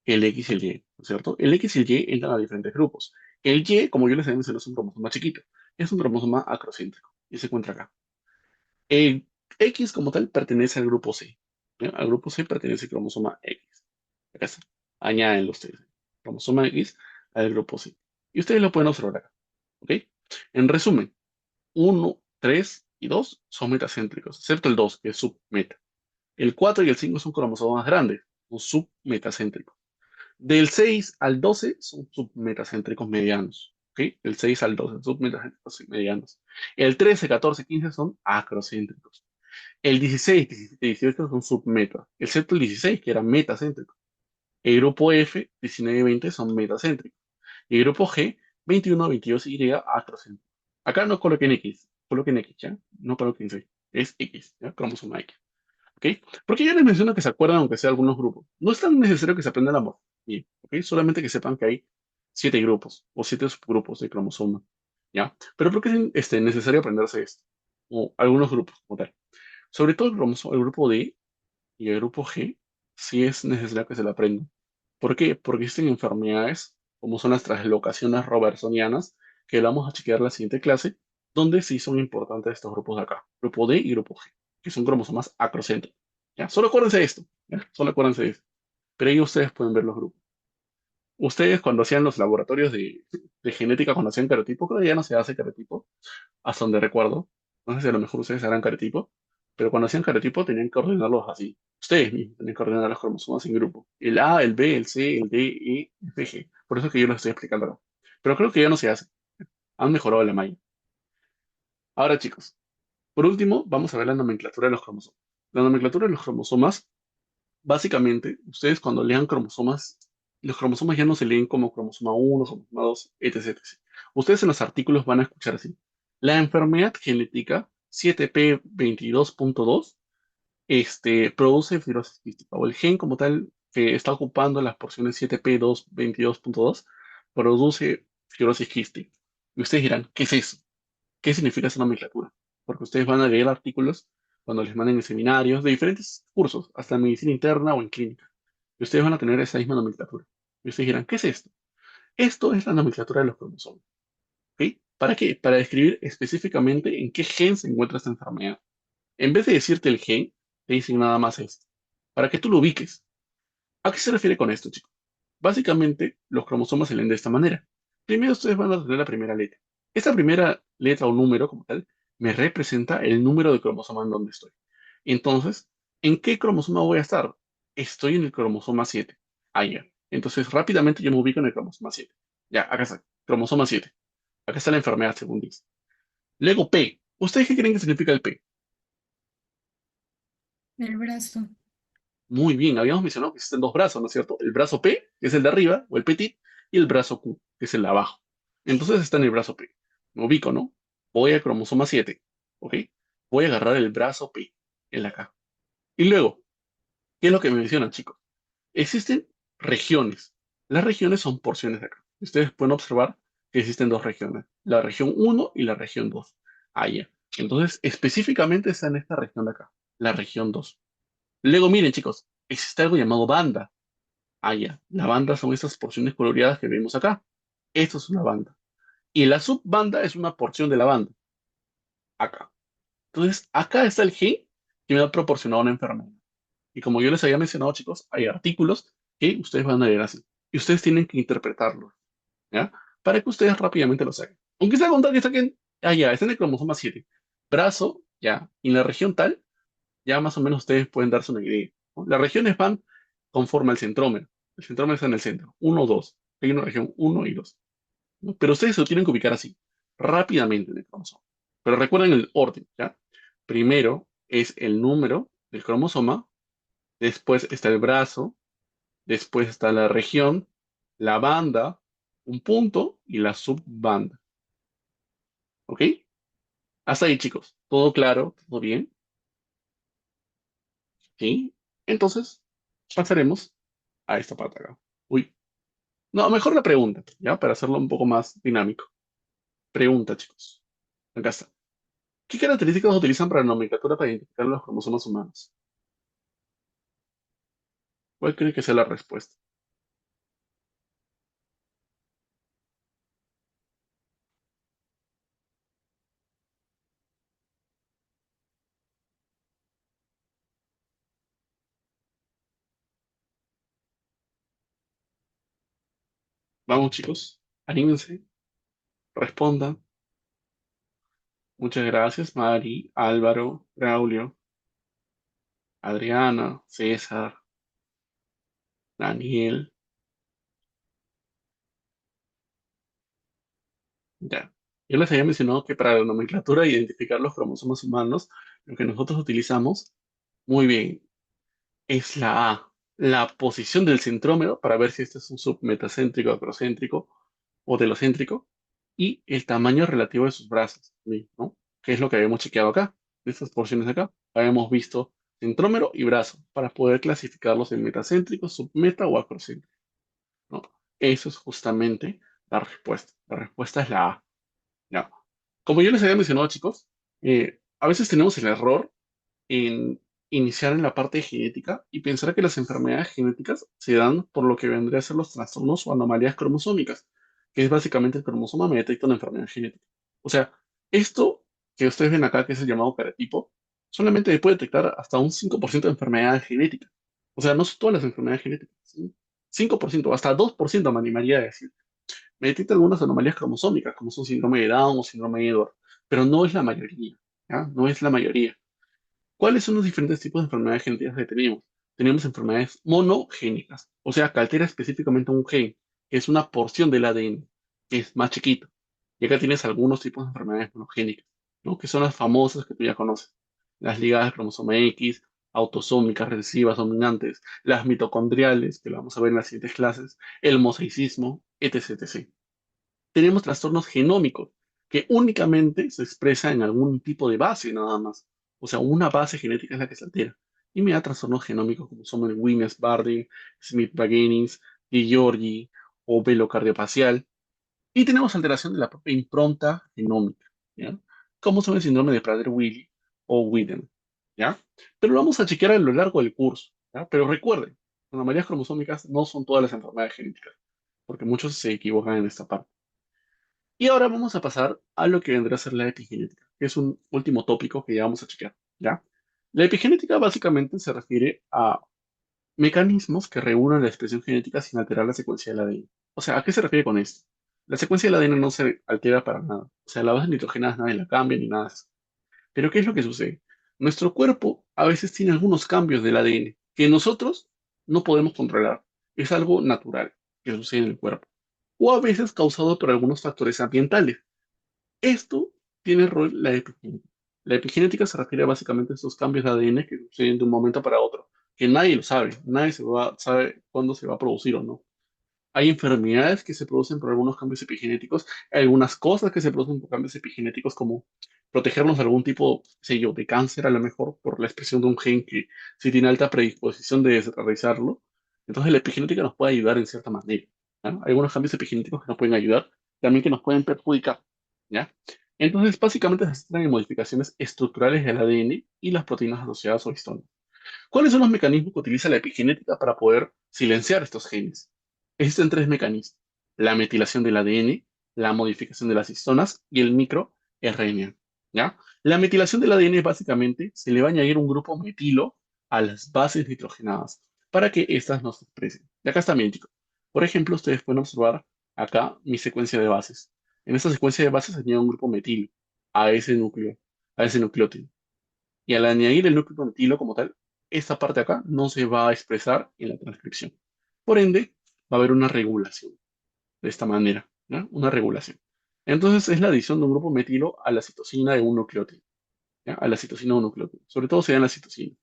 Speaker 1: El X y el Y, ¿no es cierto? El X y el Y entran a diferentes grupos. El Y, como yo les había mencionado, es un cromosoma chiquito. Es un cromosoma acrocéntrico y se encuentra acá. El X como tal pertenece al grupo C. ¿Ya? Al grupo C pertenece el cromosoma X. Acá está. Añádenlo ustedes. Cromosoma X al grupo C. Y ustedes lo pueden observar acá. ¿Ok? En resumen, uno, 3 y 2 son metacéntricos, excepto el 2, que es submeta. El 4 y el 5 son cromosomas grandes, son submetacéntricos. Del 6 al 12 son submetacéntricos medianos. ¿Ok? El 6 al 12 submetacéntricos medianos. El 13, 14, 15 son acrocéntricos. El 16, 17, 18 son submeta. Excepto el 16, que era metacéntrico. El grupo F, 19 y 20 son metacéntricos. Y el grupo G, 21, 22 y acrocéntricos. Acá no coloquen X, coloquen X, ¿ya? No coloquen C. Es X, ¿ya? Cromosoma X. ¿Ok? Porque yo les menciono que se acuerdan, aunque sea algunos grupos. No es tan necesario que se aprendan la morfología, ¿ok? Solamente que sepan que hay 7 grupos o 7 subgrupos de cromosoma, ¿ya? Pero ¿por qué es necesario aprenderse esto? O algunos grupos, como tal. Sobre todo el grupo D y el grupo G, sí es necesario que se lo aprendan. ¿Por qué? Porque existen enfermedades, como son las translocaciones robertsonianas, que vamos a chequear en la siguiente clase, donde sí son importantes estos grupos de acá, grupo D y grupo G, que son cromosomas acrocéntricos. ¿Ya? Solo acuérdense de esto, ¿ya? Solo acuérdense de esto. Pero ahí ustedes pueden ver los grupos. Ustedes cuando hacían los laboratorios de genética, cuando hacían cariotipo, creo que ya no se hace cariotipo, hasta donde recuerdo. No sé si a lo mejor ustedes harán cariotipo, pero cuando hacían cariotipo tenían que ordenarlos así. Ustedes mismos tenían que ordenar los cromosomas en grupo. El A, el B, el C, el D, E, F, G. Por eso es que yo los estoy explicando ahora. Pero creo que ya no se hace. Han mejorado la malla. Ahora, chicos, por último, vamos a ver la nomenclatura de los cromosomas. La nomenclatura de los cromosomas, básicamente, ustedes cuando lean cromosomas, los cromosomas ya no se leen como cromosoma 1, cromosoma 2, etc, etc. Ustedes en los artículos van a escuchar así. La enfermedad genética 7p22.2 produce fibrosis quística, o el gen como tal que está ocupando las porciones 7p22.2 produce fibrosis quística. Y ustedes dirán, ¿qué es eso? ¿Qué significa esa nomenclatura? Porque ustedes van a leer artículos cuando les manden en seminarios de diferentes cursos, hasta en medicina interna o en clínica. Y ustedes van a tener esa misma nomenclatura. Y ustedes dirán, ¿qué es esto? Esto es la nomenclatura de los cromosomas. ¿Ok? ¿Para qué? Para describir específicamente en qué gen se encuentra esta enfermedad. En vez de decirte el gen, te dicen nada más esto. Para que tú lo ubiques. ¿A qué se refiere con esto, chicos? Básicamente, los cromosomas se leen de esta manera. Primero ustedes van a tener la primera letra. Esta primera letra o número como tal me representa el número de cromosoma en donde estoy. Entonces, ¿en qué cromosoma voy a estar? Estoy en el cromosoma 7. Ah, ya. Entonces, rápidamente yo me ubico en el cromosoma 7. Ya, acá está, cromosoma 7. Acá está la enfermedad, según dice. Luego P. ¿Ustedes qué creen que significa el P?
Speaker 6: El brazo.
Speaker 1: Muy bien, habíamos mencionado que existen dos brazos, ¿no es cierto? El brazo P, que es el de arriba, o el petit, y el brazo Q, que es el de abajo. Entonces está en el brazo P. Me ubico, ¿no? Voy al cromosoma 7, ¿ok? Voy a agarrar el brazo P, el de acá. Y luego, ¿qué es lo que me mencionan, chicos? Existen regiones. Las regiones son porciones de acá. Ustedes pueden observar que existen dos regiones, la región 1 y la región 2. Ahí ya. Entonces, específicamente está en esta región de acá, la región 2. Luego, miren, chicos, existe algo llamado banda. Ah, ya. La banda son estas porciones coloreadas que vemos acá. Esto es una banda. Y la subbanda es una porción de la banda. Acá. Entonces, acá está el gen que me ha proporcionado una enfermedad. Y como yo les había mencionado, chicos, hay artículos que ustedes van a leer así. Y ustedes tienen que interpretarlos, ¿ya? Para que ustedes rápidamente lo saquen. Aunque sea contar que saquen, ah, ya, está en el cromosoma 7. Brazo, ya. Y en la región tal, ya más o menos ustedes pueden darse una idea, ¿no? Las regiones van conforme al centrómero. El centrómero está en el centro, 1, 2. Hay una región 1 y 2, ¿no? Pero ustedes se lo tienen que ubicar así, rápidamente en el cromosoma. Pero recuerden el orden, ¿ya? Primero es el número del cromosoma, después está el brazo, después está la región, la banda, un punto y la subbanda. ¿Ok? Hasta ahí, chicos. ¿Todo claro? ¿Todo bien? ¿Sí? Entonces, pasaremos a esta parte acá. Uy. No, mejor la pregunta, ¿ya? Para hacerlo un poco más dinámico. Pregunta, chicos. Acá está. ¿Qué características utilizan para la nomenclatura para identificar los cromosomas humanos? ¿Cuál cree que sea la respuesta? Vamos, chicos. Anímense. Respondan. Muchas gracias, Mari, Álvaro, Braulio, Adriana, César, Daniel. Ya. Yo les había mencionado que para la nomenclatura e identificar los cromosomas humanos, lo que nosotros utilizamos, muy bien, es la A, la posición del centrómero para ver si este es un submetacéntrico, acrocéntrico o telocéntrico, y el tamaño relativo de sus brazos, ¿sí? ¿No? Que es lo que habíamos chequeado acá, de estas porciones de acá. Habíamos visto centrómero y brazo para poder clasificarlos en metacéntricos, submeta o acrocéntrico, ¿no? Eso es justamente la respuesta. La respuesta es la A. ¿Ya? Como yo les había mencionado, chicos, a veces tenemos el error en iniciar en la parte de genética y pensar que las enfermedades genéticas se dan por lo que vendría a ser los trastornos o anomalías cromosómicas, que es básicamente el cromosoma me detecta una enfermedad genética. O sea, esto que ustedes ven acá, que es el llamado cariotipo, solamente puede detectar hasta un 5% de enfermedades genéticas. O sea, no son todas las enfermedades genéticas, ¿sí? 5%, hasta 2% me animaría a decir. Me detecta algunas anomalías cromosómicas, como son síndrome de Down o síndrome de Edward, pero no es la mayoría, ¿ya? No es la mayoría. ¿Cuáles son los diferentes tipos de enfermedades genéticas que tenemos? Tenemos enfermedades monogénicas, o sea, que altera específicamente un gen, que es una porción del ADN, que es más chiquito. Y acá tienes algunos tipos de enfermedades monogénicas, ¿no? Que son las famosas que tú ya conoces. Las ligadas al cromosoma X, autosómicas, recesivas, dominantes, las mitocondriales, que lo vamos a ver en las siguientes clases, el mosaicismo, etc, etc. Tenemos trastornos genómicos, que únicamente se expresa en algún tipo de base nada más. O sea, una base genética es la que se altera. Y me da trastornos genómicos como son el Wiener-Bardin, Smith-Wagenis, Di-Giorgi o velocardiopasial. Y tenemos alteración de la propia impronta genómica, ¿ya? Como son el síndrome de Prader-Willi o Widen, ¿ya? Pero lo vamos a chequear a lo largo del curso, ¿ya? Pero recuerden, las anomalías cromosómicas no son todas las enfermedades genéticas, porque muchos se equivocan en esta parte. Y ahora vamos a pasar a lo que vendrá a ser la epigenética, que es un último tópico que ya vamos a chequear, ¿ya? La epigenética básicamente se refiere a mecanismos que regulan la expresión genética sin alterar la secuencia del ADN. O sea, ¿a qué se refiere con esto? La secuencia del ADN no se altera para nada. O sea, la base nitrogenada nadie la cambia ni nada de eso. Pero ¿qué es lo que sucede? Nuestro cuerpo a veces tiene algunos cambios del ADN que nosotros no podemos controlar. Es algo natural que sucede en el cuerpo. O a veces causado por algunos factores ambientales. Esto tiene rol la epigenética. La epigenética se refiere básicamente a estos cambios de ADN que suceden de un momento para otro, que nadie lo sabe, sabe cuándo se va a producir o no. Hay enfermedades que se producen por algunos cambios epigenéticos, hay algunas cosas que se producen por cambios epigenéticos, como protegernos de algún tipo, sé yo, de cáncer, a lo mejor por la expresión de un gen que si tiene alta predisposición de desarrollarlo. Entonces la epigenética nos puede ayudar en cierta manera. ¿Ya? Hay algunos cambios epigenéticos que nos pueden ayudar, también que nos pueden perjudicar. ¿Ya? Entonces, básicamente se centran en modificaciones estructurales del ADN y las proteínas asociadas o histonas. ¿Cuáles son los mecanismos que utiliza la epigenética para poder silenciar estos genes? Existen tres mecanismos: la metilación del ADN, la modificación de las histonas y el microRNA. ¿Ya? La metilación del ADN básicamente se le va a añadir un grupo metilo a las bases nitrogenadas para que éstas no se expresen. Y acá está bien, chicos. Por ejemplo, ustedes pueden observar acá mi secuencia de bases. En esta secuencia de bases se añade un grupo metilo a ese núcleo, a ese nucleótido. Y al añadir el núcleo metilo como tal, esta parte de acá no se va a expresar en la transcripción. Por ende, va a haber una regulación de esta manera, ¿no? Una regulación. Entonces es la adición de un grupo metilo a la citosina de un nucleótido, ¿ya? A la citosina de un nucleótido. Sobre todo se da en la citosina.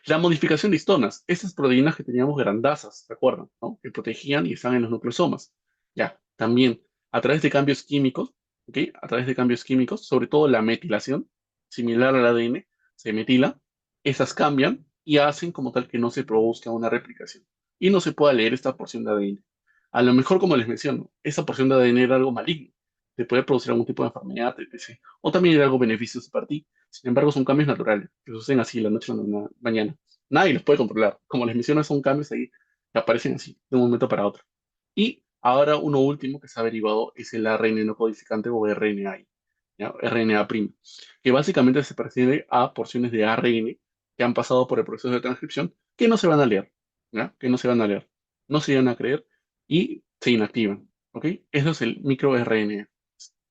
Speaker 1: La modificación de histonas, estas proteínas que teníamos grandazas, ¿se acuerdan? ¿No? Que protegían y están en los nucleosomas. Ya, también a través de cambios químicos, ¿ok? A través de cambios químicos, sobre todo la metilación, similar al ADN, se metila, esas cambian y hacen como tal que no se produzca una replicación y no se pueda leer esta porción de ADN. A lo mejor, como les menciono, esa porción de ADN era algo maligno, te puede producir algún tipo de enfermedad, etc. O también era algo beneficioso para ti. Sin embargo, son cambios naturales, que suceden así de la noche a la mañana. Nadie los puede controlar. Como les menciono, son cambios ahí que aparecen así, de un momento para otro. Y ahora uno último que se ha averiguado es el ARN no codificante o RNA, ¿ya? RNA', que básicamente se refiere a porciones de ARN que han pasado por el proceso de transcripción que no se van a leer, ¿ya? Que no se van a leer, no se van a creer y se inactivan, ¿ok? Eso es el microRNA,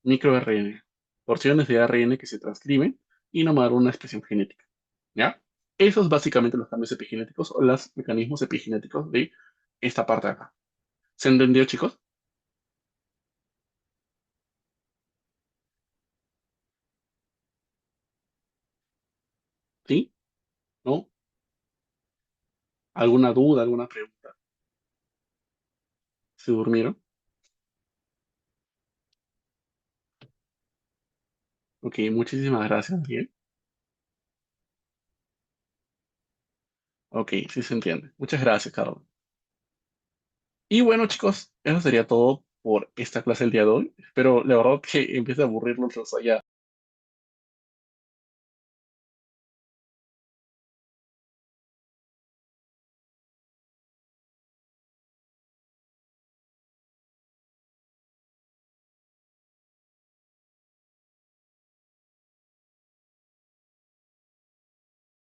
Speaker 1: microRNA, porciones de ARN que se transcriben y no dar una expresión genética, ¿ya? Esos básicamente los cambios epigenéticos o los mecanismos epigenéticos de esta parte de acá. ¿Se entendió, chicos? ¿Sí? ¿No? ¿Alguna duda, alguna pregunta? ¿Se durmieron? Ok, muchísimas gracias, bien. Ok, sí se entiende. Muchas gracias, Carlos. Y bueno, chicos, eso sería todo por esta clase del día de hoy. Espero, la verdad, que empiece a aburrirlos allá.